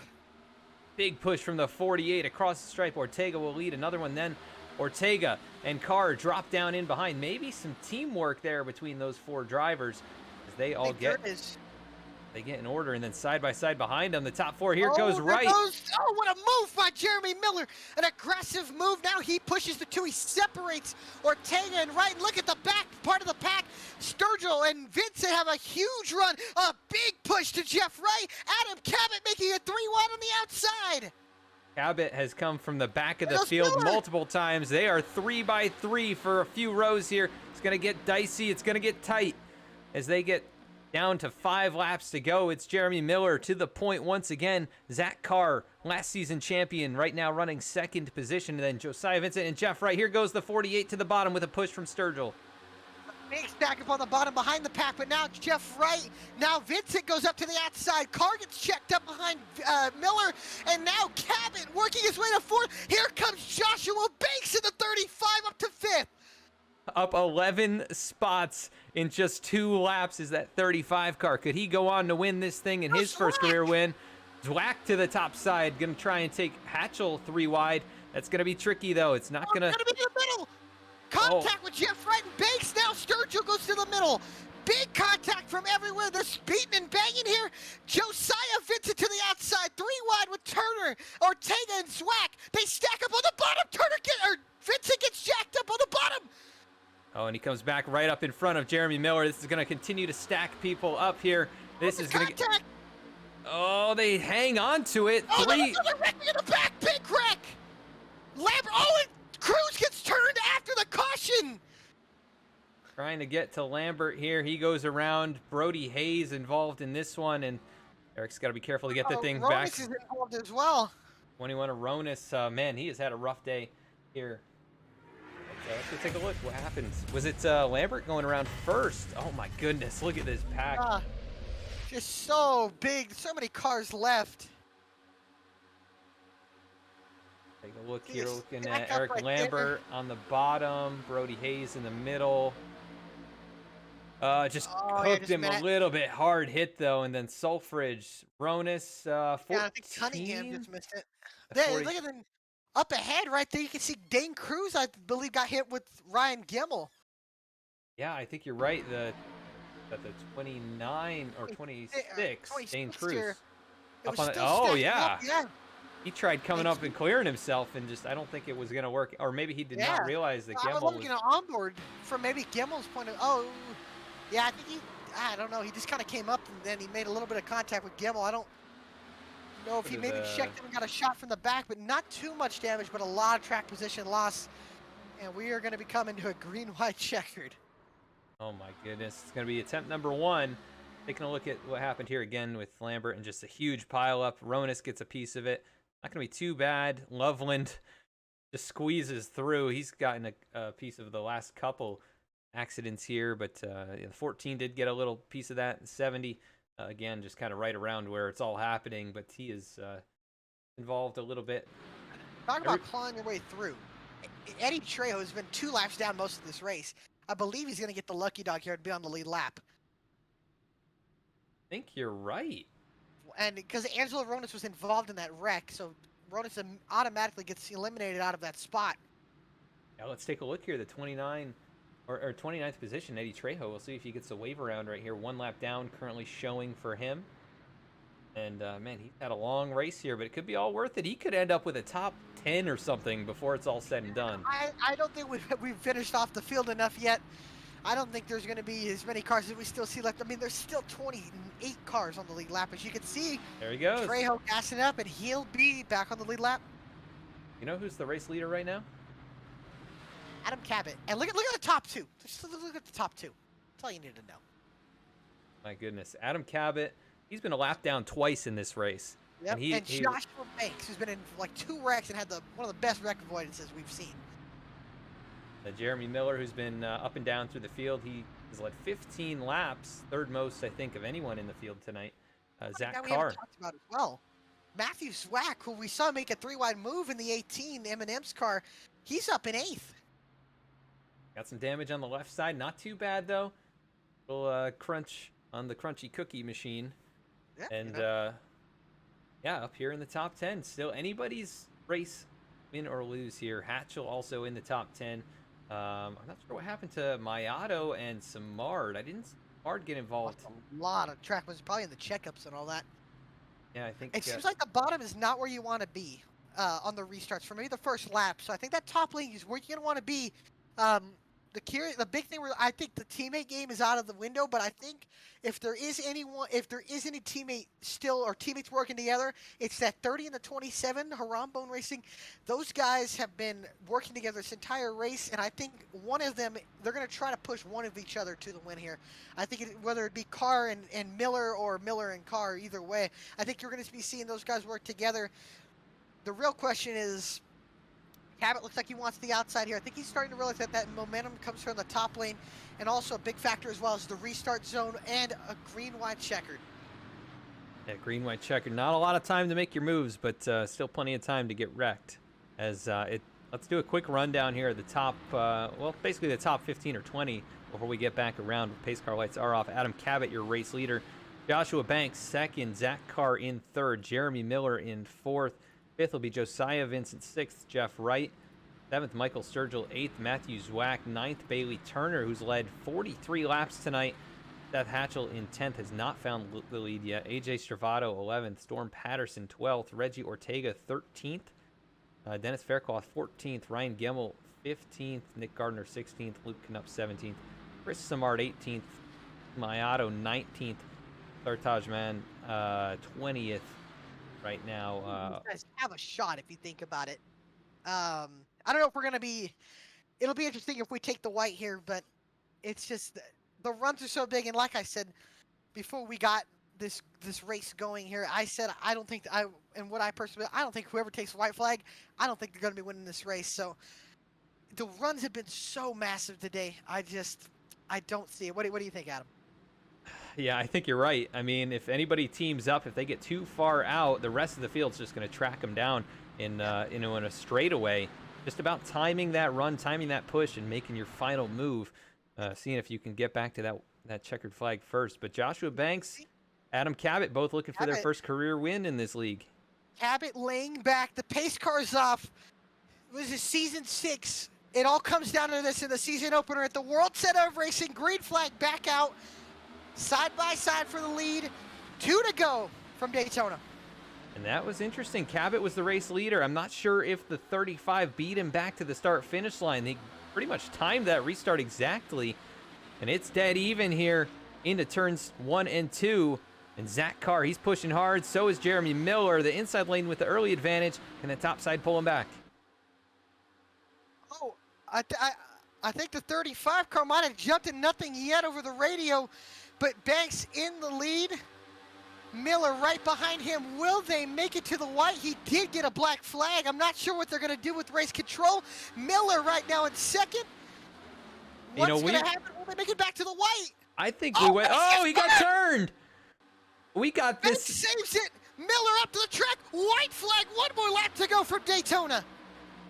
Big push from the 48 across the stripe. Ortega will lead another one then. Ortega and Carr drop down in behind. Maybe some teamwork there between those 4 drivers as they all get in order, and then side by side behind them, the top 4 here goes Wright. Oh, what a move by by Jeremy Miller. An aggressive move. Now he pushes the two. He separates Ortega and Wright. And look at the back part of the pack. Sturgill and Vincent have a huge run. A big push to Jeff Wright. Adam Cabot making a 3-1 on the outside. Cabot has come from the back of the field multiple times. They are 3x3 for a few rows here. It's going to get dicey. It's going to get tight as they get down to 5 laps to go. It's Jeremy Miller to the point once again. Zach Carr, last season champion, right now running 2nd position. And then Josiah Vincent and Jeff Wright. Here goes the 48 to the bottom with a push from Sturgill. Big stack up on the bottom behind the pack, but now Jeff Wright. Now Vincent goes up to the outside. Carr gets checked up behind Miller, and now Cabot working his way to 4th. Here comes Joshua Banks in the 35 up to 5th. Up 11 spots in just 2 laps is that 35 car. Could he go on to win this thing in his first career win? Zwack to the top side, going to try and take Hatchell 3 wide. That's going to be tricky, though. It's not going to... be in the middle. Contact with Jeff Wright and Banks. Now Sturgill goes to the middle. Big contact from everywhere. They're beating and banging here. Josiah Vincent to the outside. 3 wide with Turner, Ortega, and Zwack. They stack up on the bottom. Vincent gets jacked up on the bottom. Oh, and he comes back right up in front of Jeremy Miller. This is going to continue to stack people up here. This is going to get... Oh, they hang on to it. Oh, there's another wreck in the back. Big wreck. Lambert. Oh, and Cruz gets turned after the caution. Trying to get to Lambert here. He goes around. Brody Hayes involved in this one, and Eric's got to be careful to get the thing Ronis back. is involved as well. 21 Aronis. Man, he has had a rough day here. Let's go take a look. What happens? Was it Lambert going around first? Oh my goodness! Look at this pack. Just so big. So many cars left. Take a look here. Looking at Eric Lambert on the bottom. Brody Hayes in the middle. Just hooked him a little bit. Hard hit though, and then Sulfridge. Ronis. 14. Yeah, I think Cunningham just missed it. Look at them. Up ahead, right there, you can see Dane Cruz, I believe, got hit with Ryan Gimmel. Yeah, I think you're right. The 29 or 26, Dane Cruz. Up on oh, yeah. He tried coming up and clearing himself, and just I don't think it was going to work. Or maybe he did not realize that Gimmel was... I was looking onboard from maybe Gimmel's point of... Oh, yeah, I think I don't know. He just kind of came up, and then he made a little bit of contact with Gimmel. I don't know if he maybe checked and got a shot from the back, but not too much damage, but a lot of track position loss. And we are going to be coming to a green-white checkered. Oh my goodness. It's going to be attempt number 1. Taking a look at what happened here again with Lambert and just a huge pile up. Ronis gets a piece of it. Not going to be too bad. Loveland just squeezes through. He's gotten a piece of the last couple accidents here, but 14 did get a little piece of that. 70 again, just kind of right around where it's all happening, but he is involved a little bit. Talk about clawing your way through. Eddie Trejo has been 2 laps down most of this race. I believe he's going to get the lucky dog here and be on the lead lap. I think you're right. And because Angelo Ronis was involved in that wreck, so Ronis automatically gets eliminated out of that spot. Yeah, let's take a look here. The 29 or 29th position, Eddie Trejo. We'll see if he gets a wave around right here. 1 lap down, currently showing for him. And, man, he's had a long race here, but it could be all worth it. He could end up with a top 10 or something before it's all said and done. I don't think we've finished off the field enough yet. I don't think there's going to be as many cars as we still see left. I mean, there's still 28 cars on the lead lap. As you can see, there he goes. Trejo gassing up, and he'll be back on the lead lap. You know who's the race leader right now? Adam Cabot. And look at the top 2. Just look at the top 2. That's all you need to know. My goodness. Adam Cabot, he's been a lap down twice in this race. Yep. And Joshua Banks, who's been in like 2 wrecks and had one of the best wreck avoidances we've seen. Jeremy Miller, who's been up and down through the field. He has led 15 laps, 3rd most, I think, of anyone in the field tonight. Zach Carr. Talked about as well. Matthew Zwack, who we saw make a 3-wide move in the 18 M&M's car, he's up in 8th. Got some damage on the left side. Not too bad, though. Little crunch on the crunchy cookie machine. Yeah, and, yeah, up here in the top 10. Still anybody's race, win or lose here. Hatchell also in the top 10. I'm not sure what happened to Mayato and Samard. I didn't see Samard get involved. A lot of track was probably in the checkups and all that. Yeah, I think it seems like the bottom is not where you want to be. on the restarts for maybe the first lap. So I think that top lane is where you're going to want to be. The big thing where I think the teammate game is out of the window, but I think if there is any teammate still or teammates working together, it's that 30 and the 27 Harambone Racing. Those guys have been working together this entire race, and I think one of them, they're going to try to push one of each other to the win here. I think whether it be Carr and Miller or Miller and Carr, either way, I think you're going to be seeing those guys work together. The real question is, Cabot looks like he wants the outside here. I think he's starting to realize that momentum comes from the top lane, and also a big factor as well as the restart zone and a green-white checkered. Yeah, green-white checkered. Not a lot of time to make your moves, but still plenty of time to get wrecked. Let's do a quick rundown here of the top, basically the top 15 or 20 before we get back around. Pace car lights are off. Adam Cabot, your race leader. Joshua Banks, second. Zach Carr in third. Jeremy Miller in fourth. Fifth will be Josiah Vincent. Sixth, Jeff Wright. Seventh, Michael Sturgill. Eighth, Matthew Zwack. Ninth, Bailey Turner, who's led 43 laps tonight. Seth Hatchell in 10th has not found the lead yet. AJ Stravato, 11th. Storm Patterson, 12th. Reggie Ortega, 13th. Dennis Faircloth, 14th. Ryan Gemmel, 15th. Nick Gardner, 16th. Luke Knupp, 17th. Chris Samard, 18th. Mayato, 19th. Sartaj 20th. Right now, you guys have a shot if you think about it. I don't know if we're gonna be. It'll be interesting if we take the white here, but it's just the runs are so big. And like I said before, we got this race going here. I said I don't think I don't think whoever takes the white flag, I don't think they're gonna be winning this race. So the runs have been so massive today. I don't see it. What do you think, Adam? Yeah, I think you're right. I mean, if anybody teams up, if they get too far out, the rest of the field's just going to track them down in a straightaway. Just about timing that run, timing that push, and making your final move. Seeing if you can get back to that checkered flag first. But Joshua Banks, Adam Cabot, both looking for their first career win in this league. Cabot laying back, the pace car's off. This is season 6. It all comes down to this in the season opener at the World Center of Racing. Green flag back out. Side by side for the lead. 2 to go from Daytona. And that was interesting. Cabot was the race leader. I'm not sure if the 35 beat him back to the start-finish line. They pretty much timed that restart exactly. And it's dead even here into turns 1 and 2. And Zach Carr, he's pushing hard. So is Jeremy Miller. The inside lane with the early advantage. And the top side pull him back. Oh, I think the 35 car might have jumped in nothing yet over the radio. But Banks in the lead. Miller right behind him. Will they make it to the white? He did get a black flag. I'm not sure what they're going to do with race control. Miller right now in second. What's going to happen? Will they make it back to the white? I think we went. Oh, he got turned. We got this. Banks saves it. Miller up to the track. White flag. One more lap to go from Daytona.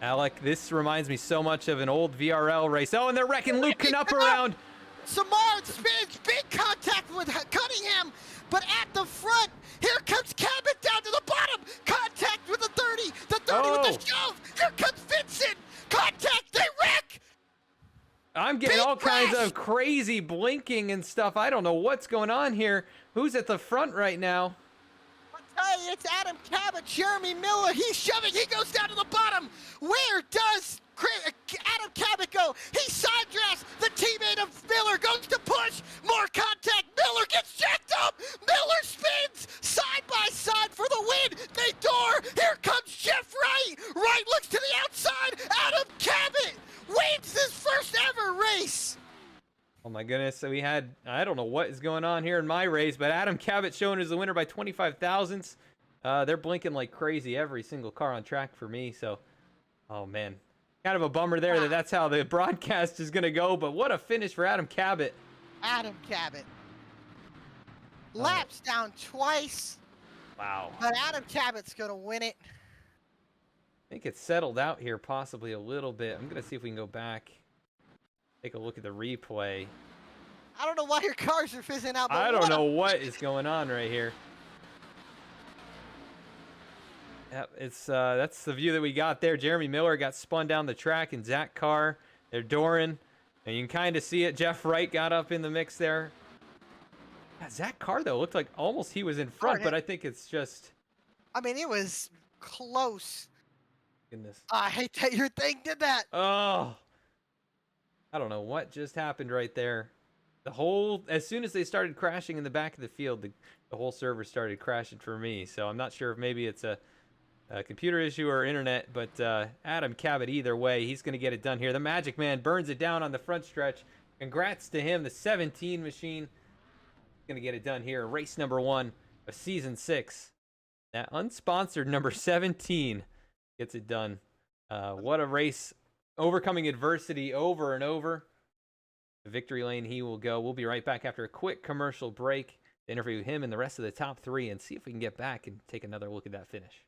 Alec, this reminds me so much of an old VRL race. Oh, and they're wrecking Luke Knupp around. Samard spins, big contact with Cunningham, but at the front, here comes Cabot down to the bottom. Contact with the 30 with the shove. Here comes Vincent. Contact, they wreck. I'm getting all kinds of crazy blinking and stuff. I don't know what's going on here. Who's at the front right now? I'll tell you, it's Adam Cabot, Jeremy Miller. He's shoving, he goes down to the bottom. Where does Adam Cabot go? He side drafts. The teammate of Miller goes to push. More contact. Miller gets jacked up. Miller spins side by side for the win. They door. Here comes Jeff Wright. Wright looks to the outside. Adam Cabot wins his first ever race. Oh my goodness. So we had, I don't know what is going on here in my race, but Adam Cabot shown as the winner by 25 thousandths. They're blinking like crazy, every single car on track for me. So, oh man. Kind of a bummer there that's how the broadcast is going to go, but what a finish for Adam Cabot. Adam Cabot. Laps down twice. Wow. But Adam Cabot's going to win it. I think it's settled out here possibly a little bit. I'm going to see if we can go back, take a look at the replay. I don't know why your cars are fizzing out. But I don't know what is going on right here. Yep, it's that's the view that we got there. Jeremy Miller got spun down the track, and Zach Carr, they're dooring, and you can kind of see it. Jeff Wright got up in the mix there. Yeah, Zach Carr, though, looked like almost he was in front, but I think it's just... I mean, it was close. Goodness. I hate that your thing did that. Oh. I don't know what just happened right there. As soon as they started crashing in the back of the field, the whole server started crashing for me. So I'm not sure if maybe it's a computer issue or internet, but Adam Cabot, either way, he's going to get it done here. The Magic Man burns it down on the front stretch. Congrats to him. The 17 machine going to get it done here. Race number 1 of season 6. That unsponsored number 17 gets it done. What a race. Overcoming adversity over and over. The victory lane he will go. We'll be right back after a quick commercial break to interview him and the rest of the top 3 and see if we can get back and take another look at that finish.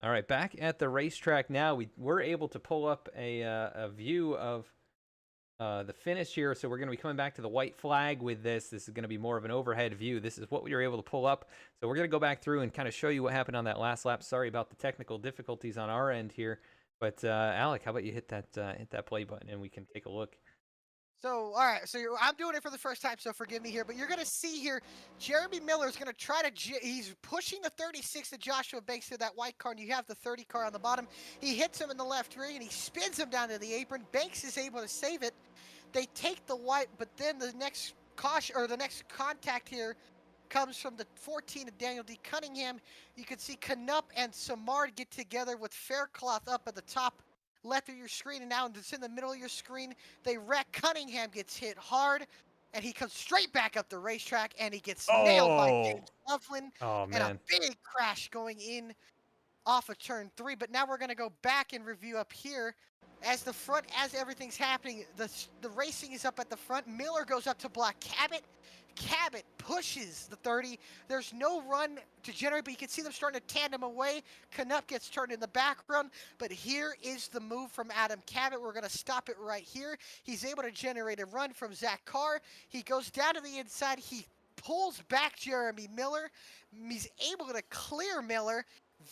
All right, back at the racetrack now. We were able to pull up a view of the finish here. So we're going to be coming back to the white flag with this. This is going to be more of an overhead view. This is what we were able to pull up. So we're going to go back through and kind of show you what happened on that last lap. Sorry about the technical difficulties on our end here. But Alec, how about you hit that play button and we can take a look. So, all right. So I'm doing it for the first time, so forgive me here. But you're going to see here, Jeremy Miller is going to try to. He's pushing the 36 to Joshua Banks to that white car, and you have the 30 car on the bottom. He hits him in the left rear, and he spins him down to the apron. Banks is able to save it. They take the white, but then the next caution or the next contact here comes from the 14 of Daniel D. Cunningham. You can see Canup and Samard get together with Faircloth up at the top left of your screen, and now it's in the middle of your screen. They wreck. Cunningham gets hit hard, and he comes straight back up the racetrack, and he gets nailed by James Loveland. Oh, And man. a big crash going in off of turn 3. But now we're going to go back and review up here. As everything's happening, the racing is up at the front. Miller goes up to block Cabot. Cabot pushes the 30. There's no run to generate, but you can see them starting to tandem away. Canup gets turned in the background, but here is the move from Adam Cabot. We're going to stop it right here. He's able to generate a run from Zach Carr. He goes down to the inside. He pulls back Jeremy Miller. He's able to clear Miller.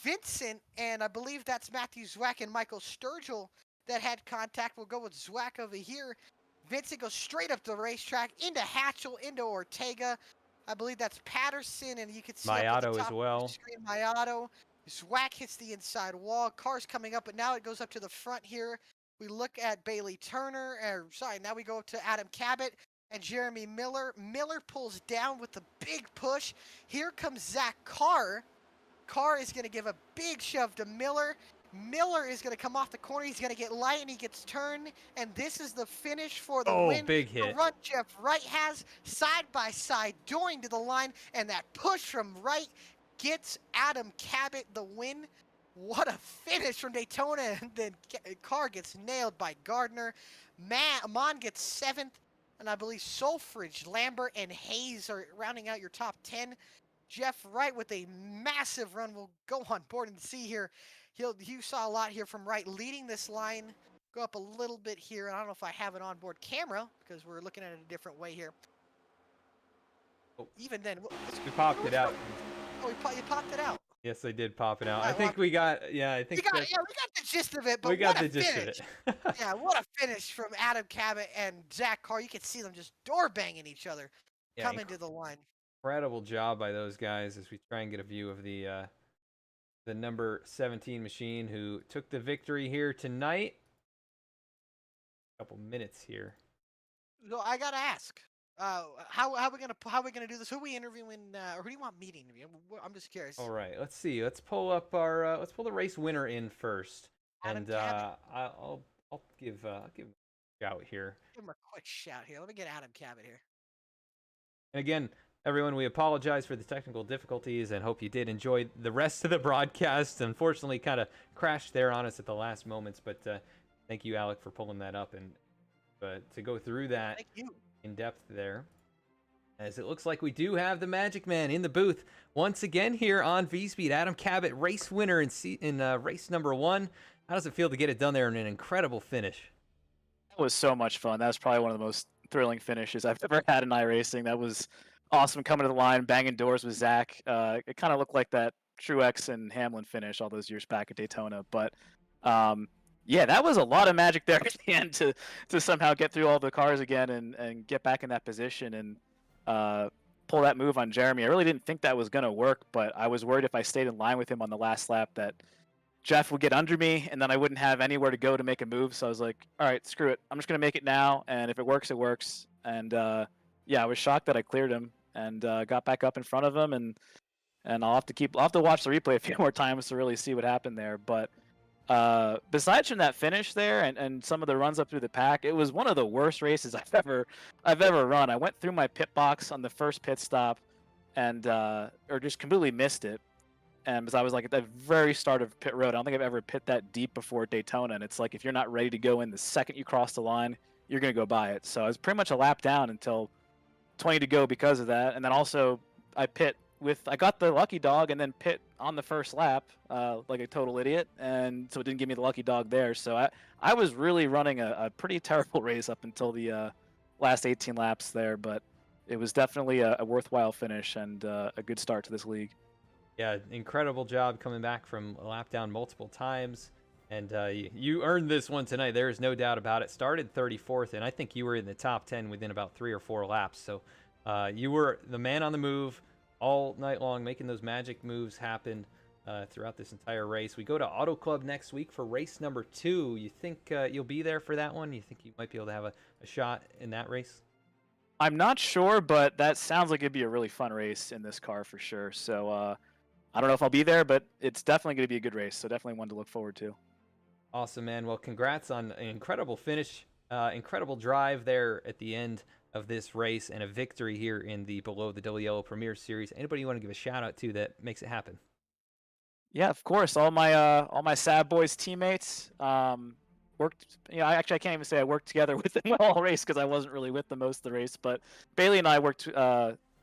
Vincent, and I believe that's Matthew Zwack and Michael Sturgill that had contact. We'll go with Zwack over here. Vincent goes straight up the racetrack into Hatchell, into Ortega. I believe that's Patterson, and you can see up at the Mayato top as well. of the screen, Mayato. Zwack hits the inside wall. Car's coming up, but now it goes up to the front here. We look at Bailey Turner. Now we go up to Adam Cabot and Jeremy Miller. Miller pulls down with the big push. Here comes Zach Carr. Carr is going to give a big shove to Miller. Miller is going to come off the corner. He's going to get light, and he gets turned. And this is the finish for the win. Big hit. The run Jeff Wright has side by side, going to the line, and that push from Wright gets Adam Cabot the win. What a finish from Daytona. And then Carr gets nailed by Gardner. Amon gets 7th, and I believe Solfridge, Lambert, and Hayes are rounding out your top 10. Jeff Wright with a massive run. We'll go on board and see here. You saw a lot here from Wright leading this line. Go up a little bit here. I don't know if I have an onboard camera because we're looking at it a different way here. Oh. Even then, We popped it out. Oh, you popped it out. Yes, I did pop it out. All I right, think we got. Yeah, I think we got the gist of it. But we got what the a gist finish. of it. Yeah, what a finish from Adam Cabot and Zach Carr. You can see them just door banging each other coming to the line. Incredible job by those guys as we try and get a view of the number 17 machine who took the victory here tonight. A couple minutes here. So I gotta ask, how we gonna do this? Who are we interviewing? Or who do you want me to interview? I'm just curious. All right, let's see. Let's pull up our let's pull the race winner in first, Adam and Cabot. I'll give him a shout here. Give him a quick shout here. Let me get Adam Cabot here. And again, everyone, we apologize for the technical difficulties and hope you did enjoy the rest of the broadcast. Unfortunately, kind of crashed there on us at the last moments, but thank you, Alec, for pulling that up and to go through that in depth there. As it looks like we do have the Magic Man in the booth once again here on VSPEED. Adam Cabot, race winner in race number 1. How does it feel to get it done there in an incredible finish? That was so much fun. That was probably one of the most thrilling finishes I've ever had in iRacing. That was awesome, coming to the line, banging doors with Zach. It kind of looked like that Truex and Hamlin finish all those years back at Daytona. But yeah, that was a lot of magic there at the end to somehow get through all the cars again and get back in that position and pull that move on Jeremy. I really didn't think that was going to work, but I was worried if I stayed in line with him on the last lap that Jeff would get under me and then I wouldn't have anywhere to go to make a move. So I was like, all right, screw it. I'm just going to make it now. And if it works, it works. And yeah, I was shocked that I cleared him and got back up in front of him. And I'll have to watch the replay a few more times to really see what happened there. But besides from that finish there and some of the runs up through the pack, it was one of the worst races I've ever run. I went through my pit box on the first pit stop and or just completely missed it. And because I was like at the very start of pit road, I don't think I've ever pit that deep before at Daytona. And it's like if you're not ready to go in the second you cross the line, you're going to go by it. So I was pretty much a lap down until 20 to go because of that. And then also I got the lucky dog and then pit on the first lap like a total idiot. And so it didn't give me the lucky dog there. So I was really running a pretty terrible race up until the last 18 laps there. But it was definitely a worthwhile finish and a good start to this league. Yeah, incredible job coming back from a lap down multiple times. And you earned this one tonight. There is no doubt about it. Started 34th, and I think you were in the top 10 within about 3 or 4 laps. So you were the man on the move all night long, making those magic moves happen throughout this entire race. We go to Auto Club next week for race number 2. You think you'll be there for that one? You think you might be able to have a shot in that race? I'm not sure, but that sounds like it'd be a really fun race in this car for sure. So I don't know if I'll be there, but it's definitely going to be a good race. So definitely one to look forward to. Awesome, man. Well, congrats on an incredible finish, incredible drive there at the end of this race, and a victory here in the Below the DeLiello Premier Series. Anybody you want to give a shout out to that makes it happen? Yeah, of course. All my Sad Boys teammates worked. I can't even say I worked together with them all race because I wasn't really with them most of the race. But Bailey and I worked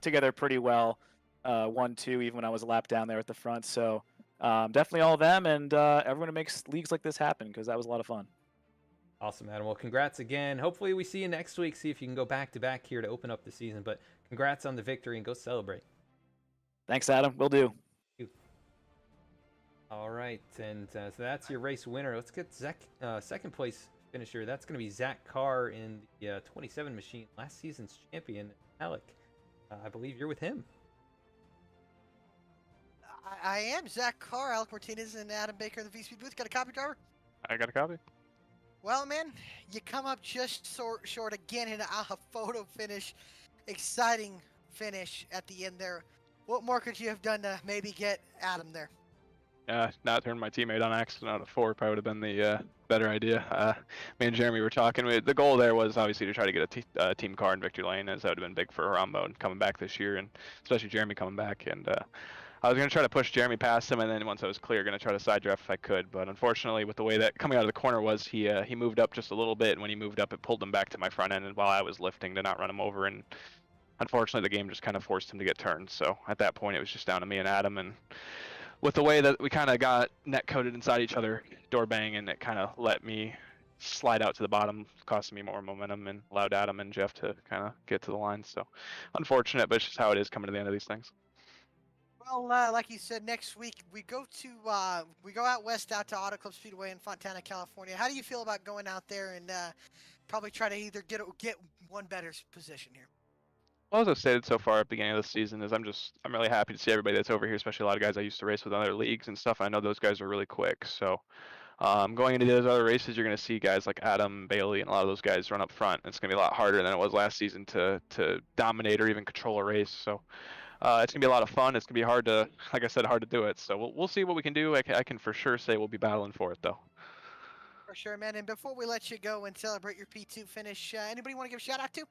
together pretty well. 1-2, even when I was a lap down there at the front. So. Definitely all of them and everyone who makes leagues like this happen, because that was a lot of fun. Awesome, Adam. Well, congrats again. Hopefully we see you next week, see if you can go back-to-back here to open up the season. But congrats on the victory, and go celebrate. Thanks, Adam. Will do. All right, and so that's your race winner. Let's get second place finisher. That's going to be Zach Carr in the 27 machine, last season's champion, Alec. I believe you're with him. I am Zach Carr, Alec Martinez, and Adam Baker in the VSPEED booth. Got a copy, driver? I got a copy. Well, man, you come up just short again in a photo finish. Exciting finish at the end there. What more could you have done to maybe get Adam there? Not turning my teammate on accident out of 4 probably would have been the better idea. Me and Jeremy were talking. The goal there was obviously to try to get a team car in victory lane, as that would have been big for Rambo and coming back this year, and especially Jeremy coming back. And I was going to try to push Jeremy past him, and then once I was clear, going to try to side draft if I could. But unfortunately, with the way that coming out of the corner was, he moved up just a little bit, and when he moved up, it pulled him back to my front end, and while I was lifting to not run him over, and unfortunately, the game just kind of forced him to get turned. So at that point, it was just down to me and Adam, and with the way that we kind of got net coated inside each other, door bang, and it kind of let me slide out to the bottom, costing me more momentum, and allowed Adam and Jeff to kind of get to the line. So unfortunate, but it's just how it is coming to the end of these things. Well, like you said, next week we go out west, out to Auto Club Speedway in Fontana, California. How do you feel about going out there and probably try to either get one better position here? Well, as I've stated so far at the beginning of the season, is I'm really happy to see everybody that's over here, especially a lot of guys I used to race with other leagues and stuff. I know those guys are really quick. So going into those other races, you're going to see guys like Adam, Bailey, and a lot of those guys run up front. It's going to be a lot harder than it was last season to dominate or even control a race. So it's going to be a lot of fun. It's going to be hard to, like I said, hard to do it. So we'll see what we can do. I can for sure say we'll be battling for it, though. For sure, man. And before we let you go and celebrate your P2 finish, anybody want to give a shout out to?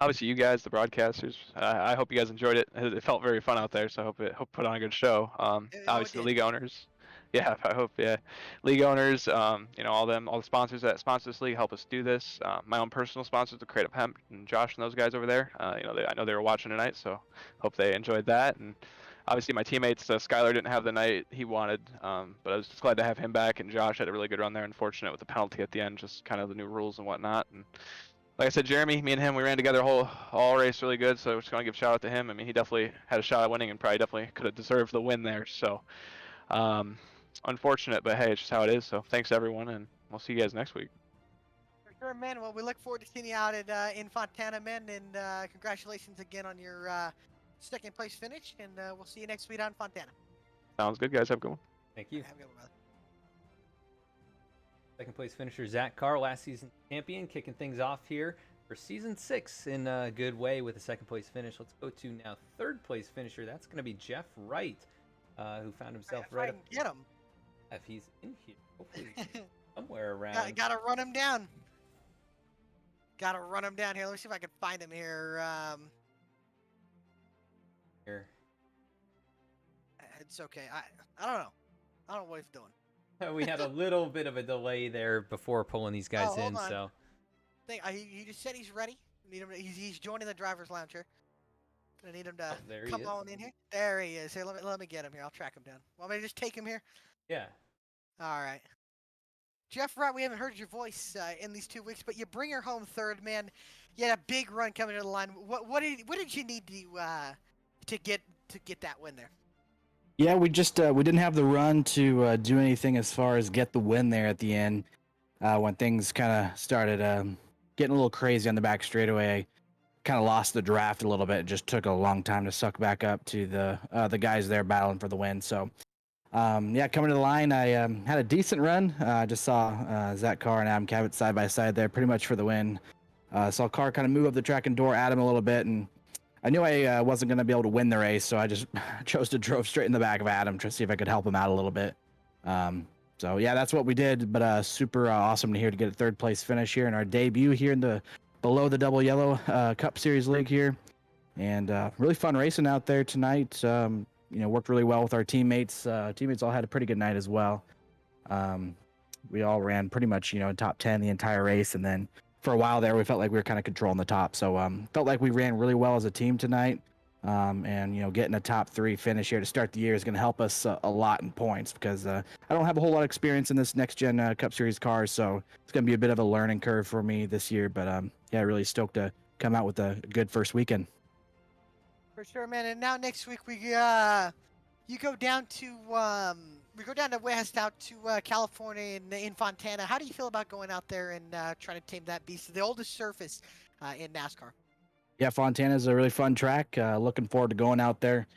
Obviously, you guys, the broadcasters. I hope you guys enjoyed it. It felt very fun out there, so I hope put on a good show. Obviously, the league owners. Yeah, I hope. Yeah, league owners. All the sponsors that sponsor this league help us do this. My own personal sponsors, the Creative Hemp and Josh and those guys over there. I know they were watching tonight, so hope they enjoyed that. And obviously, my teammates, Skylar didn't have the night he wanted, but I was just glad to have him back. And Josh had a really good run there. Unfortunate with the penalty at the end, just kind of the new rules and whatnot. And like I said, Jeremy, me and him, we ran together all race really good, so we're just going to give a shout out to him. I mean, he definitely had a shot at winning and probably definitely could have deserved the win there. So, unfortunate, but hey, it's just how it is. So thanks, everyone, and we'll see you guys next week. For sure, man. Well, we look forward to seeing you out in Fontana, man, and congratulations again on your second place finish, and we'll see you next week on Fontana. Sounds good, guys. Have a good one. Thank you. Have a good one, brother. Second place finisher Zach Carr, last season champion, kicking things off here for season 6 in a good way with a second place finish. Let's go to now third place finisher. That's going to be Jeff Wright, who found himself right up. Get him. If he's in here, hopefully somewhere around. Gotta run him down. Gotta run him down here. Let me see if I can find him here. Here. It's okay. I don't know. I don't know what he's doing. We had a little bit of a delay there before pulling these guys in, on. so. He just said he's ready. Need him. He's joining the driver's lounge here. Gonna need him to come on in here. There he is. Here, let me get him here. I'll track him down. Want me to just take him here? Yeah. All right. Jeff Wright, we haven't heard your voice in these 2 weeks, but you bring her home third, man. You had a big run coming to the line. What did you need to get that win there? Yeah, we just we didn't have the run to do anything as far as get the win there at the end when things kind of started getting a little crazy on the back straightaway. Kind of lost the draft a little bit. It just took a long time to suck back up to the guys there battling for the win. So yeah, coming to the line, I had a decent run. I just saw Zach Carr and Adam Cabot side by side there, pretty much for the win. Saw Carr kind of move up the track and door at him a little bit, and I knew I wasn't going to be able to win the race, so I just chose to drove straight in the back of Adam to see if I could help him out a little bit. So yeah, that's what we did. But super awesome to get a third place finish here in our debut here in the below the double yellow Cup Series League here, and really fun racing out there tonight. Worked really well with our teammates. Teammates all had a pretty good night as well. We all ran pretty much top 10 the entire race, and then for a while there, we felt like we were kind of controlling the top. So felt like we ran really well as a team tonight. And getting a top 3 finish here to start the year is going to help us a lot in points because I don't have a whole lot of experience in this next gen Cup Series car, so it's going to be a bit of a learning curve for me this year. But yeah, really stoked to come out with a good first weekend. For sure, man. And now next week we you go down to west out to California in Fontana. How do you feel about going out there and trying to tame that beast, the oldest surface in NASCAR? Yeah, Fontana is a really fun track. Looking forward to going out there.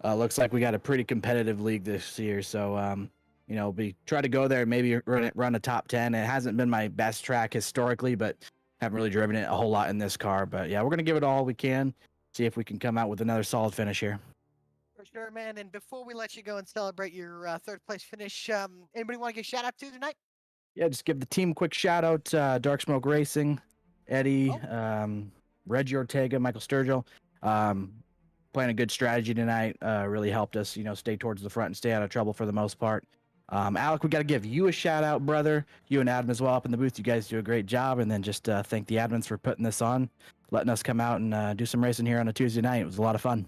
Looks like we got a pretty competitive league this year, so we try to go there and maybe run a top 10. It hasn't been my best track historically, but haven't really driven it a whole lot in this car. But yeah, we're gonna give it all we can. See if we can come out with another solid finish here. For sure, man. And before we let you go and celebrate your third place finish, anybody want to give a shout out to tonight? Yeah, just give the team a quick shout out. Dark Smoke Racing, Eddie, Reggie Ortega, Michael Sturgill, playing a good strategy tonight. Really helped us, stay towards the front and stay out of trouble for the most part. Alec, we got to give you a shout out, brother. You and Adam as well up in the booth. You guys do a great job. And then just thank the admins for putting this on, letting us come out and do some racing here on a Tuesday night. It was a lot of fun.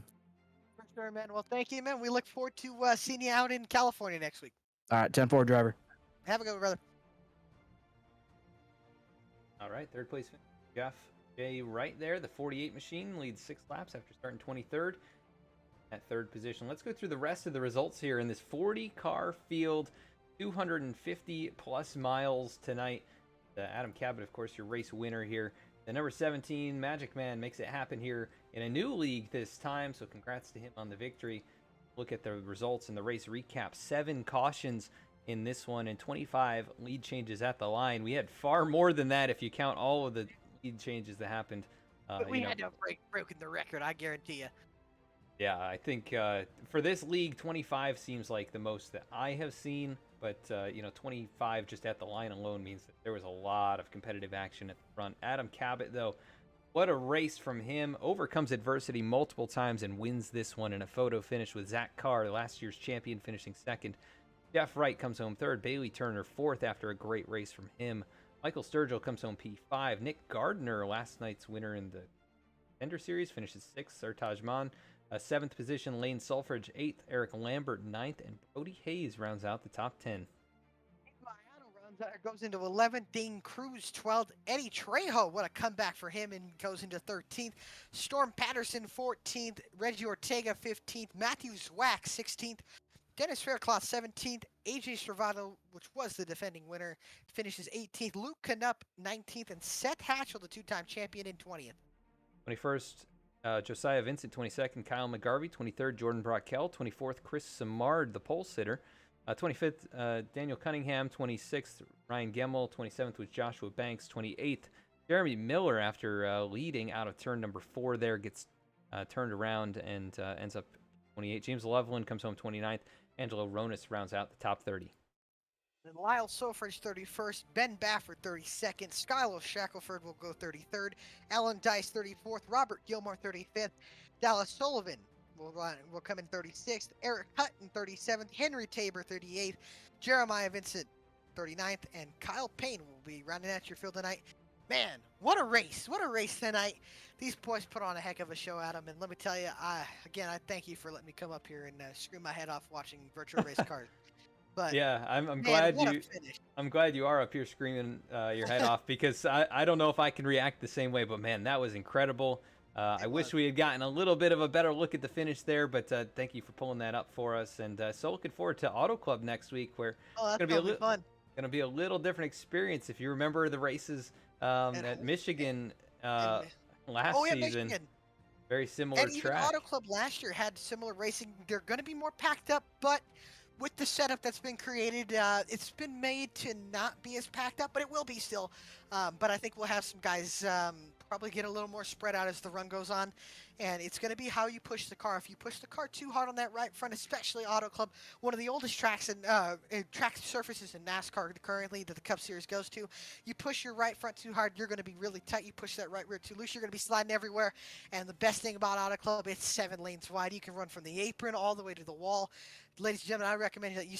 For sure, man. Well, thank you, man. We look forward to seeing you out in California next week. All right, 10-4 driver. Have a good one, brother. All right, third place, Jeff J. right there. The 48 machine leads 6 laps after starting 23rd. At third position. Let's go through the rest of the results here in this 40-car field, 250 plus miles tonight. Adam Cabot, of course, your race winner here. The number 17 Magic Man makes it happen here in a new league this time, so congrats to him on the victory. Look at the results in the race recap. 7 cautions in this one and 25 lead changes at the line. We had far more than that if you count all of the lead changes that happened. But we had to have broken the record, I guarantee you. Yeah, I think for this league, 25 seems like the most that I have seen. But, 25 just at the line alone means that there was a lot of competitive action at the front. Adam Cabot, though, what a race from him. Overcomes adversity multiple times and wins this one in a photo finish with Zach Carr, last year's champion, finishing second. Jeff Wright comes home third. Bailey Turner fourth after a great race from him. Michael Sturgill comes home P5. Nick Gardner, last night's winner in the Ender Series, finishes sixth. Sertaj Mann, 7th position. Lane Sulfridge 8th. Eric Lambert 9th. And Brody Hayes rounds out the top 10. Goes into 11th. Dane Cruz 12th. Eddie Trejo, what a comeback for him, and goes into 13th. Storm Patterson 14th. Reggie Ortega 15th. Matthew Zwack 16th. Dennis Faircloth 17th. AJ Stravado, which was the defending winner, finishes 18th. Luke Canup 19th. And Seth Hatchell, the 2-time champion, in 20th. 21st. Josiah Vincent, 22nd. Kyle McGarvey, 23rd. Jordan Brockell, 24th. Chris Samard, the pole sitter. 25th, Daniel Cunningham. 26th, Ryan Gemmel. 27th was Joshua Banks. 28th, Jeremy Miller, after leading out of turn number 4 there, gets turned around and ends up 28th. James Loveland comes home 29th. Angelo Ronis rounds out the top 30. And Lyle Sofridge 31st, Ben Baffert 32nd, Skylar Shackelford will go 33rd, Alan Dice 34th, Robert Gilmore 35th, Dallas Sullivan will come in 36th, Eric Hutton 37th, Henry Tabor 38th, Jeremiah Vincent 39th, and Kyle Payne will be rounding out your field tonight. Man, what a race tonight. These boys put on a heck of a show, Adam, and let me tell you, I thank you for letting me come up here and scream my head off watching virtual race cars. But yeah, I'm glad you are up here screaming your head off, because I don't know if I can react the same way, but man, that was incredible. I wish we had gotten a little bit of a better look at the finish there, but thank you for pulling that up for us. And so looking forward to Auto Club next week, where Oh, it's that's gonna be fun. going to be a little different experience. If you remember the races at Michigan last season, Michigan. very similar And even track. Auto Club last year had similar racing. They're going to be more packed up, but with the setup that's been created, it's been made to not be as packed up, but it will be still. But I think we'll have some guys probably get a little more spread out as the run goes on. And it's going to be how you push the car. If you push the car too hard on that right front, especially Auto Club, one of the oldest tracks and track surfaces in NASCAR currently that the Cup Series goes to, you push your right front too hard, you're going to be really tight. You push that right rear too loose, you're going to be sliding everywhere. And the best thing about Auto Club, it's 7 lanes wide. You can run from the apron all the way to the wall. Ladies and gentlemen, I recommend that you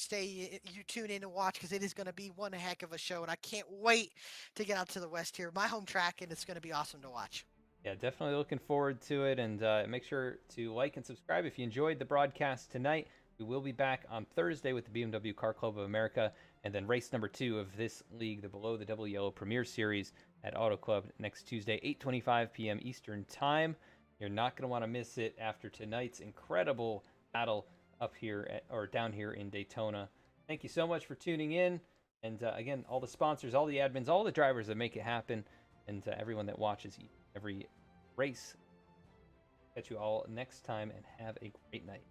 tune in and watch, because it is going to be one heck of a show, and I can't wait to get out to the West here, my home track, and it's going to be awesome to watch. Yeah, definitely looking forward to it, and make sure to like and subscribe if you enjoyed the broadcast tonight. We will be back on Thursday with the BMW Car Club of America, and then race number 2 of this league, the Below the Double Yellow Premier Series at Auto Club next Tuesday, 8:25 p.m. Eastern Time. You're not going to want to miss it after tonight's incredible battle up here down here in Daytona. Thank you so much for tuning in, and again, all the sponsors, all the admins, all the drivers that make it happen, and everyone that watches every race. Catch you all next time, and have a great night.